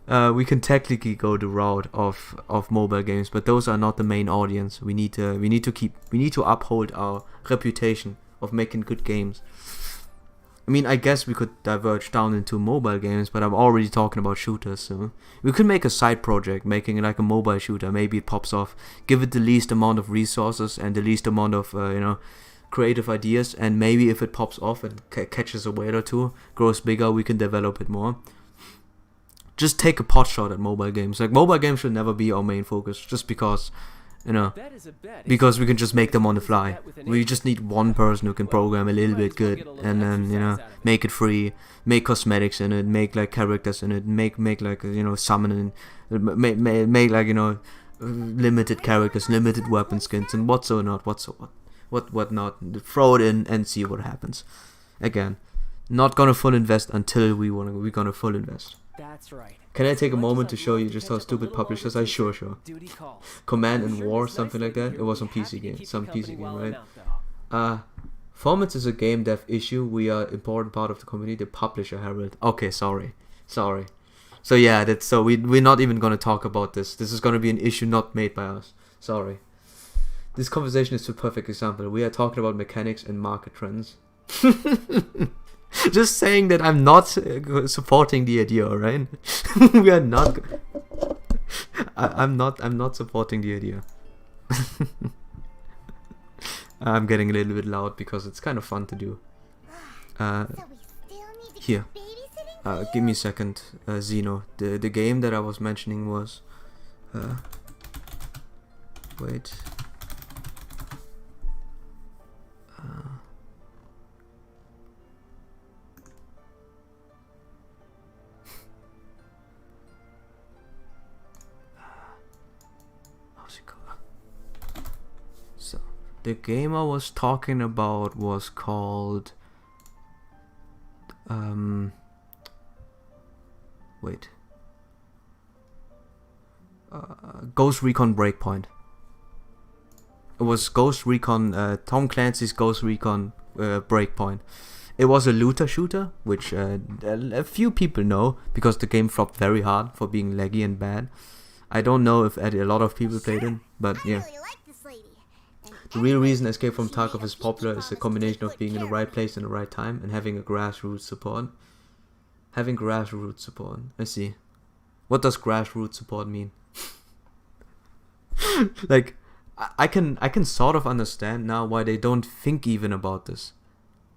We can technically go the route of mobile games, but those are not the main audience. We need to uphold our reputation of making good games. I mean, I guess we could diverge down into mobile games, but I'm already talking about shooters, so we could make a side project making like a mobile shooter. Maybe it pops off. Give it the least amount of resources and the least amount of creative ideas, and maybe if it pops off and catches a whale or two, grows bigger, we can develop it more. Just take a pot shot at mobile games. Like, mobile games should never be our main focus, just because, because we can just make them on the fly. We just need one person who can program a little bit good, and then, make it free, make cosmetics in it, make like characters in it, make like, summoning, make like, limited characters, limited weapon skins, and what not. Throw it in and see what happens. Again, not gonna full invest until we're gonna full invest. That's right. Can I take a moment to show you just how stupid publishers are? Sure. Command and War, something like that. It was on PC game, some PC game, right? Formats is a game dev issue. We are important part of the community. The publisher Harold. Okay, sorry. So yeah, we're not even gonna talk about this. This is gonna be an issue not made by us. Sorry. This conversation is a perfect example. We are talking about mechanics and market trends. Just saying that I'm not supporting the idea, alright? We are not. I'm not supporting the idea. I'm getting a little bit loud because it's kind of fun to do. So we still need to Here. keep babysitting? Give me a second, Zeno. The game that I was mentioning was. Wait. So, the game I was talking about was called Ghost Recon Breakpoint. It was Ghost Recon, Tom Clancy's Ghost Recon Breakpoint. It was a looter shooter, which a few people know because the game flopped very hard for being laggy and bad. I don't know if a lot of people played it, but I yeah. really like this lady. And The real everybody reason Escape from she made Tarkov a is pinky popular is the promise combination to of being in the take right care place in the right time and having a grassroots support. Having grassroots support. I see. What does grassroots support mean? Like, I can sort of understand now why they don't think even about this.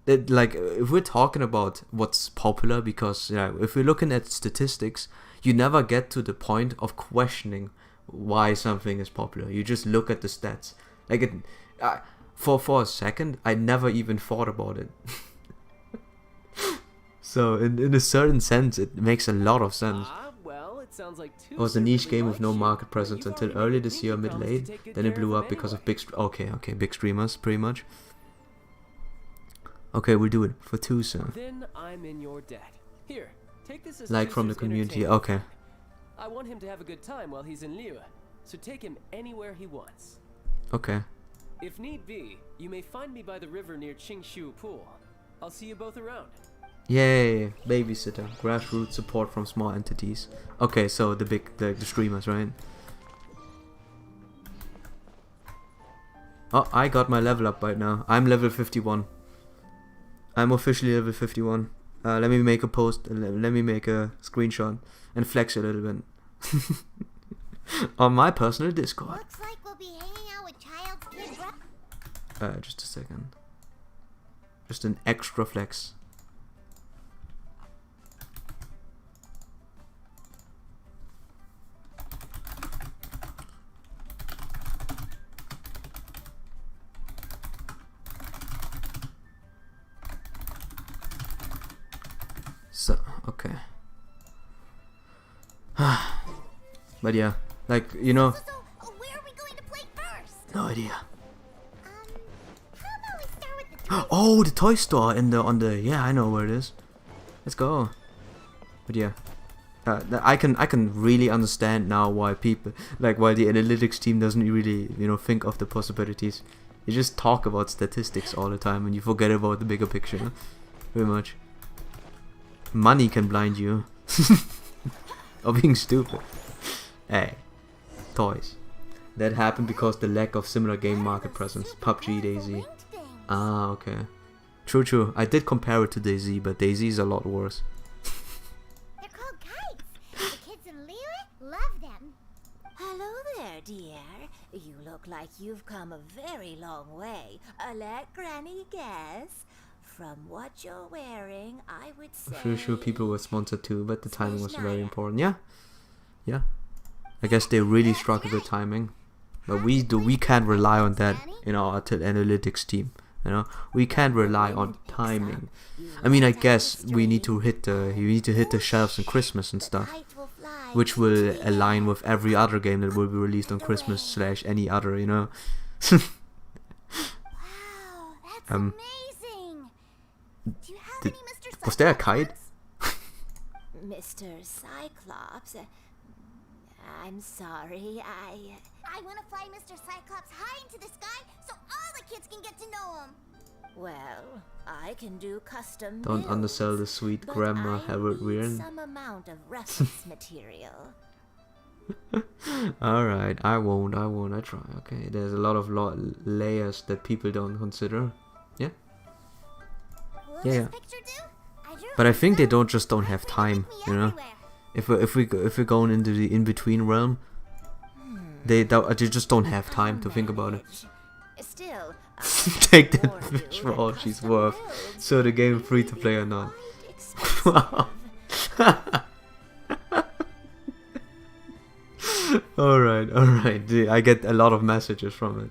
Like, if we're talking about what's popular, because if we're looking at statistics, you never get to the point of questioning why something is popular. You just look at the stats. Like, for a second, I never even thought about it. So in a certain sense, it makes a lot of sense. Well, it sounds like It was a niche game with no market presence until early this year, mid-late. Then it blew up because of big big streamers, pretty much. Okay, we'll do it for 2 soon. Then I'm in your debt. Here, take this as Like from the Caesar's community. entertainment. Okay. I want him to have a good time while he's in Liyue, so take him anywhere he wants. Okay. If need be, you may find me by the river near Qingshu Pool. I'll see you both around. Yay! Babysitter. Grassroots support from small entities. Okay, so the streamers, right? Oh, I got my level up right now. I'm level 51. I'm officially level 51. Let me make a post. Let me make a screenshot and flex a little bit. On my personal Discord. Looks like we'll be hanging out with Child's kid. Just a second. Just an extra flex. So, okay. But yeah, like, you know, So, where are we going to play first? no idea. How about we start with the toy? Oh, the toy store in the on the yeah, I know where it is. Let's go. But yeah, I can really understand now why people why the analytics team doesn't really think of the possibilities. You just talk about statistics all the time and you forget about the bigger picture. Very much. Money can blind you. Or being stupid. Hey, toys. That happened because the lack of similar game market presence. PUBG, DayZ. Ah, okay. True. I did compare it to DayZ, but DayZ is a lot worse. They're called kites. The kids in Liyue love them. Hello there, dear. You look like you've come a very long way. Let Granny guess. From what you're wearing, I would say... I'm pretty sure people were sponsored too, but the timing was very important. Yeah. I guess they really struggle with timing. But we can't rely on that in our analytics team. We can't rely on timing. I mean, I guess we need to hit the shelves on Christmas and stuff, which will align with every other game that will be released on Christmas / any other, Wow, that's amazing. Do you have any Mr. Cyclops? Was there a kite? Mr. Cyclops, I'm sorry, I want to fly Mr. Cyclops high into the sky so all the kids can get to know him. Well, I can do custom Don't builds, undersell the sweet but grammar, I Harold need Weirn. some amount of reference material. Alright, I won't, I try, okay. There's a lot of layers that people don't consider. Yeah? Will Yeah. this picture do? I drew But I it think they myself. don't have time, With me everywhere. If we're going into the in-between realm, they just don't have time to think about it. Still, Take that fish for all she's worth. So the game free to play or not. Wow. Alright. I get a lot of messages from it.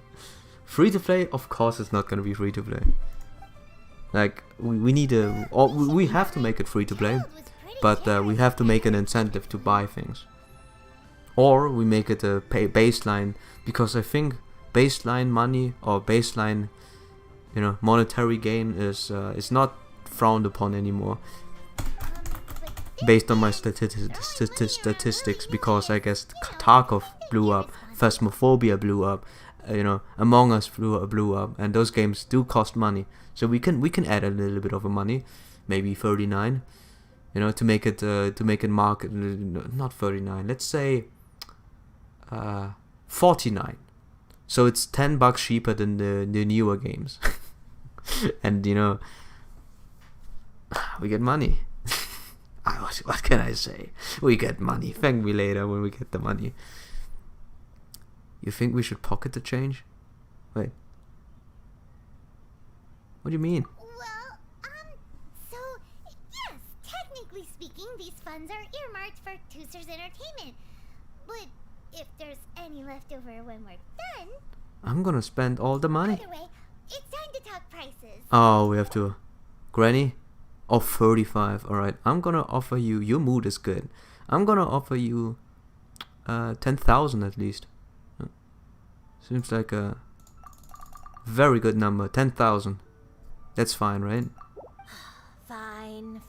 Free to play? Of course it's not gonna be free to play. Like, we need we have to make it free to play, but we have to make an incentive to buy things. Or we make it a baseline, because I think baseline money or baseline, monetary gain is not frowned upon anymore. Based on my statistics, because I guess Tarkov blew up, Phasmophobia blew up, Among Us blew up, and those games do cost money. So we can add a little bit of a money, maybe 39, to make it market, not 39. Let's say 49. So it's $10 cheaper than the newer games, and we get money. What can I say? We get money. Thank me later when we get the money. You think we should pocket the change? Wait. What do you mean? Well, so, yes, technically speaking, these funds are earmarked for Tooster's entertainment. But if there's any left over when we're done, I'm gonna spend all the money. either way, it's time to talk prices. Oh, we have to. Granny? Oh, 35. Alright, I'm gonna offer you. Your mood is good. I'm gonna offer you 10,000 at least. Seems like a very good number. 10,000. That's fine, right? Fine.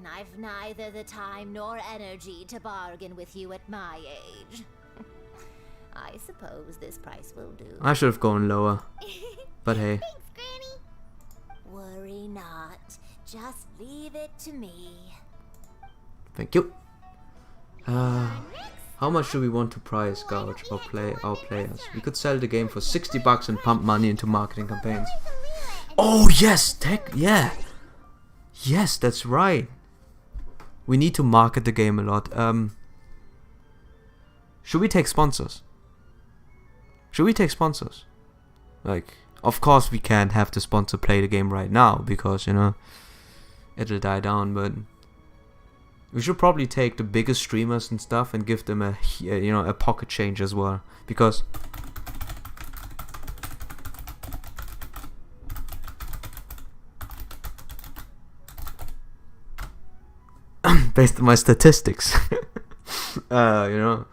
I've neither the time nor energy to bargain with you at my age. I suppose this price will do. I should have gone lower. But hey. Thanks, Granny. Worry not. Just leave it to me. Thank you. How much do we want to price gouge or play our players? We could sell the game for $60 and pump money into marketing campaigns. Oh yes, yeah. Yes, that's right. We need to market the game a lot. Should we take sponsors? Like, Of course, we can't have the sponsor play the game right now because, you know, it'll die down. But we should probably take the biggest streamers and stuff and give them a, you know, a pocket change as well, because based on my statistics, you know,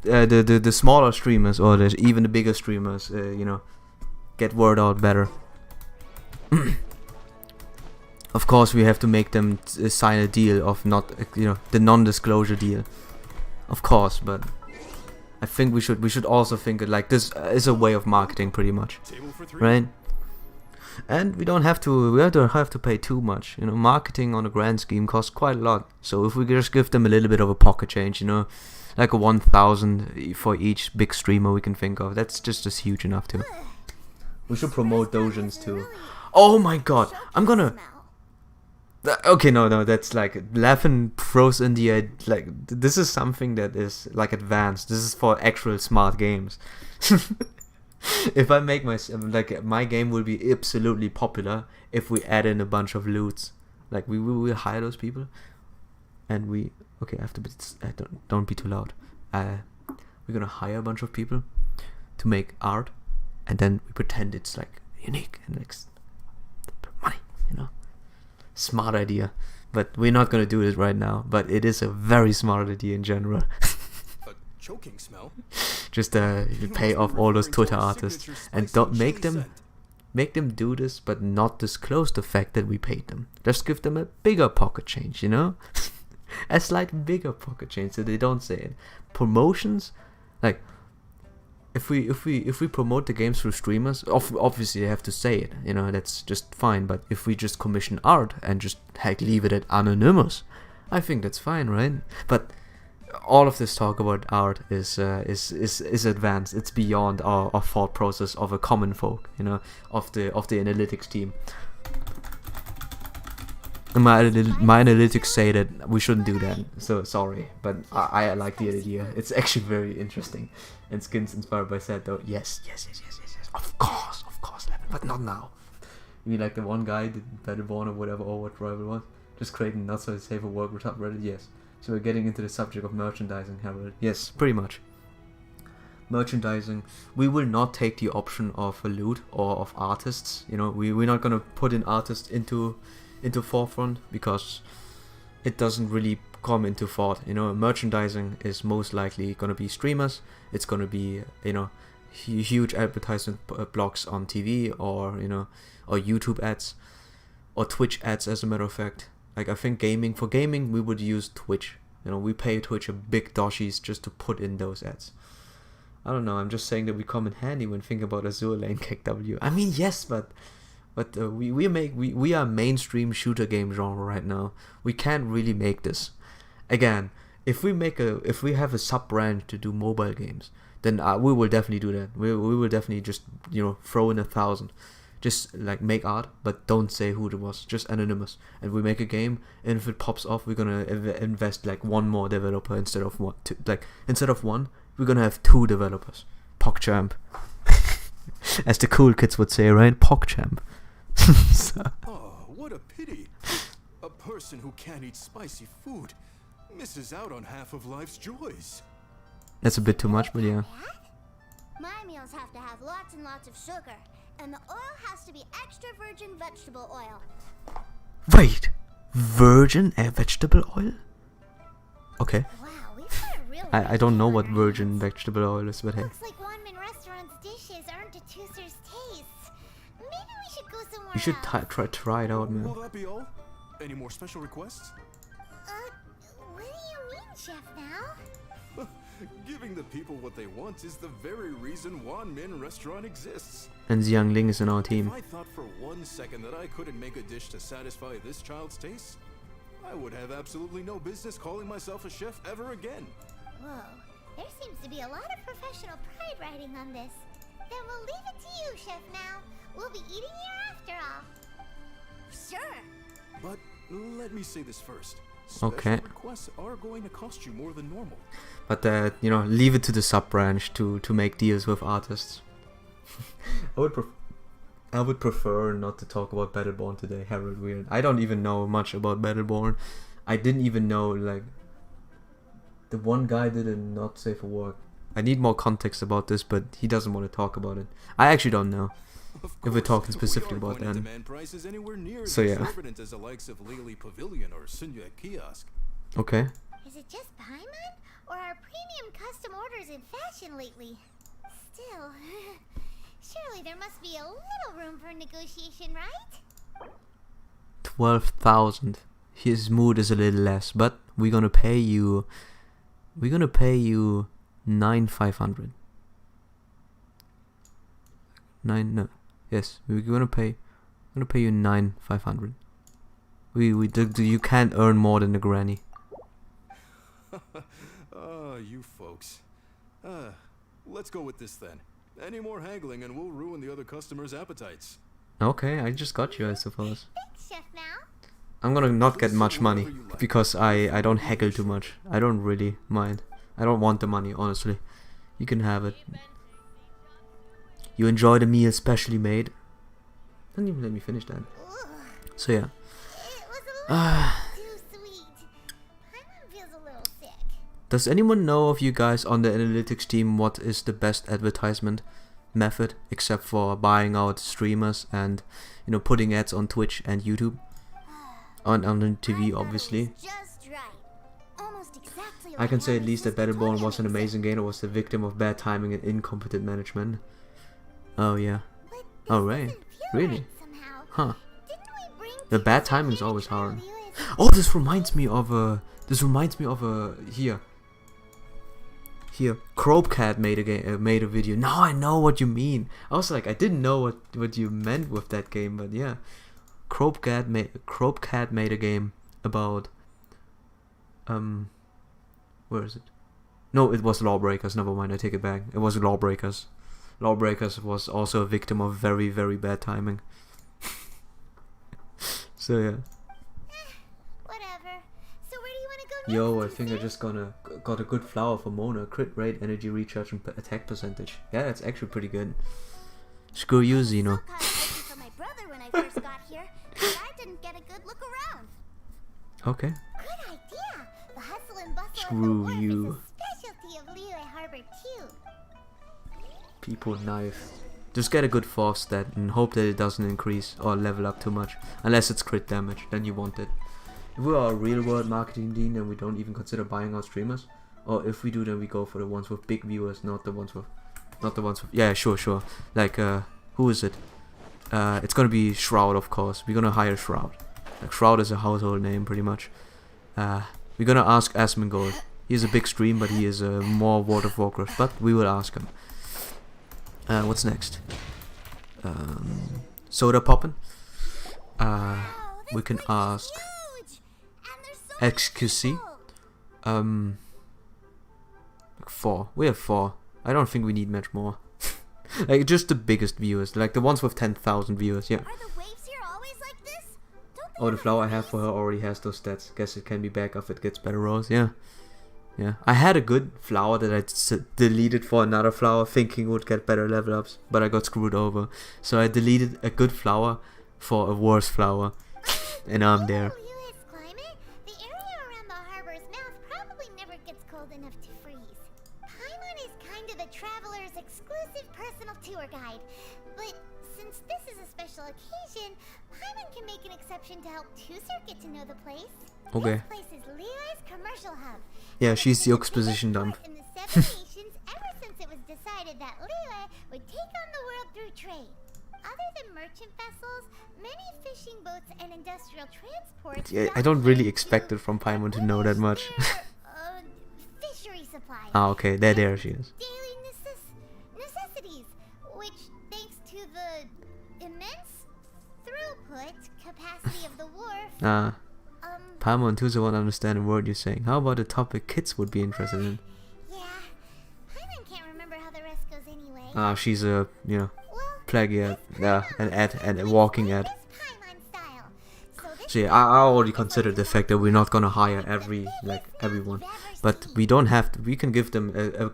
the smaller streamers or even the bigger streamers, you know, get word out better. Of course, we have to make them sign a deal of not, you know, the non-disclosure deal. Of course, but I think we should also think it like this is a way of marketing, pretty much, right? And we don't have to have to pay too much. You know, marketing on a grand scheme costs quite a lot. So if we just give them a little bit of a pocket change, you know, like a 1,000 for each big streamer we can think of, that's just huge enough too. We should promote dojins too. Oh my god, I'm gonna. Okay, no, that's like laughing throws in the air. Like, this is something that is like advanced. This is for actual smart games. If I make my game will be absolutely popular if we add in a bunch of loots. Like, we will hire those people, and we don't be too loud. We're gonna hire a bunch of people to make art, and then we pretend it's like unique and like money, you know. Smart idea, but we're not gonna do it right now. But it is a very smart idea in general. A choking smell? Just pay off all those Twitter artists and don't make them do this, but not disclose the fact that we paid them. Just give them a bigger pocket change, you know, a slight bigger pocket change, so they don't say it. Promotions, like if we promote the games through streamers, obviously they have to say it, you know, that's just fine. But if we just commission art and just leave it at anonymous, I think that's fine, right? But all of this talk about art is advanced. It's beyond our thought process of a common folk, you know, of the analytics team. My analytics say that we shouldn't do that, so sorry, but I like the idea. It's actually very interesting. And skins inspired by Sad though. Yes. Of course, but not now. You mean like the one guy, the Battleborn or whatever, or what rival was, just creating not so safe a work with Reddit? Yes. So we're getting into the subject of merchandising, Harold. Yes, pretty much. Merchandising. We will not take the option of a loot or of artists. You know, we're not gonna put in artists into forefront because it doesn't really come into thought. You know, merchandising is most likely gonna be streamers. It's gonna be, you know, huge advertisement blocks on TV, or, you know, or YouTube ads or Twitch ads, as a matter of fact. Like, I think for gaming we would use Twitch. You know, we pay Twitch a big doshies just to put in those ads. I don't know, I'm just saying that we come in handy when thinking about Azure Lane KW. I mean, yes, but we are mainstream shooter game genre right now. We can't really make this. Again, if we have a sub brand to do mobile games, then we will definitely do that. We will definitely just, you know, throw in 1,000. Just like make art, but don't say who it was, just anonymous. And we make a game, and if it pops off, we're gonna invest like one more developer instead of one. Instead of one, we're gonna have 2 developers. PogChamp, as the cool kids would say, right? PogChamp. So. Oh, what a pity! A person who can't eat spicy food misses out on half of life's joys. That's a bit too much, but yeah. My meals have to have lots and lots of sugar. And the oil has to be extra virgin vegetable oil. Wait, virgin vegetable oil? Okay. Wow, we've got a really I don't know what virgin vegetable oil is, but hey. Looks like Wanman Restaurant's dishes aren't to Tooster's taste. Maybe we should go somewhere You should else. try it out, man. Will that be all? Any more special requests? What do you mean, Chef now? Giving the people what they want is the very reason Wan Min Restaurant exists. And Xiang Ling is in our team. If I thought for 1 second that I couldn't make a dish to satisfy this child's taste, I would have absolutely no business calling myself a chef ever again. Whoa, there seems to be a lot of professional pride riding on this. Then we'll leave it to you, Chef Now. We'll be eating here after all. Sure. But let me say this first. Okay. Special requests are going to cost you more than normal. But you know, leave it to the sub branch to make deals with artists. I would prefer not to talk about Battleborn today, Harold Weird. I don't even know much about Battleborn. I didn't even know, like, the one guy did a not safe for work. I need more context about this, but he doesn't want to talk about it. I actually don't know if we're talking specifically about that. So yeah. As the likes of Lily Pavilion or Sunya Kiosk. Okay. Is it just Paimon? Or are premium custom orders in fashion lately? Still, surely there must be a little room for negotiation, right? 12,000. His mood is a little less, but we're gonna pay you 9,500. Yes, we're gonna pay you 9,500. You can't earn more than the granny. You folks. Let's go with this then. Any more haggling and we'll ruin the other customers' appetites. Okay, I just got you, I suppose. Thanks, Chef Mal. I'm gonna not get much money because I don't haggle too much. I don't really mind. I don't want the money, honestly. You can have it. You enjoy the meal specially made. Don't even let me finish that. So yeah. It was a little too sweet. Paimon feels a little sick. Does anyone know of you guys on the analytics team what is the best advertisement method except for buying out streamers and, you know, putting ads on Twitch and YouTube? On the TV, obviously. Just right. Almost exactly I can say at least that Battleborn was an amazing game. It was the victim of bad timing and incompetent management. Oh yeah. Oh right. Really? Huh. The bad timing is always hard. Oh, this reminds me of a. Here. Cropecat made a video. Now I know what you mean. I was like, I didn't know what you meant with that game, but yeah. Cropecat made a game about where is it? No, it was Lawbreakers. Never mind, I take it back. It was Lawbreakers. Lawbreakers was also a victim of very, very bad timing. So yeah. Whatever. So where do you want to go next? Yo, I think I just got a good flower for Mona. Crit rate, energy recharge, and attack percentage. Yeah, that's actually pretty good. Screw you, Xeno. For my brother when I first got here, but I didn't get a good look around. Okay. Good idea. The hustle and bustle Screw of the you. wharf is a specialty of Liyue Harbor too. People knife. Just get a good force stat and hope that it doesn't increase or level up too much. Unless it's crit damage, then you want it. If we are a real world marketing team, then we don't even consider buying out streamers. Or if we do, then we go for the ones with big viewers, not the ones with yeah, sure. Like who is it? It's gonna be Shroud, of course. We're gonna hire Shroud. Like Shroud is a household name pretty much. We're gonna ask Asmongold. He has a big stream, but he is more World of Warcraft. But we will ask him. What's next? Soda Poppin'. We can ask XQC. 4. We have 4. I don't think we need much more. Like just the biggest viewers, like the ones with 10,000 viewers. Yeah. Are the waves here always like this? Don't they Oh, the flower I have for her already has those stats. Guess it can be back if it gets better rolls. Yeah. Yeah, I had a good flower that I deleted for another flower thinking would get better level ups, but I got screwed over. So I deleted a good flower for a worse flower, and now I'm there. Liyue's climate? The area around the harbor's mouth probably never gets cold enough to freeze. Paimon is kind of the traveler's exclusive personal tour guide, but since this is a special occasion, Paimon can make an exception to help Tusser get to know the place. Okay. This place is Liyue's commercial hub. Yeah, she's the exposition dump. In the 7 nations ever since it was decided that Liyue would take on the world through trade. Other than merchant vessels, many fishing boats and industrial transports. Yeah, I don't really expect it from Paimon to know that much. Fishery supplies. Ah, okay, there she is. Daily necessities, which, thanks to the immense throughput capacity of the wharf. Paimon too won't understand a word you're saying. How about a topic kids would be interested in? Yeah, Paimon can't remember how the rest goes anyway. Ah, she's a, you know, Well, plagiat, an ad, and a walking ad. This Paimon style. So this So yeah, I already considered the fact that we're not gonna hire everyone. but we don't have to. We can give them a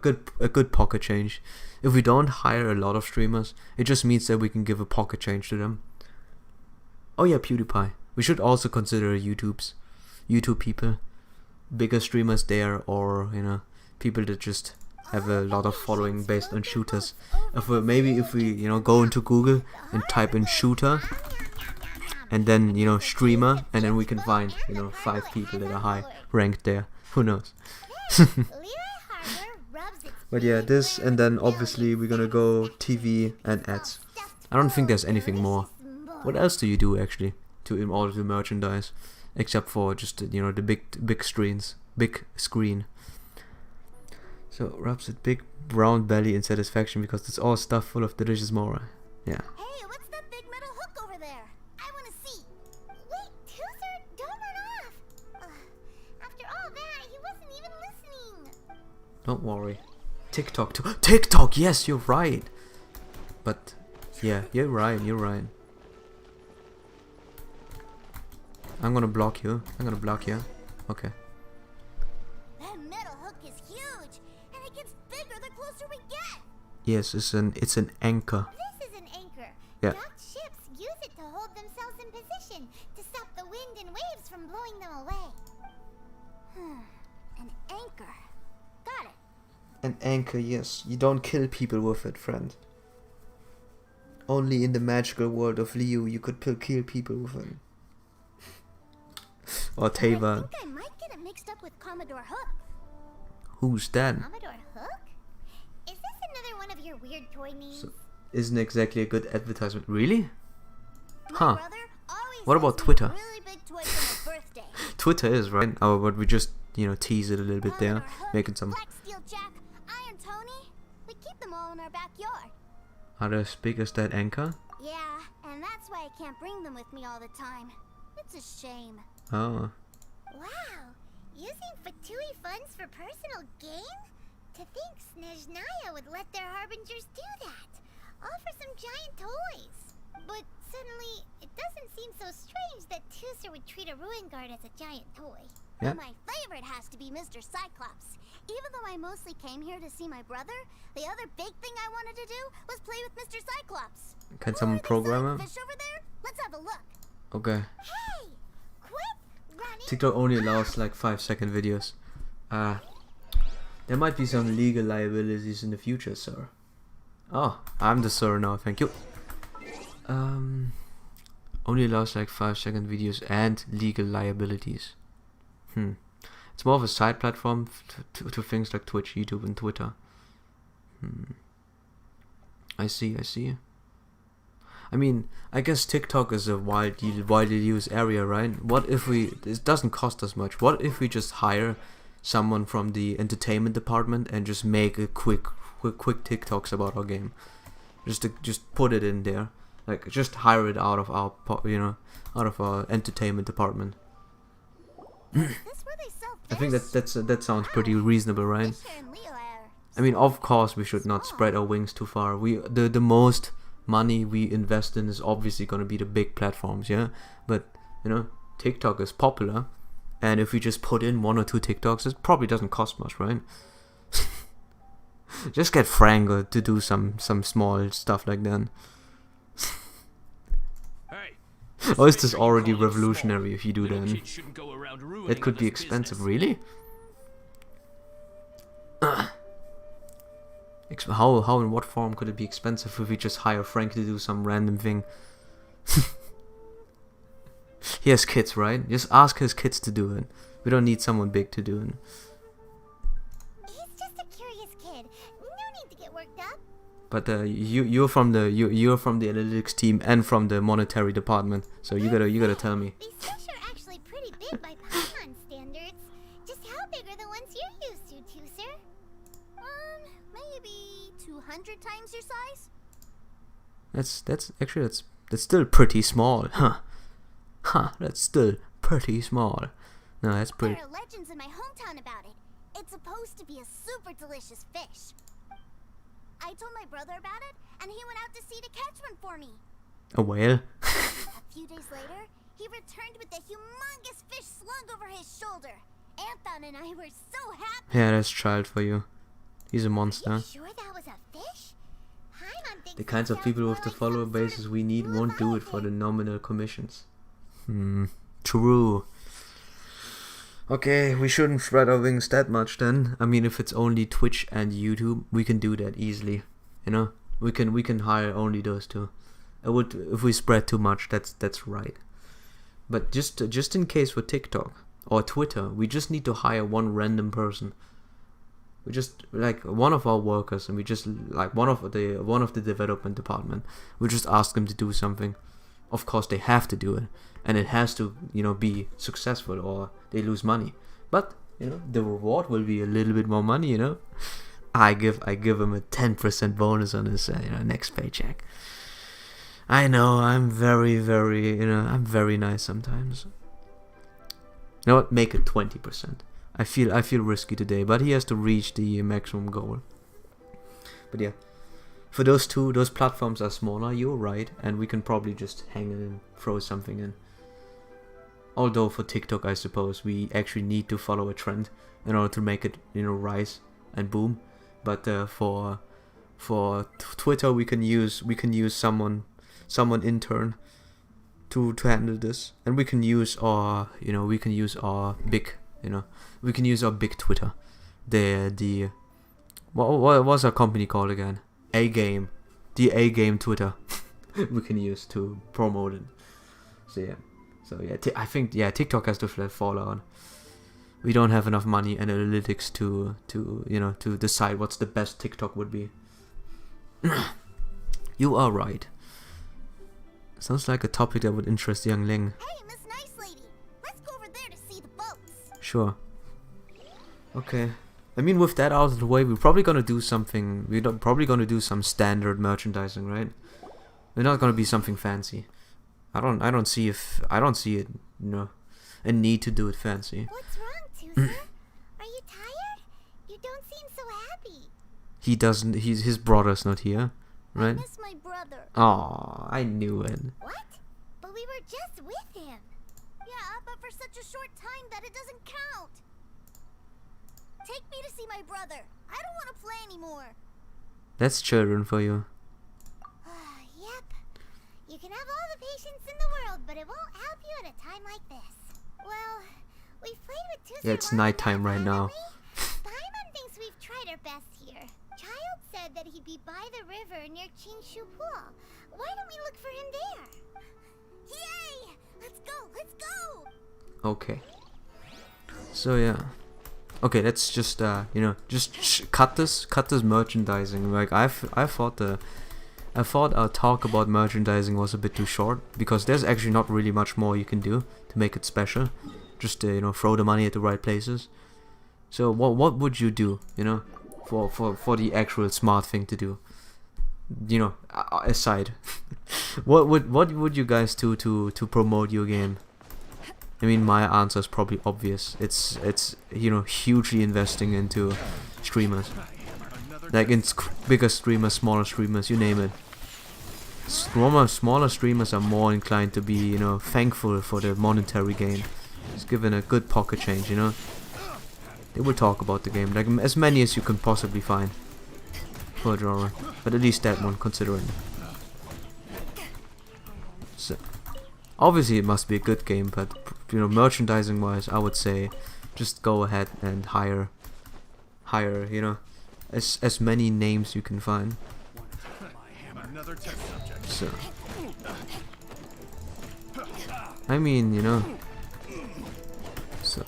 good pocket change. If we don't hire a lot of streamers, it just means that we can give a pocket change to them. Oh yeah, PewDiePie. We should also consider YouTube people, bigger streamers there, or you know, people that just have a lot of following based on shooters. Maybe if we you know go into Google and type in shooter, and then you know streamer, and then we can find you know 5 people that are high ranked there. Who knows? But yeah, this, and then obviously we're gonna go TV and ads. I don't think there's anything more. What else do you do actually in order to merchandise, except for just you know the big screen? So rubs with big brown belly in satisfaction because it's all stuffed full of delicious mora. Yeah. Hey, what's that big metal hook over there? I want to see. Wait, Tooser, don't run off. After all that, he wasn't even listening. Don't worry. TikTok too. TikTok, yes, you're right. But yeah, you're right. I'm gonna block you. Okay. That metal hook is huge, and it gets bigger the closer we get. Yes, it's an anchor. This is an anchor. Yeah. Docked ships use it to hold themselves in position to stop the wind and waves from blowing them away. An anchor. Got it. An anchor, yes. You don't kill people with it, friend. Only in the magical world of Liu you could kill people with it. Or Tava. I think I might get it mixed up with Commodore Hook. Who's that? Commodore Hook? Is this another one of your weird toy names? So, isn't exactly a good advertisement. Really? My Huh. brother always What about sends me Twitter? Really big toys for my birthday. Twitter is, right? Oh, but we just, you know, tease it a little bit there. Commodore Hook, Making some... Black Steel Jack, Iron Tony. We keep them all in our backyard. Are they as big as that anchor? Yeah, and that's why I can't bring them with me all the time. It's a shame. Oh. Wow, using Fatui funds for personal gain? To think Snezhnaya would let their harbingers do that. All for some giant toys. But suddenly, it doesn't seem so strange that Tooser would treat a ruin guard as a giant toy. Yeah. My favorite has to be Mr. Cyclops. Even though I mostly came here to see my brother, the other big thing I wanted to do was play with Mr. Cyclops. Can Who someone are these program little it? fish over there? Let's have a look. Okay. Hey! Quit running! TikTok only allows like 5-second videos. There might be some legal liabilities in the future, sir. Oh, I'm the sir now, thank you. Only allows like 5-second videos and legal liabilities. It's more of a side platform to things like Twitch, YouTube, and Twitter. I see. I mean, I guess TikTok is a widely used area, right? What if it doesn't cost us much. What if we just hire someone from the entertainment department and just make a quick TikToks about our game? Just put it in there. Like, just hire it out of our, out of our entertainment department. Is this where they sell I think fish? that sounds pretty reasonable, right? Fisher and Leo are I mean, of course, we should not spread our wings too far. The most money we invest in is obviously gonna be the big platforms, yeah. But you know, TikTok is popular, and if we just put in 1 or 2 TikToks, it probably doesn't cost much, right? Just get Frank to do some small stuff like that. Hey, Or is this already revolutionary if you do little that? kids shouldn't go around ruining It could be others' expensive, business. really? How in what form could it be expensive if we just hire Frank to do some random thing? He has kids, right? Just ask his kids to do it. We don't need someone big to do it. He's just a curious kid. No need to get worked up. But you're from the analytics team and from the monetary department, so you gotta tell me. These fish are actually pretty big by Python standards. Just how big are the ones you're used to, Tooser? Maybe 200 times your size? That's still pretty small, huh? That's still pretty small. No, that's pretty. There are legends in my hometown about it. It's supposed to be a super delicious fish. I told my brother about it, and he went out to sea to catch one for me. A whale? A few days later, he returned with a humongous fish slung over his shoulder. Anton and I were so happy. Yeah, that's child for you. He's a Are monster. you sure that was a fish? Paimon thinks The that kinds of sounds people more with the like follower some sort bases of we need blue won't do it for the elephant. nominal commissions. True. Okay, we shouldn't spread our wings that much then. I mean, if it's only Twitch and YouTube, we can do that easily. You know, we can hire only those two. I would, if we spread too much, that's right. But just in case for TikTok or Twitter, we just need to hire one random person. We just like one of our workers, and we just like one of the development department. We just ask them to do something. Of course, they have to do it, and it has to be successful, or they lose money. But the reward will be a little bit more money. I give him a 10% bonus on his next paycheck. I know I'm very I'm very nice sometimes. You know what? Make it 20%. I feel risky today, but he has to reach the maximum goal. But yeah, for those platforms are smaller. You're right, and we can probably just hang it and throw something in. Although for TikTok, I suppose we actually need to follow a trend in order to make it rise and boom. But for Twitter, we can use someone intern to handle this, and we can use our big Twitter. What was our company called again? A-Game. The A-Game Twitter. We can use to promote it. So yeah, I think TikTok has to fall out. We don't have enough money and analytics to decide what's the best TikTok would be. You are right. Sounds like a topic that would interest young Ling. Hey, Miss Nice Lady, let's go over there to see the boats. Sure. Okay. I mean, with that out of the way, we're probably gonna do something. We're probably gonna do some standard merchandising, right? We're not gonna be something fancy. I don't see it. A need to do it fancy. What's wrong, Tusa? Are you tired? You don't seem so happy. He doesn't. His brother's not here, I right? miss my brother. Aw, I knew it. What? But we were just with him. Yeah, but for such a short time that it doesn't count. Take me to see my brother. I don't want to play anymore. That's children for you. Yep. You can have all the patience in the world, but it won't help you at a time like this. Well, we've played with Tusa. Yeah, it's nighttime right now. Paimon thinks we've tried our best here. Child said that he'd be by the river near Chinshu Pool. Why don't we look for him there? Yay! Let's go! Let's go! Okay. So yeah. Okay, let's just cut this merchandising. Like I thought our talk about merchandising was a bit too short, because there's actually not really much more you can do to make it special. Just throw the money at the right places. So what would you do? For the actual smart thing to do. Aside, what would you guys do to promote your game? I mean, my answer is probably obvious. It's hugely investing into streamers, like in bigger streamers, smaller streamers, you name it. Smaller streamers are more inclined to be thankful for the monetary gain. Just given a good pocket change, they will talk about the game, like as many as you can possibly find for a genre, but at least that one, considering. So obviously it must be a good game, but merchandising wise, I would say just go ahead and hire as many names you can find. So I mean, so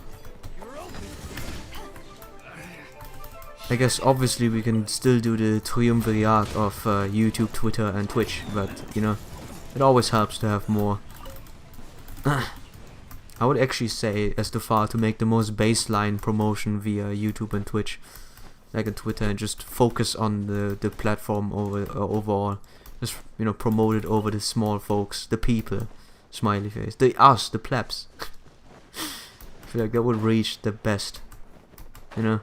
I guess obviously we can still do the triumvirate of YouTube, Twitter and Twitch, but it always helps to have more. I would actually say as the far to make the most baseline promotion via YouTube and Twitch, like on Twitter, and just focus on the platform overall. Just promote it over the small folks, the people, smiley face, the plebs. I feel like that would reach the best, And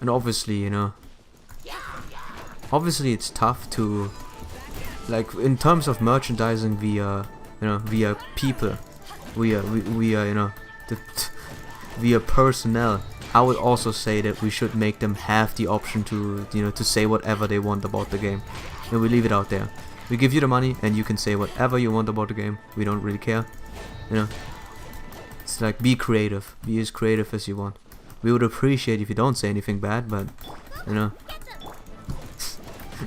obviously, obviously it's tough to, like, in terms of merchandising via people, we are, you know, we are personnel. I would also say that we should make them have the option to, you know, to say whatever they want about the game. And we leave it out there. We give you the money and you can say whatever you want about the game. We don't really care. You know, it's like, be creative. Be as creative as you want. We would appreciate if you don't say anything bad, but, you know,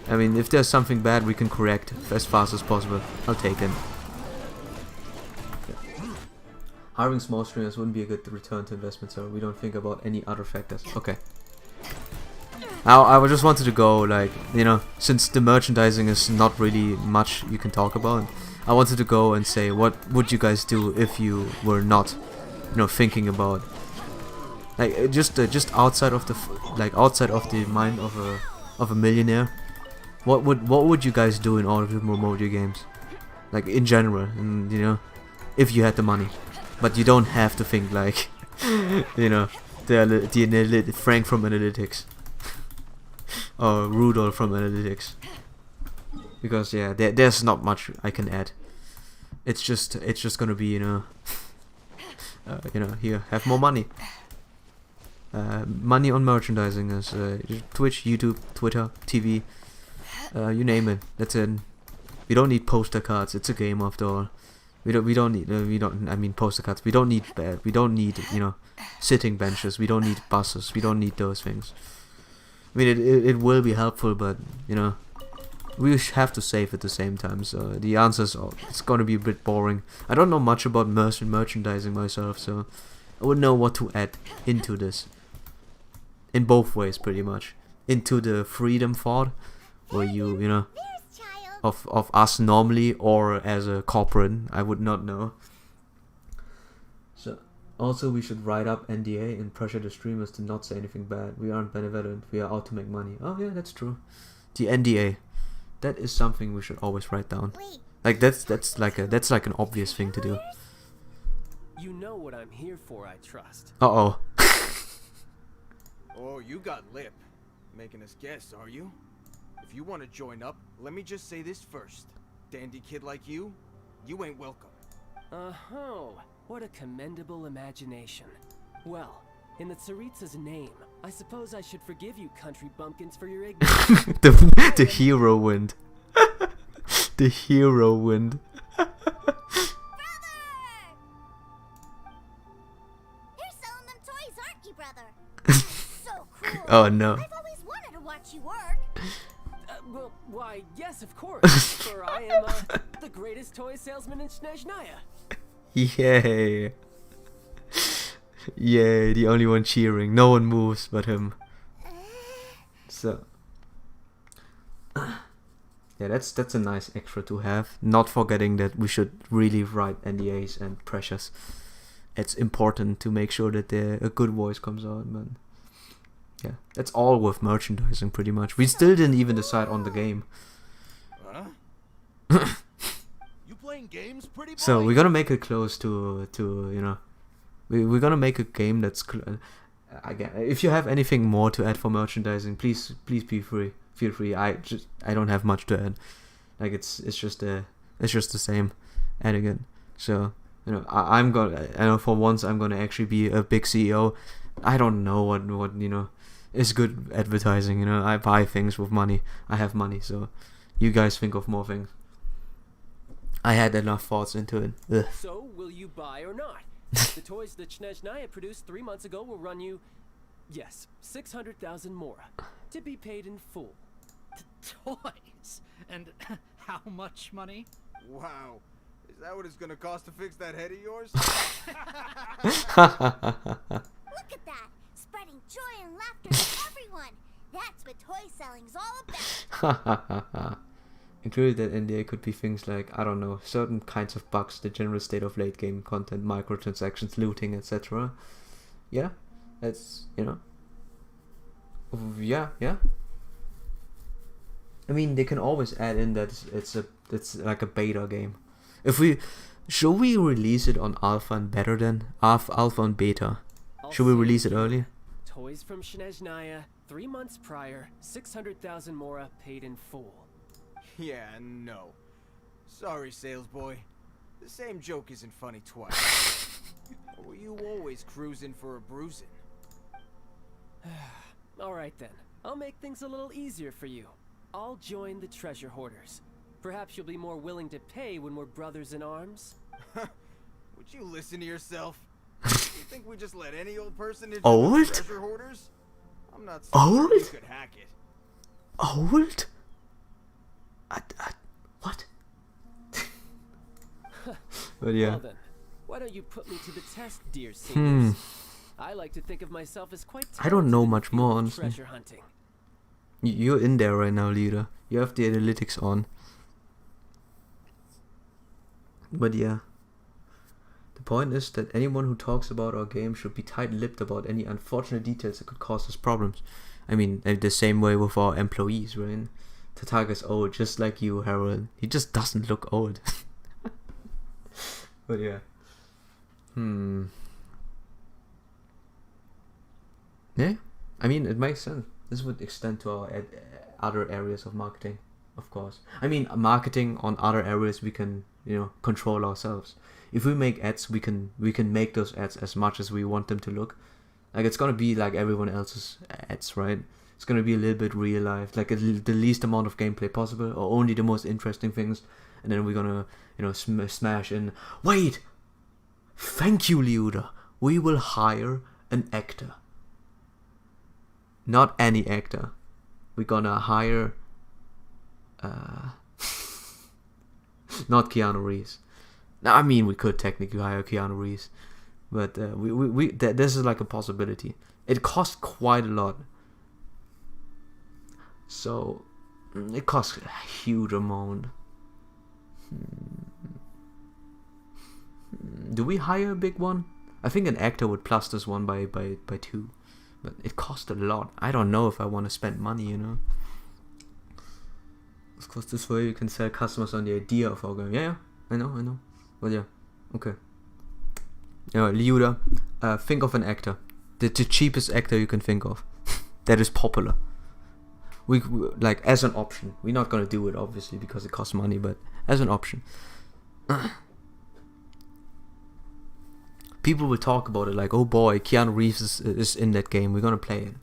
I mean, if there's something bad we can correct as fast as possible, I'll take it. Hiring small streamers wouldn't be a good return to investment, so we don't think about any other factors. Okay. Now, I just wanted to go, like, you know, since the merchandising is not really much you can talk about, I wanted to go and say, what would you guys do if you were not, you know, thinking about, like, just outside of the outside of the mind of a millionaire. What would you guys do in order to promote your games, like in general, and you know, if you had the money, but you don't have to think like, you know, the Frank from Analytics or Rudolph from Analytics, because yeah, there's not much I can add. It's just gonna be, you know, here, have more money. Money on merchandising is Twitch, YouTube, Twitter, TV. You name it. That's it. We don't need poster cards. It's a game after all. We don't need poster cards. We don't need you know, sitting benches. We don't need buses. We don't need those things. I mean, it will be helpful, but you know, we have to save at the same time. So the answers it's gonna be a bit boring. I don't know much about merchandising myself, so I wouldn't know what to add into this. In both ways, pretty much. Into the freedom thought, where you know, of us normally, or as a corporate, I would not know. So also we should write up NDA and pressure the streamers to not say anything bad. We aren't benevolent, we are out to make money. Oh yeah, that's true. The NDA, that is something we should always write down. Like that's like an obvious thing to do. You know what I'm here for, I trust. Uh-oh. Oh, you got lip. Making us guess, are you? If you want to join up, let me just say this first. Dandy kid like you ain't welcome. Oh, what a commendable imagination. Well, in the Tsaritsa's name, I suppose I should forgive you country bumpkins for your ignorance. the hero wind. The hero wind. Brother! You're selling them toys, aren't you, brother? So cool. Oh no. I've always wanted to watch you work. Well, why, yes, of course. For I am the greatest toy salesman in Snezhnaya. Yay. Yay, the only one cheering. No one moves but him. So yeah, that's a nice extra to have. Not forgetting that we should really write NDAs and pressures. It's important to make sure that a good voice comes out, but yeah, that's all with merchandising pretty much. We still didn't even decide on the game. Huh? You playing games, pretty boy? So we're gonna make it close to you know, we're gonna make a game that's again, if you have anything more to add for merchandising, please feel free. I don't have much to add. Like it's just the same. And again, so you know, I know for once I'm gonna actually be a big CEO. I don't know what you know is good advertising. You know, I buy things with money. I have money, so you guys think of more things. I had enough thoughts into it. Ugh. So, will you buy or not? The toys that Snezhnaya produced 3 months ago will run you, yes, 600,000 mora, to be paid in full. Toys? And how much money? Wow. Is that what it's gonna cost to fix that head of yours? Look at that! Spreading joy and laughter to everyone! That's what toy selling's all about! Included that NDA could be things like, I don't know, certain kinds of bugs, the general state of late game content, microtransactions, looting, etc. Yeah, that's, you know, yeah. I mean, they can always add in that it's like a beta game. Should we release it on alpha and better then? Alpha and beta. Should we release it early? Toys from Snezhnaya, 3 months prior, 600,000 mora paid in full. Yeah, no. Sorry, sales boy. The same joke isn't funny twice. Or were you always cruising for a bruising? Alright then. I'll make things a little easier for you. I'll join the treasure hoarders. Perhaps you'll be more willing to pay when we're brothers in arms? Would you listen to yourself? You think we just let any old person into Old? the treasure hoarders? I'm not so Old? sure you could hack it. Old? What? But yeah. Well then, why don't you put me to the test, dear seniors? I like to think of myself as quite I don't know talented in the much field more, of honestly. treasure hunting. You're in there right now, leader. You have the analytics on. But yeah. The point is that anyone who talks about our game should be tight-lipped about any unfortunate details that could cause us problems. I mean, the same way with our employees, right? Tataga's old, just like you, Harold. He just doesn't look old. But yeah. Yeah, I mean, it makes sense. This would extend to our other areas of marketing, of course. I mean, marketing on other areas we can, control ourselves. If we make ads, we can make those ads as much as we want them to look. Like, it's gonna be like everyone else's ads, right? It's gonna be a little bit real life, like the least amount of gameplay possible, or only the most interesting things. And then we're gonna, smash in. Wait! Thank you, Liuda. We will hire an actor. Not any actor. We're gonna hire... not Keanu Reeves. Now, I mean, we could technically hire Keanu Reeves. But this is like a possibility. It costs quite a lot. So, it costs a huge amount. Do we hire a big one? I think an actor would plus this one by 2. But it costs a lot. I don't know if I want to spend money, Of course, this way you can sell customers on the idea of our game. Yeah, I know. But yeah, okay. Liuda, think of an actor. The cheapest actor you can think of. That is popular. We like, as an option. We're not gonna do it, obviously, because it costs money, but as an option. People will talk about it like, oh boy, Keanu Reeves is in that game. We're gonna play it,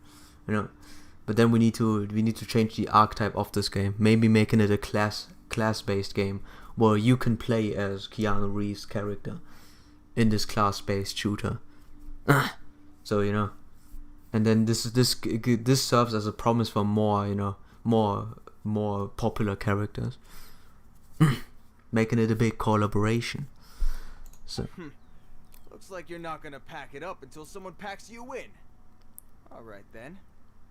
But then we need to change the archetype of this game. Maybe making it a class-based game where you can play as Keanu Reeves' character in this class-based shooter. So and then this serves as a promise for more more popular characters. Making it a big collaboration. So. Looks like you're not gonna pack it up until someone packs you in. Alright then.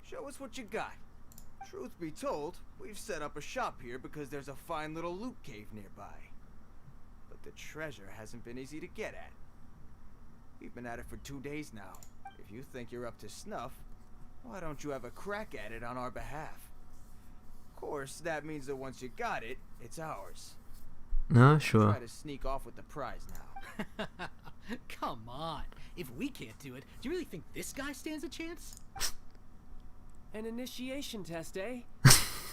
Show us what you got. Truth be told, we've set up a shop here because there's a fine little loot cave nearby. But the treasure hasn't been easy to get at. We've been at it for 2 days now. If you think you're up to snuff, why don't you have a crack at it on our behalf? Of course, that means that once you got it, it's ours. No, sure. Try to sneak off with the prize now. Come on. If we can't do it, do you really think this guy stands a chance? An initiation test, eh?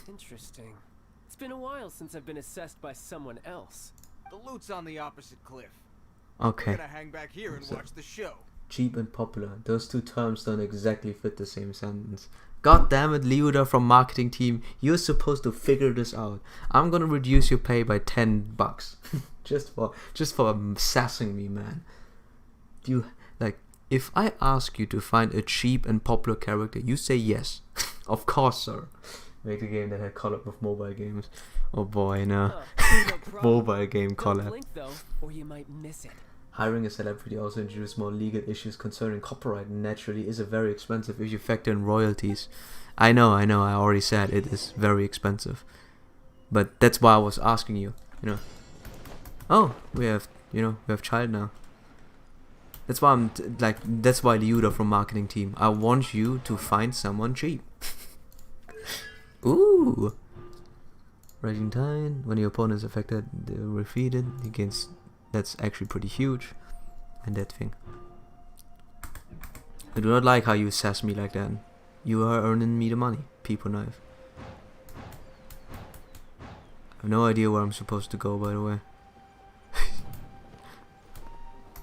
Interesting. It's been a while since I've been assessed by someone else. The loot's on the opposite cliff. Okay. We're gonna hang back here and watch the show. Cheap and popular. Those two terms don't exactly fit the same sentence. God damn it, Liuda from marketing team. You're supposed to figure this out. I'm gonna reduce your pay by $10. just for sassing me, man. If I ask you to find a cheap and popular character, you say yes. Of course, sir. Make a game that had collab with mobile games. Oh boy, no. Mobile game Don't collab. blink though, or you might miss it. Hiring a celebrity also introduces more legal issues concerning copyright and naturally is very expensive if you factor in royalties. I know, I already said it is very expensive. But that's why I was asking you, Oh, we have child now. That's why that's why Liuda from marketing team. I want you to find someone cheap. Ooh. Rising Tide. When your opponent is affected, they're defeated. He gains. That's actually pretty huge. And that thing. I do not like how you sass me like that. You are earning me the money, people knife. I have no idea where I'm supposed to go, by the way.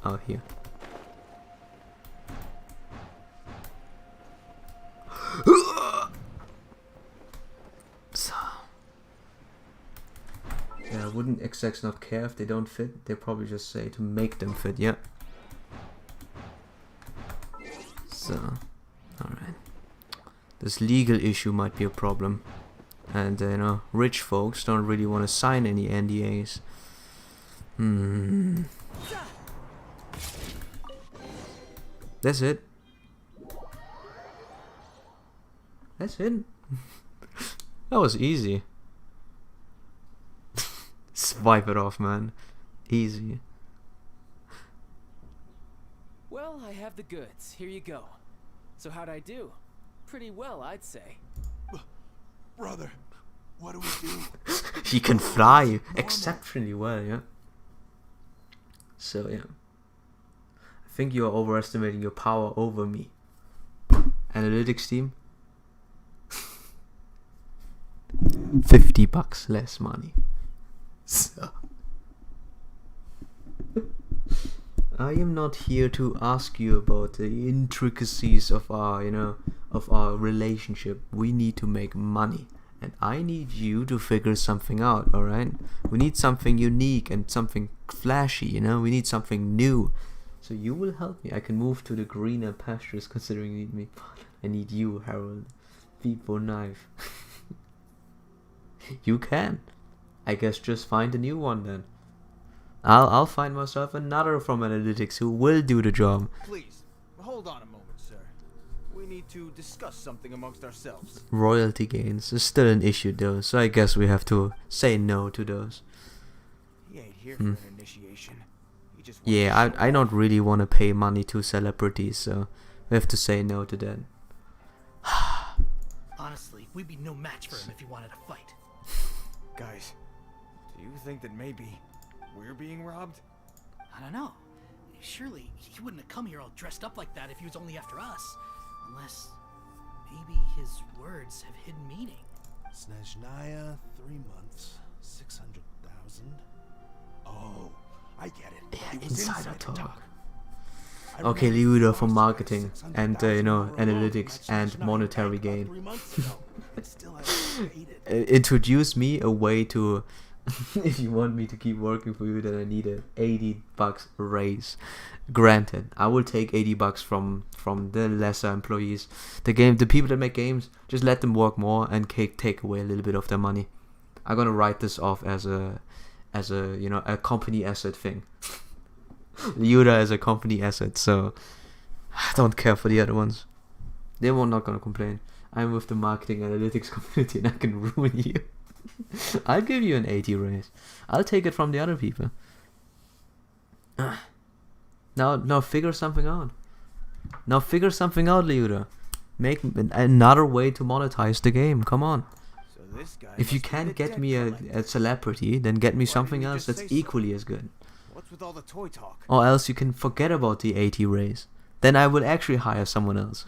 Oh, here. So. Yeah, wouldn't execs not care if they don't fit? They probably just say to make them fit, yeah. So, alright. This legal issue might be a problem. And, you know, rich folks don't really want to sign any NDAs. That's it. That's it. That was easy. Swipe it off, man. Easy. Well, I have the goods. Here you go. So how'd I do? Pretty well, I'd say. Brother, what do we do? He can fly exceptionally well, yeah. So, yeah. I think you are overestimating your power over me. Analytics team. $50 less money. So. I am not here to ask you about the intricacies of our, you know, of our relationship. We need to make money. And I need you to figure something out, alright? We need something unique and something flashy, you know? We need something new. So you will help me. I can move to the greener pastures considering you need me. I need you, Harold. People knife. You can. I guess just find a new one then. I'll find myself another from analytics who will do the job. Please, hold on a moment, sir. We need to discuss something amongst ourselves. Royalty gains is still an issue though, so I guess we have to say no to those. He ain't here for an initiation. He just wants Yeah, to show I off. don't really want to pay money to celebrities, so we have to say no to that. Honestly, we'd be no match for him if he wanted to fight. Guys, do you think that maybe we're being robbed? I don't know. Surely he wouldn't have come here all dressed up like that if he was only after us. Unless maybe his words have hidden meaning. Snezhnaya, 3 months, 600,000. Oh, I get it. Yeah, It was insider talk. I Okay, remember Liuda you for lost marketing 600,000 and, you know, over a loan analytics from that and Snezhnaya monetary bank about gain. 3 months ago, and still haven't paid it. Introduce me a way to, if you want me to keep working for you, then I need a $80 raise. Granted, I will take $80 from the lesser employees. The people that make games, just let them work more and take away a little bit of their money. I'm gonna write this off as a you know, a company asset thing. Yuda is a company asset, so I don't care for the other ones. They were not gonna complain. I'm with the marketing analytics community and I can ruin you. I'll give you an 80 raise. I'll take it from the other people. Now figure something out. Now figure something out, Liuda. Make another way to monetize the game. Come on. So this guy If you must be can't the get debt me collector. a celebrity, then get me Why something didn't you else just that's say so? equally as good. What's with all the toy talk? Or else you can forget about the 80 raise. Then I will actually hire someone else.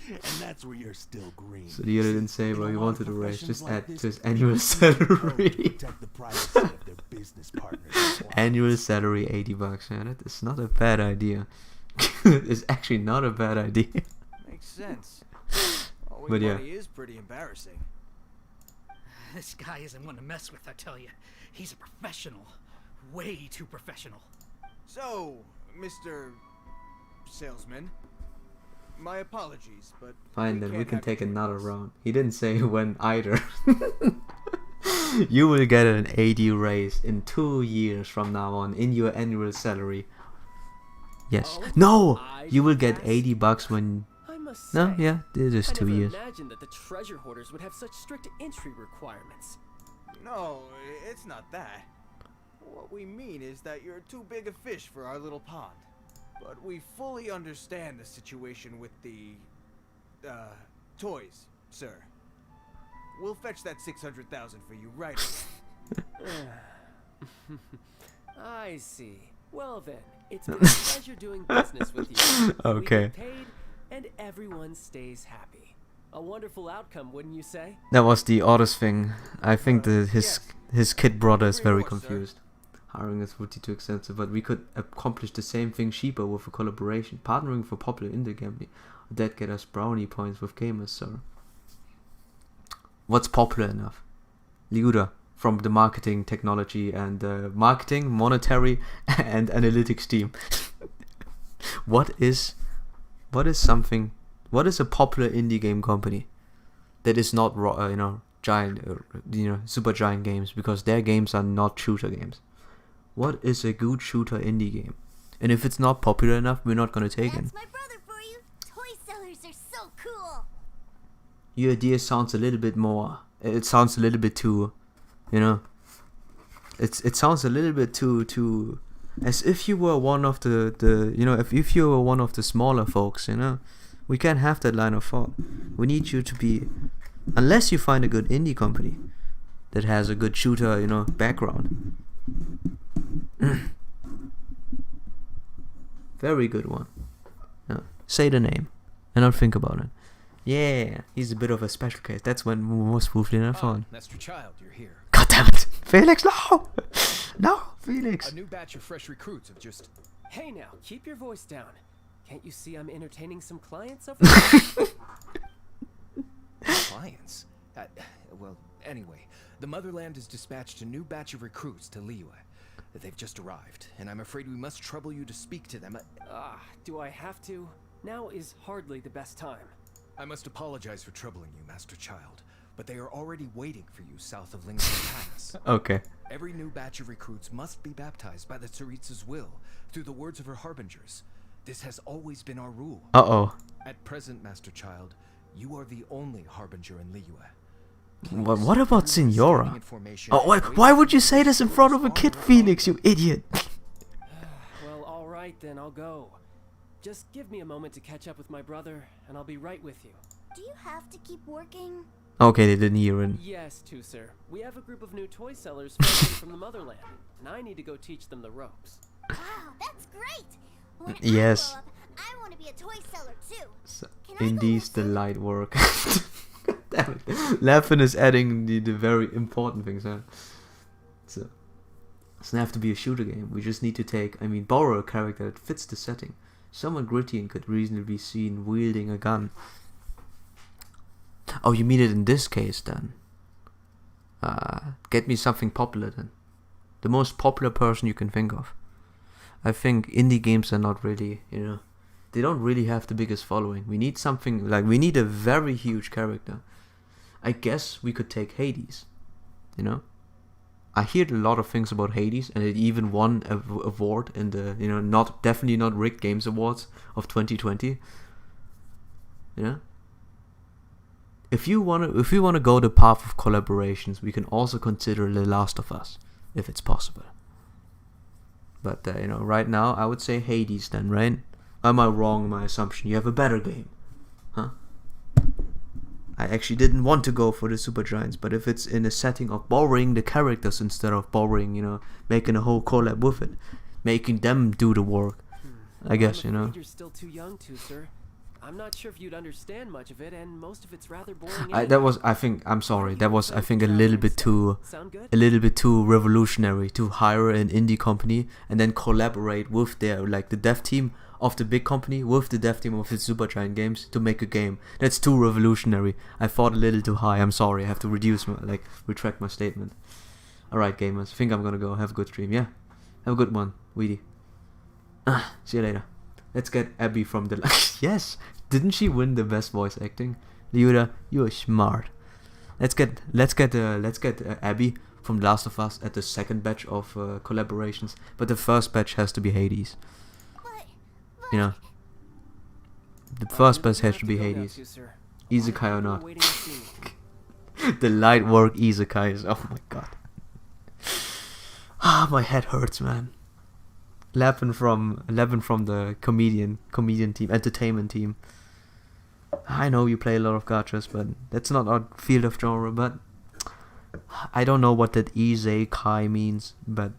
And that's where you're still green. So the other didn't say, In well, a you lot wanted of a raise. professions Just like add this, to his people annual need salary. to protect the privacy of their business partners. and clients. Annual salary $80. Yeah, that is not a bad idea. It's actually not a bad idea. Makes sense. Always But yeah. money is pretty embarrassing. This guy isn't one to mess with, I tell you. He's a professional. Way too professional. So, Mr. Salesman, my apologies, but Fine, then we can't can have take you join another us. round. He didn't say when either. You will get an 80 raise in 2 years from now on in your annual salary. Yes. Oh, No! I You will get asked. $80 when... I must No, say, yeah, it is I 2 never years. imagined that the treasure hoarders would have such strict entry requirements. No, it's not that. What we mean is that you're too big a fish for our little pond. But we fully understand the situation with the, toys, sir. We'll fetch that 600,000 for you right away. I see. Well then, it's been a pleasure doing business with you. Okay. We get paid, and everyone stays happy. A wonderful outcome, wouldn't you say? That was the oddest thing. I think his yes. his kid brother is very Pretty much, sir. confused. hiring us would be too expensive, but we could accomplish the same thing cheaper with a collaboration. Partnering for popular indie game. That get us brownie points with gamers, sir. What's popular enough? Liuda, from the marketing, technology, and marketing, monetary, and analytics team. What is a popular indie game company that is not giant, super giant games, because their games are not shooter games? What is a good shooter indie game? And if it's not popular enough, we're not gonna take it. That's my brother for you. Toy sellers are so cool. Your idea sounds a little bit more. It sounds a little bit too, It sounds a little bit too, as if you were one of the if you were one of the smaller folks. We can't have that line of thought. We need you to be, unless you find a good indie company that has a good shooter, background. Very good one. Yeah. Say the name and I'll think about it. Yeah, he's a bit of a special case. That's when most smoothly than fun. Master Child, you're here. God damn it, Felix! No, no, Felix. A new batch of fresh recruits have just. Hey now, keep your voice down. Can't you see I'm entertaining some clients over there? Clients? Well, anyway, the Motherland has dispatched a new batch of recruits to Liyue. They've just arrived, and I'm afraid we must trouble you to speak to them. Do I have to? Now is hardly the best time. I must apologize for troubling you, Master Child, but they are already waiting for you south of Lingzhen Pass. Okay. Every new batch of recruits must be baptized by the Tsaritsa's will, through the words of her harbingers. This has always been our rule. Uh-oh. At present, Master Child, you are the only harbinger in Liyue. What about Signora? Oh, why would you say this in front of a kid, Felix, you idiot? Well, alright then, I'll go. Just give me a moment to catch up with my brother, and I'll be right with you. Do you have to keep working? Okay, they didn't hear it. Yes, too, sir. We have a group of new toy sellers from the Motherland, and I need to go teach them the ropes. Wow, that's great! When Yes. I grow up, I want to be a toy seller too. So, Can I go Indies the listen? light work. Damn it. Laughing is adding the very important things, huh? So, it doesn't have to be a shooter game. We just need to borrow a character that fits the setting. Someone gritty and could reasonably be seen wielding a gun. Oh, you mean it in this case then? Get me something popular then. The most popular person you can think of. I think indie games are not really, they don't really have the biggest following. We need something, we need a very huge character. I guess we could take Hades, I heard a lot of things about Hades, and it even won a award in the, definitely not Rigged Games Awards of 2020. If we wanna go the path of collaborations, we can also consider The Last of Us, if it's possible. But right now I would say Hades then, right? Am I wrong in my assumption? You have a better game, huh? I actually didn't want to go for the Supergiants, but if it's in a setting of borrowing the characters instead of borrowing, making a whole collab with it, making them do the work, I guess, I'm afraid you're still too young to, sir. I'm not sure if you'd understand much of it, and most of it's rather boring. I think a little bit too Sound good? a little bit too revolutionary to hire an indie company and then collaborate with the dev team of the big company with the dev team of the Supergiant Games to make a game. That's too revolutionary. I thought a little too high. I'm sorry. I have to retract my statement. Alright, gamers. Think I'm gonna go. Have a good stream. Yeah. Have a good one, Weedy. See you later. Let's get Abby from the... Yes! Didn't she win the best voice acting? Liuda, you're smart. Let's get Abby from Last of Us at the second batch of collaborations. But the first batch has to be Hades. But The first You'll batch has to be go now Hades. too, sir. Isekai or People are not. waiting to see me. The light work isekais. Oh my god. My head hurts, man. 11 from the comedian team, entertainment team. I know you play a lot of gachas, but that's not our field of genre. But I don't know what that isekai means. But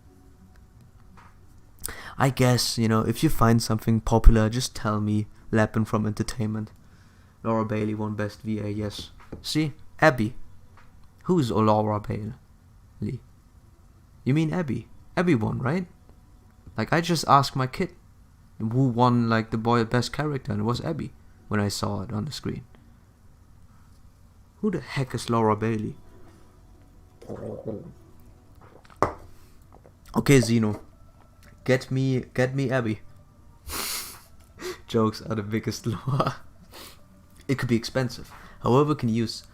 I guess if you find something popular, just tell me. Lappin from entertainment. Laura Bailey won best VA. Yes. See, Abby. Who's Laura Bailey? You mean Abby? Abby won, right? Like, I just asked my kid who won, like, the boy best character, and it was Abby when I saw it on the screen. Who the heck is Laura Bailey? Okay, Zeno. Get me Abby. Jokes are the biggest lure. It could be expensive. However, we can use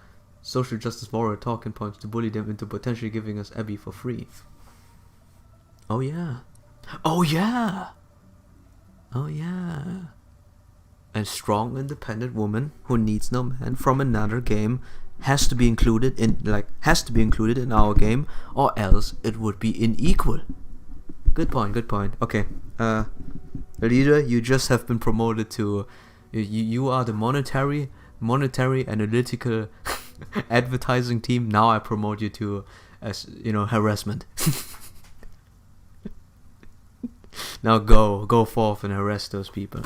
social justice moral talking points to bully them into potentially giving us Abby for free. Oh yeah. Oh yeah. Oh yeah. A strong, independent woman who needs no man from another game has to be included in our game, or else it would be unequal. Good point. Okay. Leader, you just have been promoted to. You are the monetary analytical advertising team. Now I promote you to, as harassment. Now go forth and harass those people.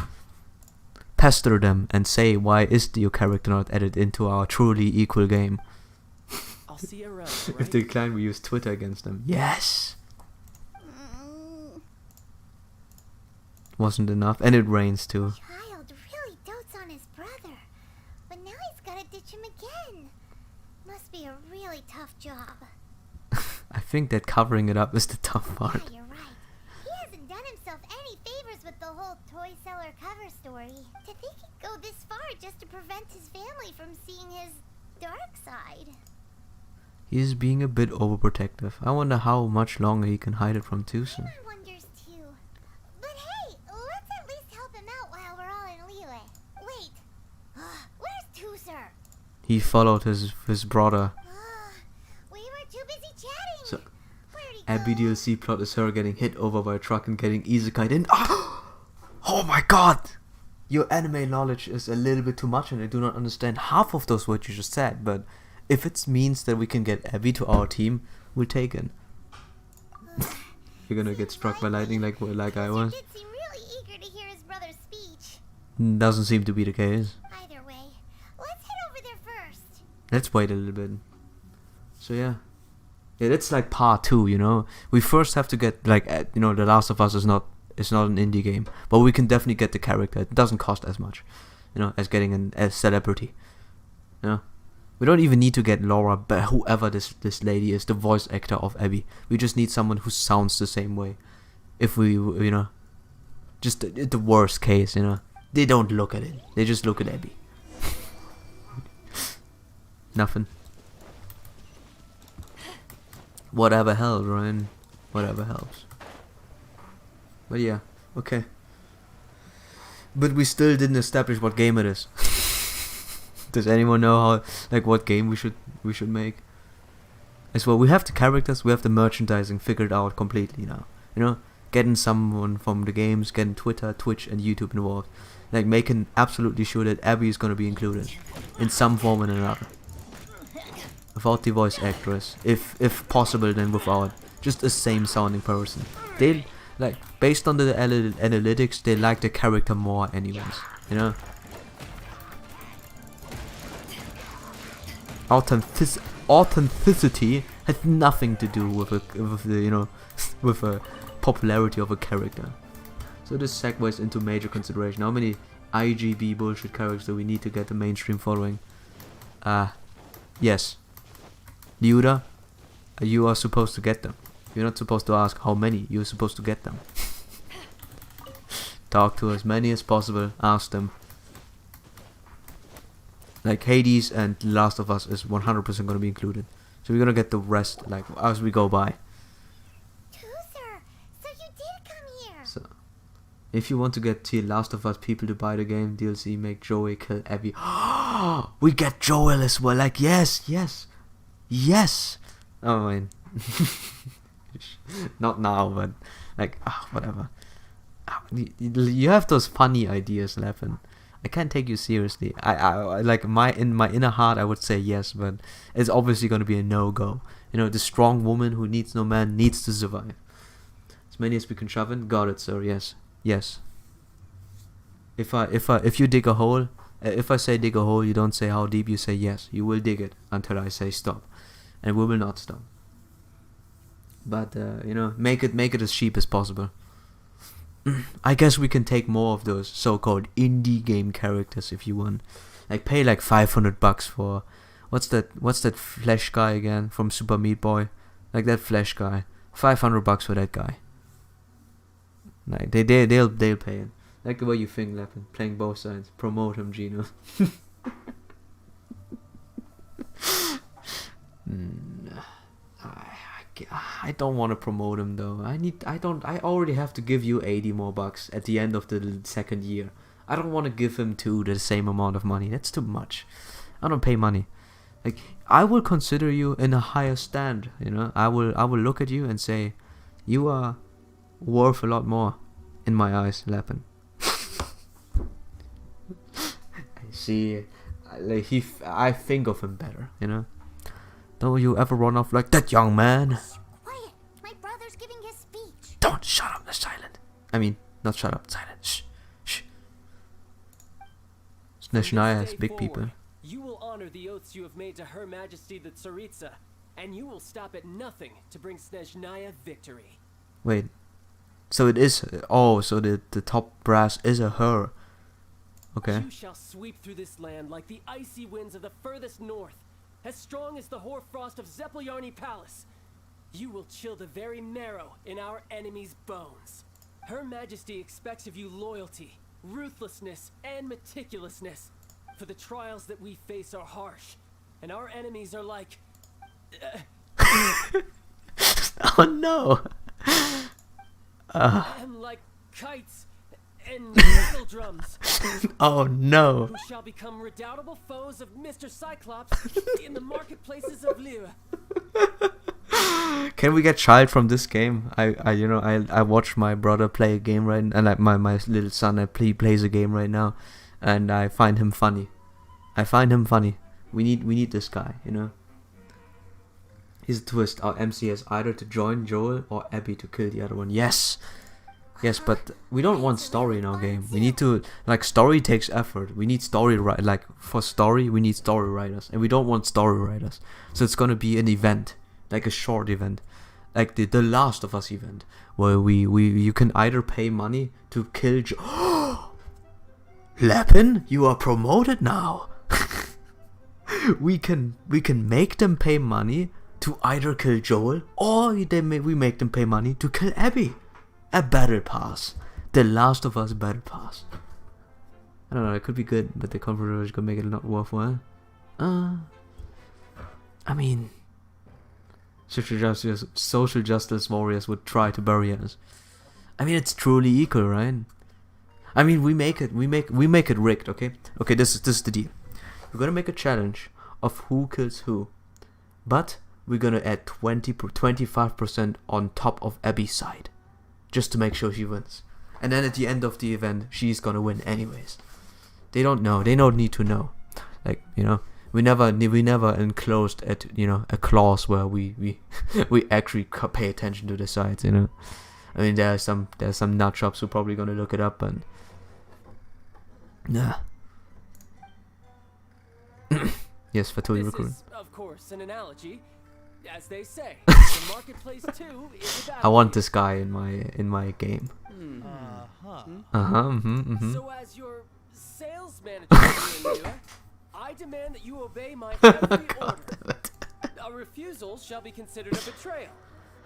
Pester them and say, why is your character not added into our truly equal game? I'll see you around, If right? they decline, we use Twitter against them. Yes. Wasn't enough, and it rains too. Child really dotes on his brother, but now he's gotta ditch him again. Must be a really tough job. I think that covering it up is the tough part. Yeah, you're right. He hasn't done himself any favors with the whole toy seller cover story. To think he'd go this far just to prevent his family from seeing his dark side. He's being a bit overprotective. I wonder how much longer he can hide it from Tucson. Paimon wonders too. But hey, let's at least help him out while we're all in Liyue. Wait, where's Tucer? He followed his brother. We were too busy chatting. So, Where'd he Abby go? DLC plot is her getting hit over by a truck and getting isekai'd in. Oh my god! Your anime knowledge is a little bit too much and I do not understand half of those words you just said, but if it means that we can get Abby to our team, we'll take it. You're gonna get struck by lightning like I was. Tucer did seem really eager to hear his brother's speech. Doesn't seem to be the case. Either way, let's head over there first. Let's wait a little bit. So yeah, it's like part 2. We first have to get The Last of Us is not an indie game, but we can definitely get the character. It doesn't cost as much, as getting a celebrity. We don't even need to get Laura, but whoever this lady is, the voice actor of Abby. We just need someone who sounds the same way. If we, just the worst case, they don't look at it. They just look at Abby. Nothing. Whatever helps, Ryan. Whatever helps. But yeah, okay. But we still didn't establish what game it is. Does anyone know what game we should make? As well, we have the characters, we have the merchandising figured out completely now. Getting someone from the games, getting Twitter, Twitch, and YouTube involved, making absolutely sure that Abby is gonna be included in some form or another. Without the voice actress, if possible, then without just a same sounding person. They based on the analytics, they like the character more, anyways. Authenticity has nothing to do with the popularity of a character. So this segues into major consideration. How many IGB bullshit characters do we need to get the mainstream following? Yes. Liuda, you are supposed to get them. You're not supposed to ask how many, you're supposed to get them. Talk to as many as possible, ask them. Hades and Last of Us is 100% going to be included. So we're going to get the rest as we go by. Tucer, so you did come here. So, if you want to get the Last of Us people to buy the game DLC, make Joey kill Abby. We get Joel as well. Yes. Oh man. Not now, but whatever. You have those funny ideas, Levin. I can't take you seriously. I in my inner heart I would say yes, but it's obviously gonna be a no-go. The strong woman who needs no man needs to survive. As many as we can shove in. Got it, sir. Yes. If you dig a hole, if I say dig a hole, you don't say how deep. You say yes. You will dig it until I say stop, and we will not stop. But you know, make it as cheap as possible. I guess we can take more of those so-called indie game characters if you want. Like pay like $500 for what's that Flash guy again from Super Meat Boy? Like that Flash guy. $500 for that guy. Like they'll pay it. Like the way you think, Leppin. Playing both sides. Promote him, Gino. I don't want to promote him though. I already have to give you 80 more bucks at the end of the second year. I don't want to give him the same amount of money. That's too much. I don't pay money. Like I will consider you in a higher stand, you know. I will look at you and say, you are worth a lot more in my eyes, Leppin. I see. I think of him better, you know. Don't you ever run off like that, young man. Quiet! My brother's giving his speech. Don't shut up, silent. I mean, not shut up, silent. Shh, shh. Snezhnaya has big people. You will honor the oaths you have made to Her Majesty the Tsaritsa, and you will stop at nothing to bring Snezhnaya victory. Wait, so it is. Oh, so the top brass is a her. Okay. You shall sweep through this land like the icy winds of the furthest north, as strong as the hoarfrost of Zeppeljärni Palace. You will chill the very marrow in our enemies' bones. Her Majesty expects of you loyalty, ruthlessness, and meticulousness. For the trials that we face are harsh, and our enemies are like... Oh no! and like kites and kettle drums. Oh no! Who shall become redoubtable foes of Mr. Cyclops in the marketplaces of Liyue. Can we get child from this game? I watch my brother play a game right, and like my little son plays a game right now, and I find him funny. We need this guy, you know. He's a twist. Our MC has either to join Joel or Abby to kill the other one. Yes, but we don't want story in our game. We need to, like, story takes effort. We need for story we need story writers, and we don't want story writers. So it's gonna be an event, like a short event, like the Last of Us event, where you can either pay money to kill Leppin, you are promoted now. we can make them pay money to either kill Joel, or we make them pay money to kill Abby. A battle pass. The Last of Us battle pass. I don't know, it could be good, but the controversy could make it not worthwhile. I mean, social justice warriors would try to bury us. I mean, it's truly equal, right? I mean, we make it rigged, okay? Okay, this is the deal. We're gonna make a challenge of who kills who, but we're gonna add 25% on top of Abby's side, just to make sure she wins. And then at the end of the event, she's gonna win anyways. They don't know. They don't need to know. Like, you know, we never enclosed at, you know, a clause where we actually pay attention to the sides. You know, I mean, there's some nut shops who are probably gonna look it up, and yeah. Yes, Fatui recruit. This is, of course, an analogy, as they say. The marketplace too is about. I want this guy in my game. So as your sales manager, I demand that you obey my every order. A refusal shall be considered a betrayal,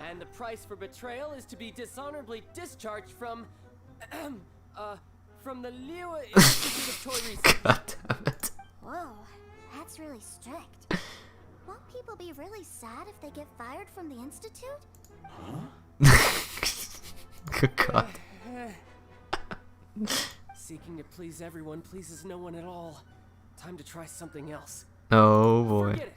and the price for betrayal is to be dishonorably discharged from the Liyue Institute of Toy Research. God damn it. Whoa, that's really strict. Won't people be really sad if they get fired from the institute? Good God. Seeking to please everyone pleases no one at all. Time to try something else. Oh boy. Forget it.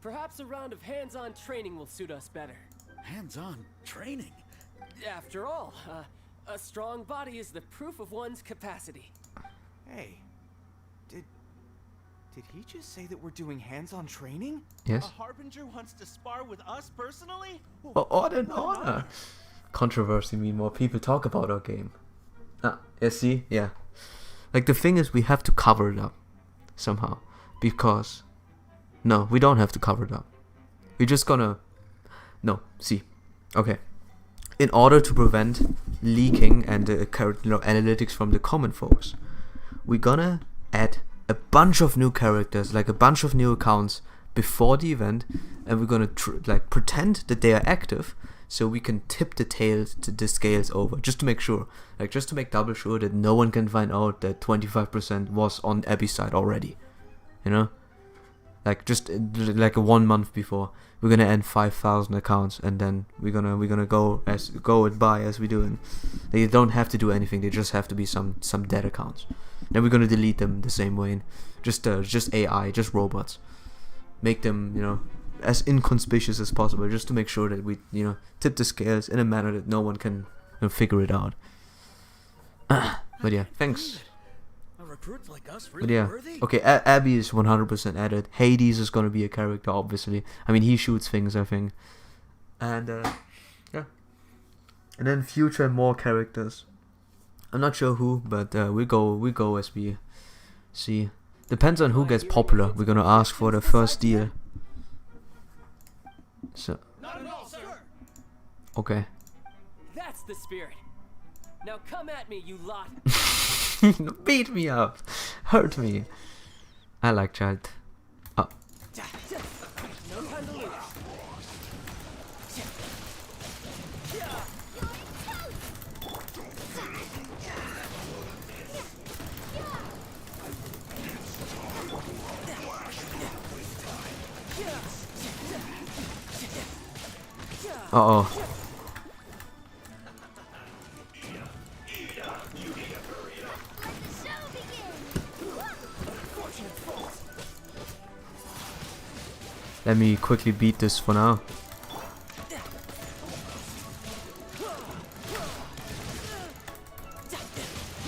Perhaps a round of hands-on training will suit us better. Hands-on training? After all, a strong body is the proof of one's capacity. Hey, did he just say that we're doing hands-on training? Yes. A harbinger wants to spar with us personally? Well, honor. Controversy mean more people talk about our game. Yeah, see? Yeah. Like, the thing is, we have to cover it up somehow. Because... No, we don't have to cover it up. We're just gonna... No, see. Okay. In order to prevent leaking and analytics from the common folks, we're gonna add a bunch of new characters, like a bunch of new accounts before the event, and we're gonna pretend that they are active, so we can tip the scales over, just to make sure, just to make double sure that no one can find out that 25% was on Abby's side already, you know, just like a 1 month before. We're gonna end 5,000 accounts, and then we're gonna go it by as we do, and they don't have to do anything. They just have to be some dead accounts. Then we're gonna delete them the same way, just AI, just robots. Make them as inconspicuous as possible, just to make sure that we tip the scales in a manner that no one can figure it out. But yeah, thanks. Recruits like us But really yeah, worthy? okay, Abby is 100% added. Hades is gonna be a character, obviously. I mean, he shoots things, I think. And yeah, and then future more characters. I'm not sure who, but we go as we see. Depends on who gets popular. We're gonna ask for the first deal. So Not at all, sir. okay. That's the spirit. Now come at me, you lot. Beat me up, hurt me. I like child. Oh. No time to lose. Uh-oh. Let me quickly beat this for now.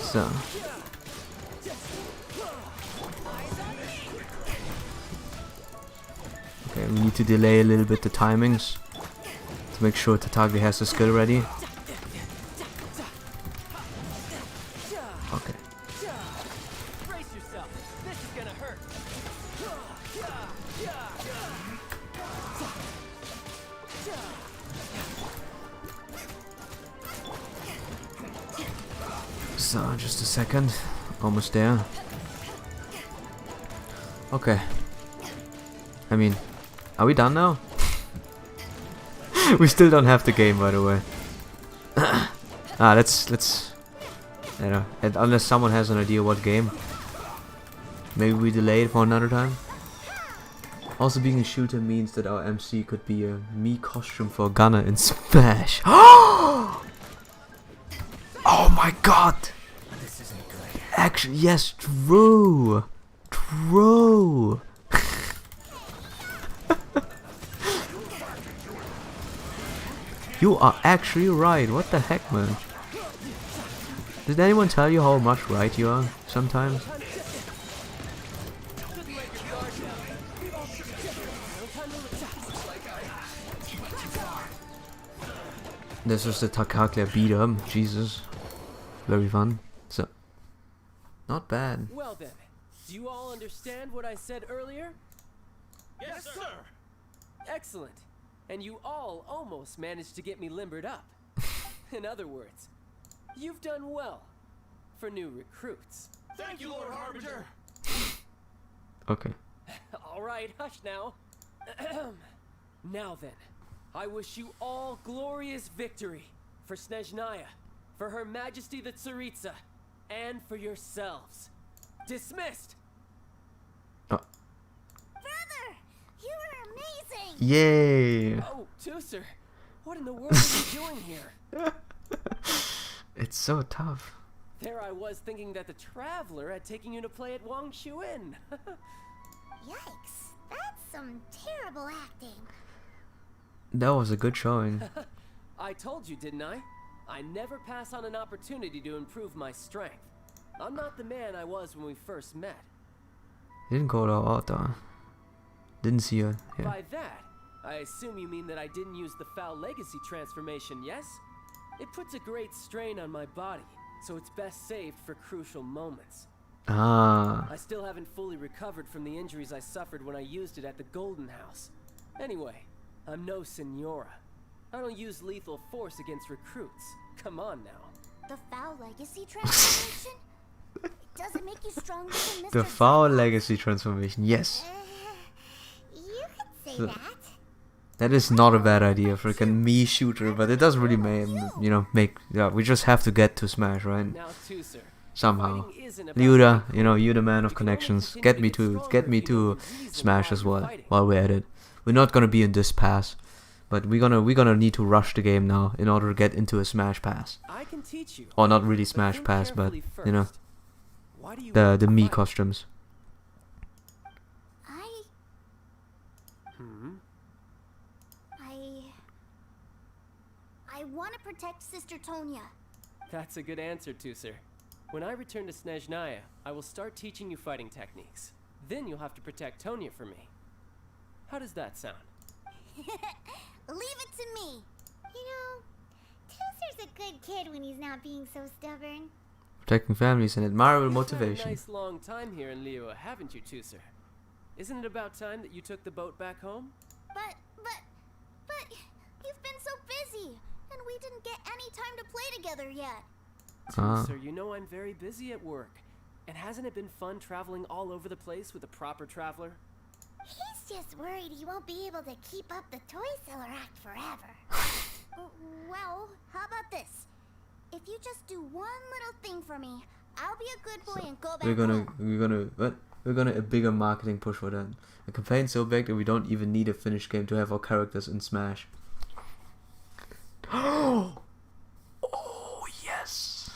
So. Okay, we need to delay a little bit the timings to make sure Tatagi has the skill ready. Okay. Brace yourself. This is gonna hurt. So, just a second. Almost there. Okay. I mean, are we done now? We still don't have the game, by the way. Let's and unless someone has an idea what game, maybe we delay it for another time. Also, being a shooter means that our MC could be a me costume for Gunner in Smash. Oh my god! This isn't good. Actually, yes, true. True. You are actually right. What the heck, man? Did anyone tell you how much right you are sometimes? This was the Takaklia beat up. Jesus. Very fun. So, not bad. Well then, do you all understand what I said earlier? Yes, sir. Excellent. And you all almost managed to get me limbered up. In other words, you've done well for new recruits. Thank you, Lord Harbinger. Okay. Alright, hush now. Now then, I wish you all glorious victory for Snezhnaya, for Her Majesty the Tsaritsa, and for yourselves. Dismissed! Brother, you were amazing. Yay! Oh, Tooser, what in the world are you doing here? It's so tough. There I was thinking that the Traveler had taken you to play at Wang Shuin. Yikes, that's some terrible acting. That was a good showing. I told you, didn't I? I never pass on an opportunity to improve my strength. I'm not the man I was when we first met. Didn't go out though. Didn't see her. Yeah. By that, I assume you mean that I didn't use the Foul Legacy transformation, yes? It puts a great strain on my body, so it's best saved for crucial moments. Ah. I still haven't fully recovered from the injuries I suffered when I used it at the Golden House. Anyway, I'm no Senora. I don't use lethal force against recruits. Come on now. The foul legacy transformation? Does it make you stronger than Mr. The foul Cyclops? legacy transformation, yes. You could say The- that. That is not a bad idea, freaking me shooter, but it doesn't really make, yeah, we just have to get to Smash, right? Now, too, sir. Somehow. Fighting isn't about Yuda, people. you know, you the man of You can only connections. continue Get me to stronger get me if you know to the reason Smash why as you're well fighting. while we're at it. We're not gonna be in this pass, but we're gonna need to rush the game now in order to get into a Smash pass. I can teach you. Or not really but Smash think pass, but carefully you know, first. Why do you the want to Mii fight? costumes. I want to protect Sister Tonya. That's a good answer, too, sir. When I return to Snezhnaya, I will start teaching you fighting techniques. Then you'll have to protect Tonya for me. How does that sound? Leave it to me. You know, Tooser's a good kid when he's not being so stubborn. Protecting families and admirable You've had motivation. a nice long time here in Liyue, haven't you, too, sir? Isn't it about time that you took the boat back home? But you've been so busy, and we didn't get any time to play together yet. Ah. Sir, you know I'm very busy at work. And hasn't it been fun traveling all over the place with a proper traveler? He's just worried he won't be able to keep up the toy seller act forever. Well, how about this? If you just do one little thing for me, I'll be a good boy and go back home. We're gonna a bigger marketing push for that. A campaign so big that we don't even need a finished game to have our characters in Smash. Oh yes.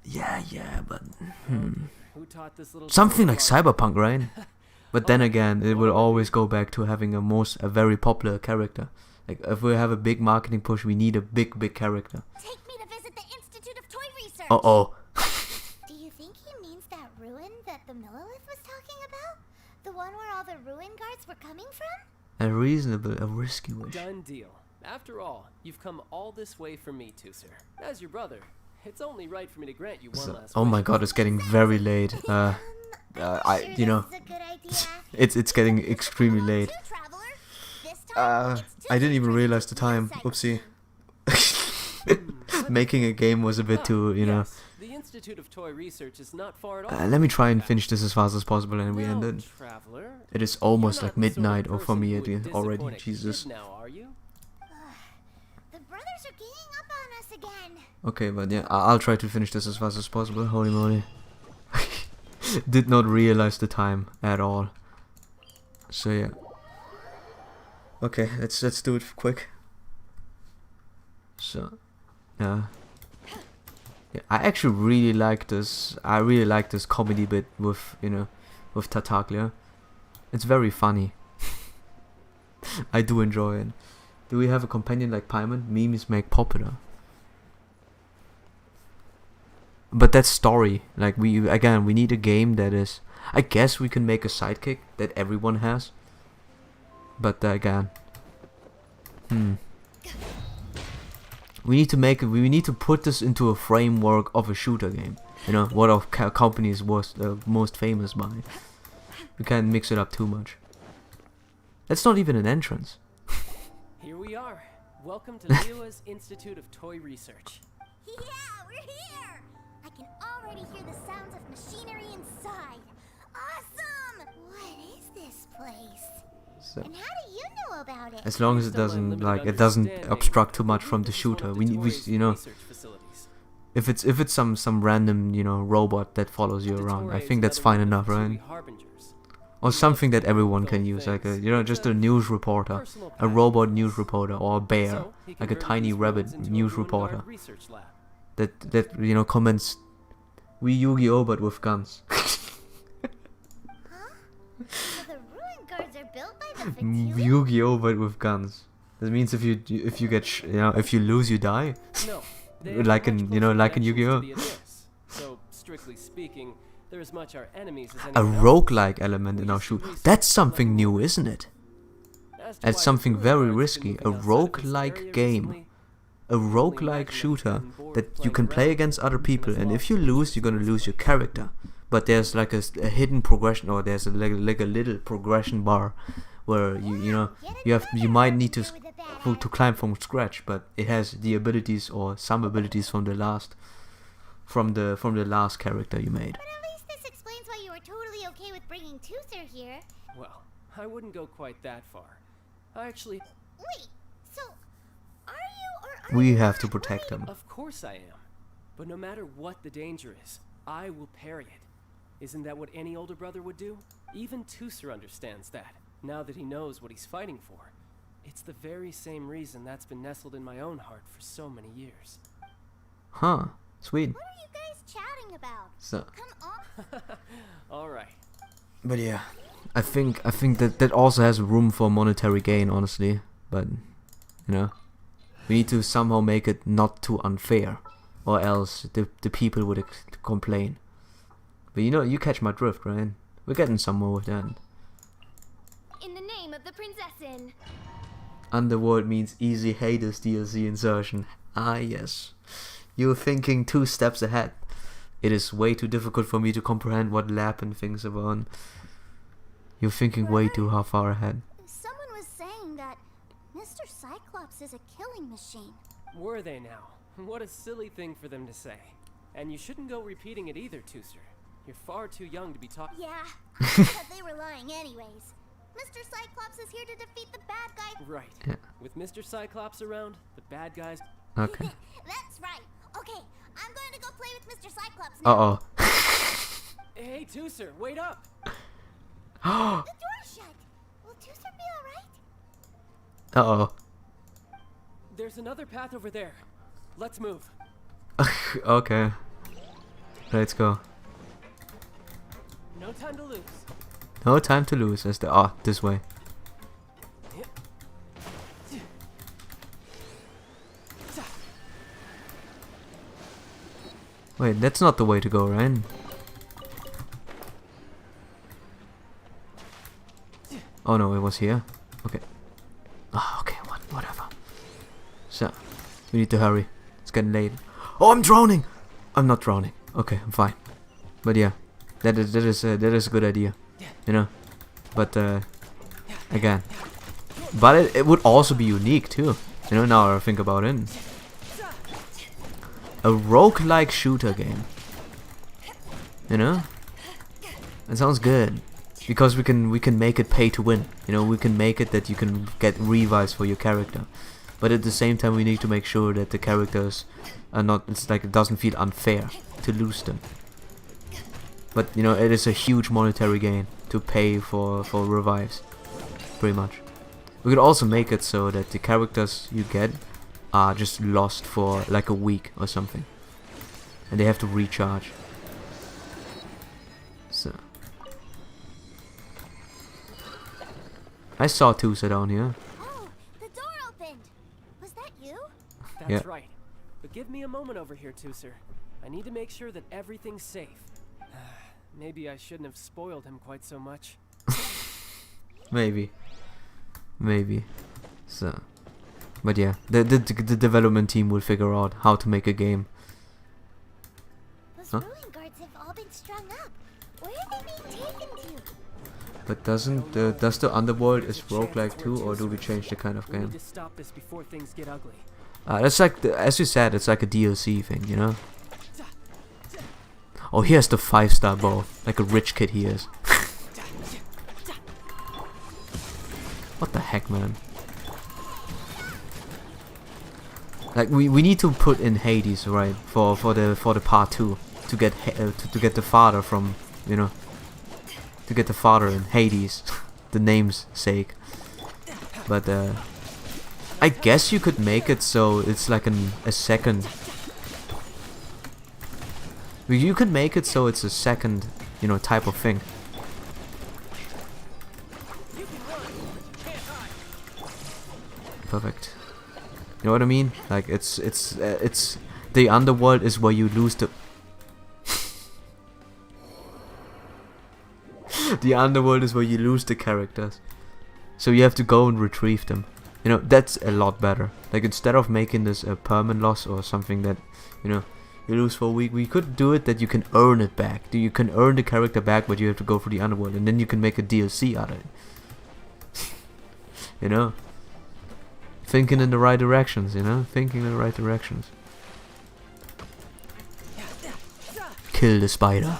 Yeah, but Who taught this little something like child? Cyberpunk, right? But then again, it will always go back to having a very popular character. Like if we have a big marketing push, we need a big character. Take me to visit the Institute of Toy Research. Oh. Do you think he means that ruin that the Millilith was talking about? The one where all the ruin guards were coming from? A risky wish. Done deal. After all, you've come all this way for me too, sir. As your brother, it's only right for me to grant you one last Oh my wish. god, it's getting very late. I'm I sure you know, this is a good idea. it's getting extremely late. Two, traveler. This time, it's two I didn't even trips realize the to time. side Oopsie. scene. Making a game was a bit too, you know. Yes, the Institute of Toy Research is not far at all. Let me try and finish this as fast as possible, and we Now, end it. traveler, It is almost you're like not the sort of midnight, or for person me who it would is already. disappoint a kid Jesus. now, are you? The brothers are ganging up on us again. Okay, but yeah, I'll try to finish this as fast as possible. Holy moly. Did not realize the time at all. So yeah. Okay, let's do it quick. So, yeah, I actually really like this. I really like this comedy bit with with Tartaglia. It's very funny. I do enjoy it. Do we have a companion like Paimon? Memes make popular. But that's story. Like we need a game that is. I guess we can make a sidekick that everyone has. But again, we need to make it. We need to put this into a framework of a shooter game. You know what our companies was most famous by. We can't mix it up too much. That's not even an entrance. Here we are. Welcome to Liyue's Institute of Toy Research. Yeah, we're here. I can already hear the sounds of machinery inside. Awesome! What is this place? So, And how do you know about it? as long as it doesn't it doesn't obstruct too much from the shooter. We you know. If it's some random robot that follows you around, I think that's fine enough, right? Or something that everyone can use, like a just a news reporter, a robot news reporter, or a bear, like a tiny rabbit news reporter that comments, "We Yu-Gi-Oh but with guns." So the ruin guards are built by the Fatui? Yu-Gi-Oh but with guns. That means if you get if you lose you die. No, Like in like in Yu-Gi-Oh. So strictly speaking, they're as much our enemies as A anyone else. roguelike element in our shoot. That's something new, isn't it? As to That's why something ruin very guards have been risky. A moving outside of this roguelike area game. recently, A roguelike shooter that you can play against other people, and if you lose, you're gonna lose your character. But there's like a hidden progression, or there's like a little progression bar where you might need to to climb from scratch, but it has the abilities or some abilities from the last character you made. But at least this explains why you were totally okay with bringing Toother here. Well, I wouldn't go quite that far. I actually... Wait, so are you or are We you have to not protect worried? them. Of course I am. But no matter what the danger is, I will parry it. Isn't that what any older brother would do? Even Tooser understands that, now that he knows what he's fighting for. It's the very same reason that's been nestled in my own heart for so many years. Huh. Sweet. What are you guys chatting about? So, Come on. Alright. but yeah, I think that also has room for monetary gain, honestly. But you know, we need to somehow make it not too unfair, or else the people would complain. But you know, you catch my drift, right? We're getting somewhere with that. In the name of the Prinzessin. Underworld means easy Hades DLC insertion. Ah yes. You're thinking 2 steps ahead. It is way too difficult for me to comprehend what Lapin thinks about. You're thinking way too far ahead. Someone was saying that Mr. Cyclops is a killing machine. Were they now? What a silly thing for them to say. And you shouldn't go repeating it either, Tooser. You're far too young to be talking. Yeah, I thought they were lying anyways. Mr. Cyclops is here to defeat the bad guy. Right. Yeah. With Mr. Cyclops around, the bad guys... Okay. That's right. Okay, I'm going to go play with Mr. Cyclops now. Uh oh. Hey, Tooser, wait up! The door's shut. Will Toother be alright? Uh oh. There's another path over there. Let's move. Okay. Let's go. No time to lose. No time to lose. As this way. Wait, that's not the way to go, right? Oh no, it was here. Okay. Ah, okay, whatever. So, we need to hurry. It's getting late. Oh, I'm drowning! I'm not drowning. Okay, I'm fine. But yeah, that is a good idea, you know. But again, but it would also be unique too. You know, now I think about it. A roguelike shooter game. You know? It sounds good. Because we can make it pay to win. You know, we can make it that you can get revives for your character. But at the same time we need to make sure that the characters are not, it's like it doesn't feel unfair to lose them. But you know, it is a huge monetary gain to pay for revives. Pretty much. We could also make it so that the characters you get are just lost for like a week or something, and they have to recharge. So I saw Tusa down here. Oh, the door opened. Was that you? That's Yeah. right. But give me a moment over here, Tooser. I need to make sure that everything's safe. Maybe I shouldn't have spoiled him quite so much. Maybe. So, but yeah, the development team will figure out how to make a game. Those Huh? ruin guards have all been strung up. Where are they being taken to? But does the Underworld is roguelike too, or do we change the kind of We need game? to stop this before things get ugly. That's like as you said, it's like a DLC thing, you know. Oh, here's the 5-star bow, like a rich kid he is. What the heck, man? Like we need to put in Hades, right, for the part 2 to get to get the father from, you know, to get the father in Hades, the name's sake. But I guess you could make it so it's like a second. You could make it so it's a second, you know, type of thing. Perfect. You know what I mean? Like it's the Underworld is where you lose the the Underworld is where you lose the characters. So you have to go and retrieve them. You know, that's a lot better. Like instead of making this a permanent loss or something that, you know, you lose for a week, we could do it that you can earn it back. You can earn the character back, but you have to go through the Underworld, and then you can make a DLC out of it. You know? thinking in the right directions, you know? Thinking in the right directions. Kill the spider.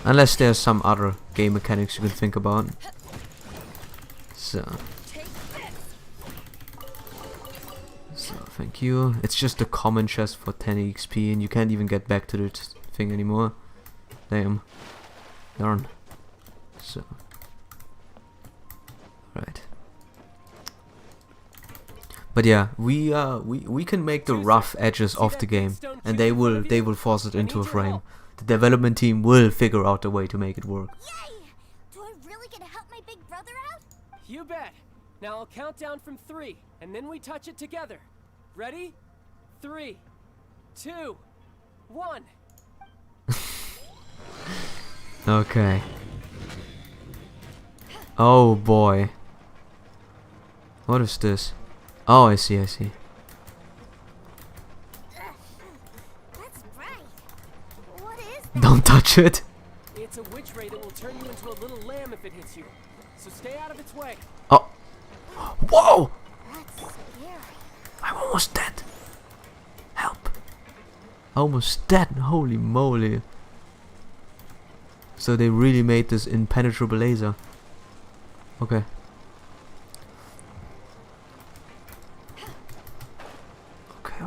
Unless there's some other game mechanics you can think about. So thank you. It's just a common chest for 10 XP and you can't even get back to the thing anymore. Damn. Darn. So. Right. But yeah, we can make the rough edges of the game and they will force it into a frame. The development team will figure out a way to make it work. Yay! Do I really get to help my big brother out? You bet. Now I'll count down from 3, and then we touch it together. Ready? 3, 2, 1. Okay. Oh boy. What is this? Oh, I see, I see. That's right. What is that? Don't touch it. It's a witch ray that will turn you into a little lamb if it hits you. So stay out of its way. Oh. Whoa! That's scary. I'm almost dead. Help. Almost dead. Holy moly. So they really made this impenetrable laser. Okay. Okay.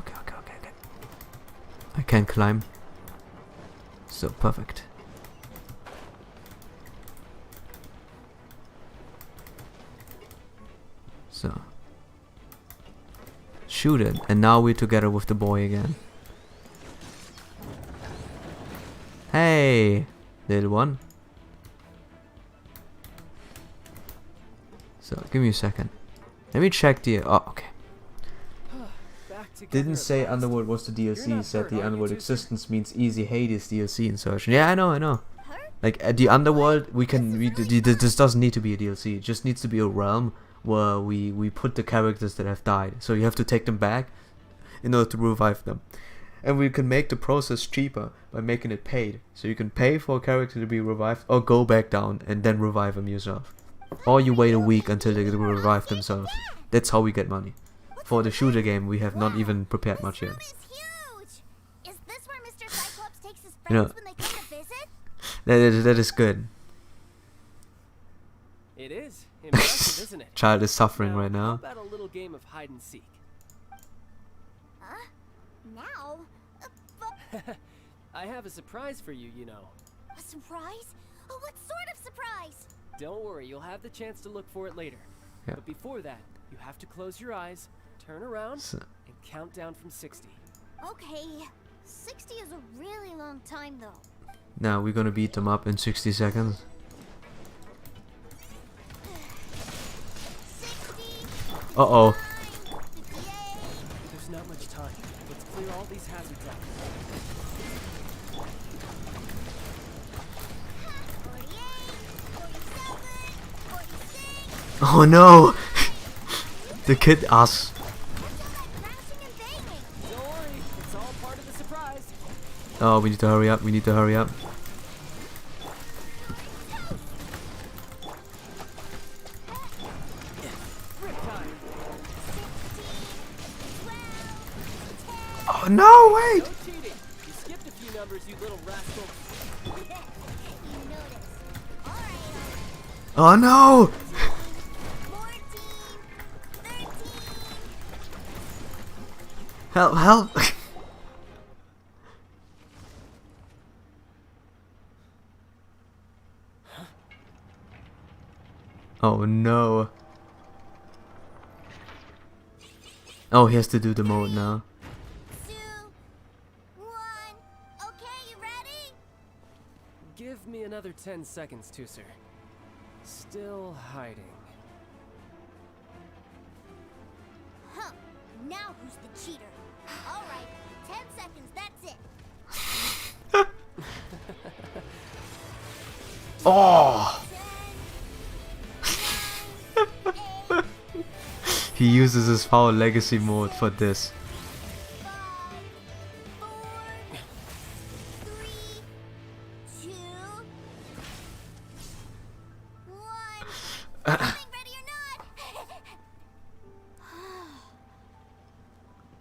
I can't climb. So perfect. So. Shoot it. And now we're together with the boy again. Hey, little one. So, give me a second. Let me check the... Oh, okay. Didn't say Underworld was the DLC, said the Underworld existence means easy Hades DLC insertion. Yeah, I know. Like, at the Underworld, this doesn't need to be a DLC. It just needs to be a realm where we put the characters that have died. So you have to take them back in order to revive them. And we can make the process cheaper by making it paid. So you can pay for a character to be revived or go back down and then revive them yourself. Or you wait a week until they revive themselves. That's how we get money. For the shooter game, we have not even prepared much yet. Is this where Mr. Cyclops takes his friends You know, when they come to visit? that is good. It is impressive, isn't it? Child is suffering right now. How about a little game of hide and seek? Huh? Now? I have a surprise for you, you know. A surprise? Oh, what sort of surprise? Don't worry, you'll have the chance to look for it later. Yeah. But before that, you have to close your eyes, turn around, and count down from 60. Okay, 60 is a really long time though. Now we're gonna beat them up in 60 seconds. 60, Uh-oh. 58, There's not much time. Let's clear all these hazards out. 48, 47, 46. Oh no! The kid us. Crashing and banging. Don't worry, it's all part of the surprise. Oh, we need to hurry up. We need to hurry up. Rip time. Oh no, wait! No cheating. You skipped a few numbers, you little rascal. You noticed. Alright, Oh no! 14, 13. Help, help! Oh no. Oh, he has to do the mode now. 2, 1. Okay, you ready? Give me another 10 seconds, too, sir. Still hiding. Huh. Now who's the cheater? Alright, 10 seconds, that's it. Oh! 10, 9, 8, He uses his foul legacy mode for this. 5, 4, 3, 2, 1. Coming, ready or not?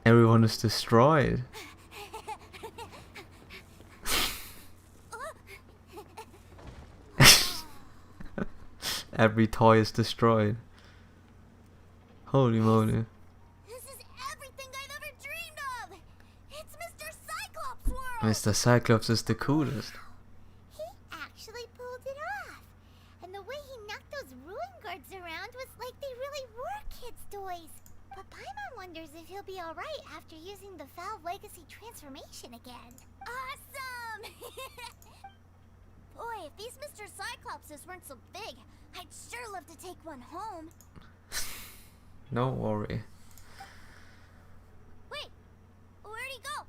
Everyone is destroyed. Every toy is destroyed. Holy moly. This is everything I've ever dreamed of. It's Mr. Cyclops world. Mr. Cyclops is the coolest. He actually pulled it off. And the way he knocked those ruin guards around was like they really were kids' toys. But Paimon wonders if he'll be alright after using the Foul Legacy transformation again. Awesome! Boy, if these Mr. Cyclopses weren't so big, I'd sure love to take one home. No worry. Wait, where'd he go?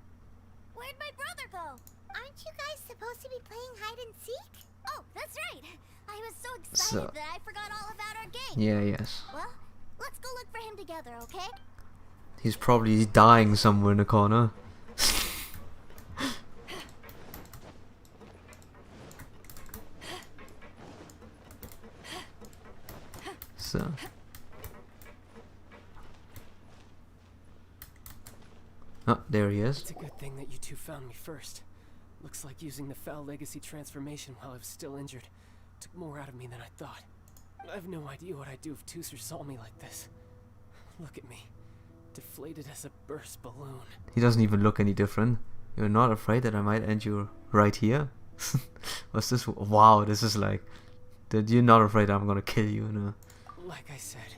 Where'd my brother go? Aren't you guys supposed to be playing hide and seek? Oh, that's right. I was so excited that I forgot all about our game. Yeah, yes. Well, let's go look for him together, okay? He's probably dying somewhere in the corner. So. Oh, there he is. It's a good thing that you two found me first. Looks like using the Foul Legacy transformation while I was still injured took more out of me than I thought. I have no idea what I'd do if Tooser saw me like this. Look at me. Deflated as a burst balloon. He doesn't even look any different. You're not afraid that I might end you right here? What's this? Wow, this is like... That you're not afraid I'm gonna kill you, no? Like I said,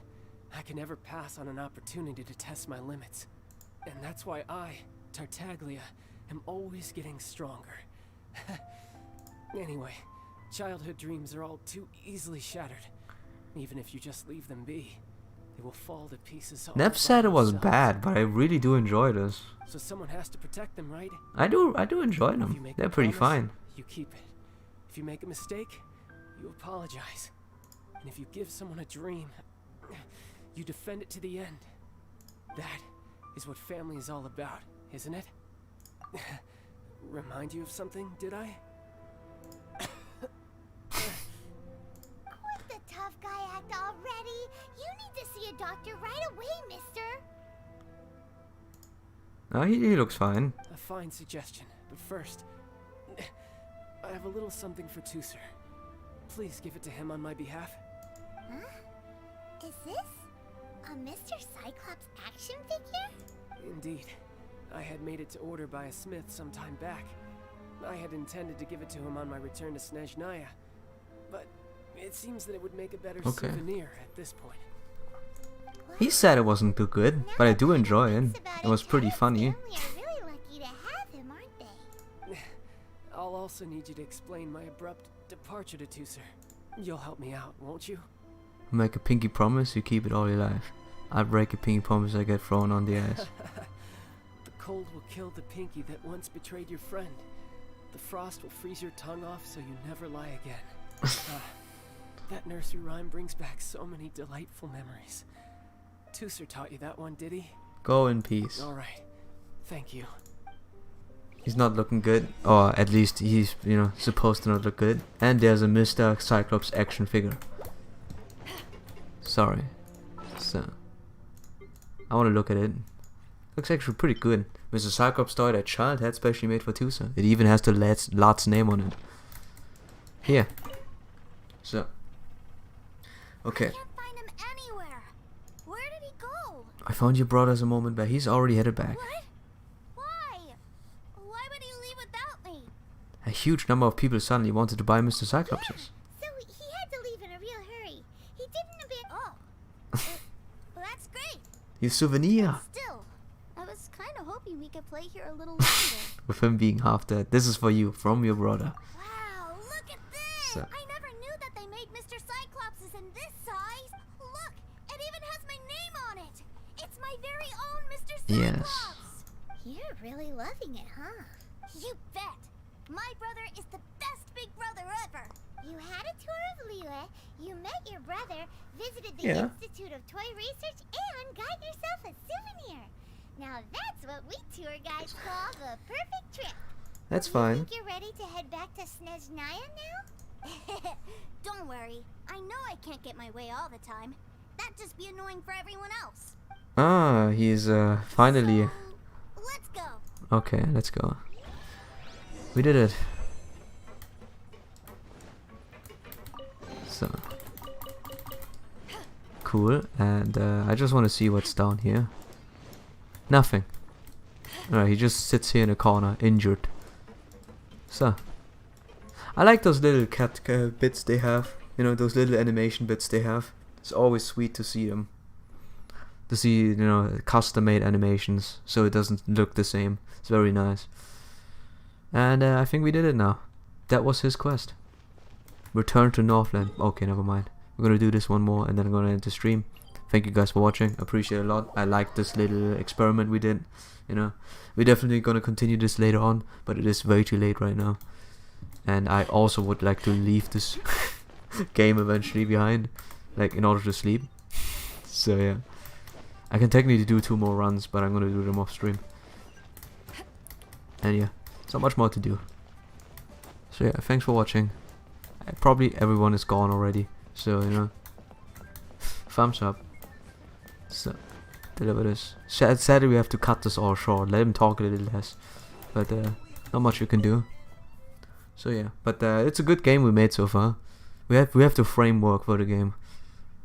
I can never pass on an opportunity to test my limits. And that's why I, Tartaglia, am always getting stronger. Anyway, childhood dreams are all too easily shattered. Even if you just leave them be, they will fall to pieces all Nev by said it was themselves. bad, but I really do enjoy this. So someone has to protect them, right? I do enjoy If you them. make They're a pretty promise, fine. You keep it. If you make a mistake, you apologize. And if you give someone a dream, you defend it to the end. That is what family is all about, isn't it? Remind you of something, did I? Quit the tough guy act already. You need to see a doctor right away, mister. Oh, he looks fine. A fine suggestion, but first, I have a little something for Tooser. Please give it to him on my behalf. Huh? Is this a Mr. Cyclops action figure? Indeed. I had made it to order by a smith some time back. I had intended to give it to him on my return to Snezhnaya, but it seems that it would make a better souvenir at this point. He said it wasn't too good, but I do enjoy it. It was pretty funny. Family are really lucky to have him, aren't they? I'll also need you to explain my abrupt departure to Tooser. You'll help me out, won't you? Make a pinky promise, you keep it all your life. I break a pinky promise, I get thrown on the ice. The cold will kill the pinky that once betrayed your friend. The frost will freeze your tongue off so you never lie again. That nursery rhyme brings back so many delightful memories. Tooser taught you that one, did he? Go in peace. Alright. Thank you. He's not looking good, or at least he's, you know, supposed to not look good. And there's a Mr. Cyclops action figure. Sorry. So, I want to look at it. Looks actually pretty good. Mr. Cyclops toy that child had specially made for Tooser. It even has the lad's name on it. Here. So. Okay. I can't find him anywhere. Where did he go? I found your brother's a moment back. He's already headed back. What? Why? Why would he leave without me? A huge number of people suddenly wanted to buy Mr. Cyclopses. So he had to leave in a real hurry. He didn't abandon. Oh. Well, that's great. Your souvenir. Still, I was kind of hoping we could play here a little longer. With him being half dead. This is for you, from your brother. Wow, look at this! So. I never knew that they made Mr. Cyclopses in this size. Look, it even has my name on it. It's my very own Mr. Yes. Cyclops. You're really loving it, huh? You bet. My brother is the best big brother ever. You had a tour of Liyue, you met your brother, visited the Yeah. Institute of Toy Research, and got yourself a souvenir. Now that's what we tour guides call the perfect trip. That's You fine. think you're ready to head back to Snezhnaya now? Don't worry. I know I can't get my way all the time. That'd just be annoying for everyone else. Ah, he's finally. So, let's go. Okay, let's go. We did it. So cool, and I just want to see what's down here. Nothing. Alright, he just sits here in a corner, injured. So I like those little cat bits they have. You know, those little animation bits they have. It's always sweet to see them. To see, you know, custom-made animations, so it doesn't look the same. It's very nice. And I think we did it now. That was his quest. Return to Northland. Okay, never mind. We're gonna do this one more, and then I'm gonna end the stream. Thank you guys for watching. Appreciate it a lot. I like this little experiment we did. You know, we're definitely gonna continue this later on, but it is way too late right now. And I also would like to leave this game eventually behind, like in order to sleep. So yeah, I can technically do 2 more runs, but I'm gonna do them off stream. And yeah, it's not much more to do. So yeah, thanks for watching. Probably everyone is gone already, so you know, thumbs up. So deliver this. Sadly we have to cut this all short. Let him talk a little less, but not much you can do. So yeah, but it's a good game we made so far. We have the framework for the game.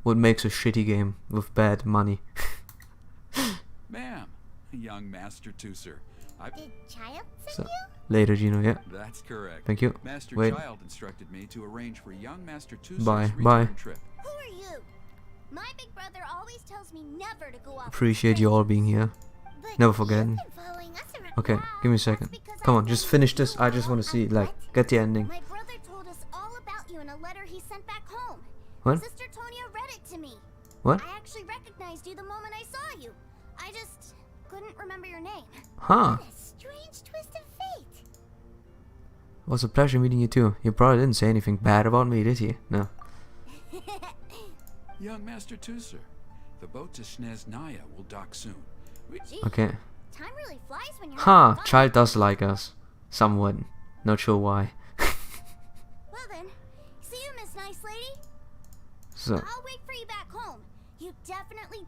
What makes a shitty game with bad money? Ma'am, young Master Tooser. Did Child So send you? later, Gino. Yeah. That's correct. Thank you. Master Wait. Child instructed me to arrange for young Master Tooser's Bye. return Bye. trip. Who are you? My big brother always tells me never to go off. Appreciate you all being here. But Never you've forgetting. been following us around. Okay, give me a second. Come on, just finish this. I just want to see, like, get the ending. My brother told us all about you in a letter he sent back home. What? Sister Tonya read it to me. What? I actually recognized you the moment I saw you. I just couldn't remember your name. Huh. What a strange twist of fate. It was a pleasure meeting you too. Your brother didn't say anything bad about me, did he? No. Young Master Tooser, the boat to Snezhnaya will dock soon. Gee, Okay. time really flies when you're Huh, having fun. Child does like us. Somewhat. Not sure why. Well then, see you, Miss Nice Lady. So, I'll wait for you back home. You definitely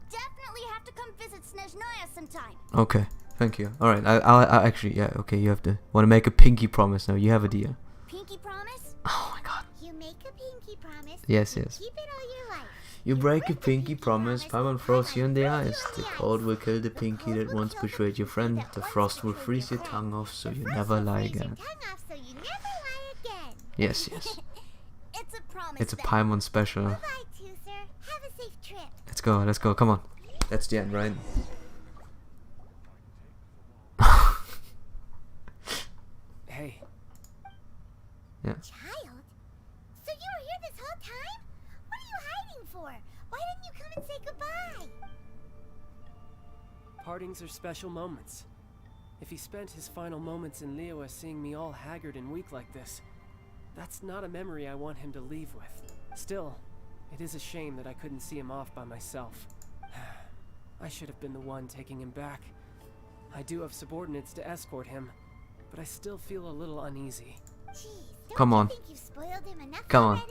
have to come visit Snezhnaya sometime. okay. Thank you. Alright, I actually, yeah, okay, you have to. Want to make a pinky promise now. You have a deal. Pinky promise? Oh my god. You make a pinky promise. Yes, you yes. Keep it all your life. You break a pinky promise, Paimon throws you in the ice. The cold will kill the pinky that once betrayed your friend. The frost will freeze your tongue off so you never lie again. So you never lie again. Yes, yes. It's a promise. It's a then. Paimon special. Bye, Tooser. Have a safe trip. Let's go, come on. That's the end, right? Hey, Yeah. Child? So you were here this whole time? What are you hiding for? Why didn't you come and say goodbye? partings are special moments. If he spent his final moments in Liyue seeing me all haggard and weak like this, that's not a memory I want him to leave with. Still, it is a shame that I couldn't see him off by myself. I should have been the one taking him back. I do have subordinates to escort him, but I still feel a little uneasy. Jeez, don't Come you on. think you've spoiled him enough Come on.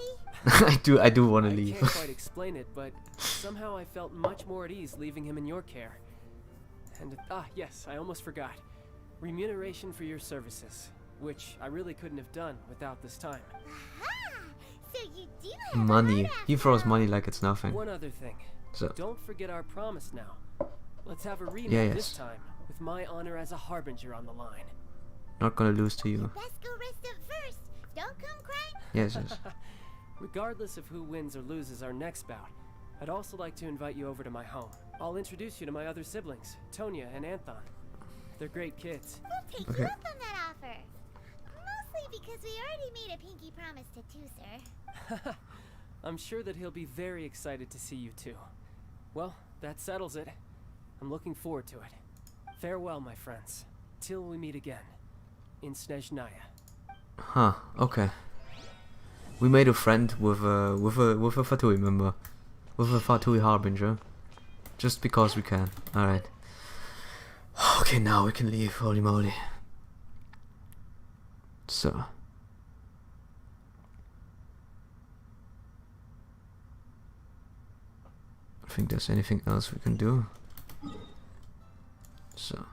already? I do want to I leave. can't quite explain it, but somehow I felt much more at ease leaving him in your care. And, yes, I almost forgot. Remuneration for your services, which I really couldn't have done without this time. Aha! So you do have a Money. heart He after throws all. money like it's nothing. One other thing. So, Don't forget our promise now. Let's have a rematch Yeah, yes. this time, with my honor as a harbinger on the line. not gonna lose to you. Best go rest up first. Don't come crying. Yes, yes. Regardless of who wins or loses our next bout, I'd also like to invite you over to my home. I'll introduce you to my other siblings, Tonya and Anthon. They're great kids. We'll take Okay. you up on that offer. Mostly because we already made a pinky promise to Tooser. I'm sure that he'll be very excited to see you too. Well, that settles it. I'm looking forward to it. Farewell, my friends. Till we meet again. In Snezhnaya. Huh, okay. We made a friend with a Fatui member. with a Fatui Harbinger. Just because we can. Alright. Okay, now we can leave. Holy moly. So. I think there's anything else we can do. So,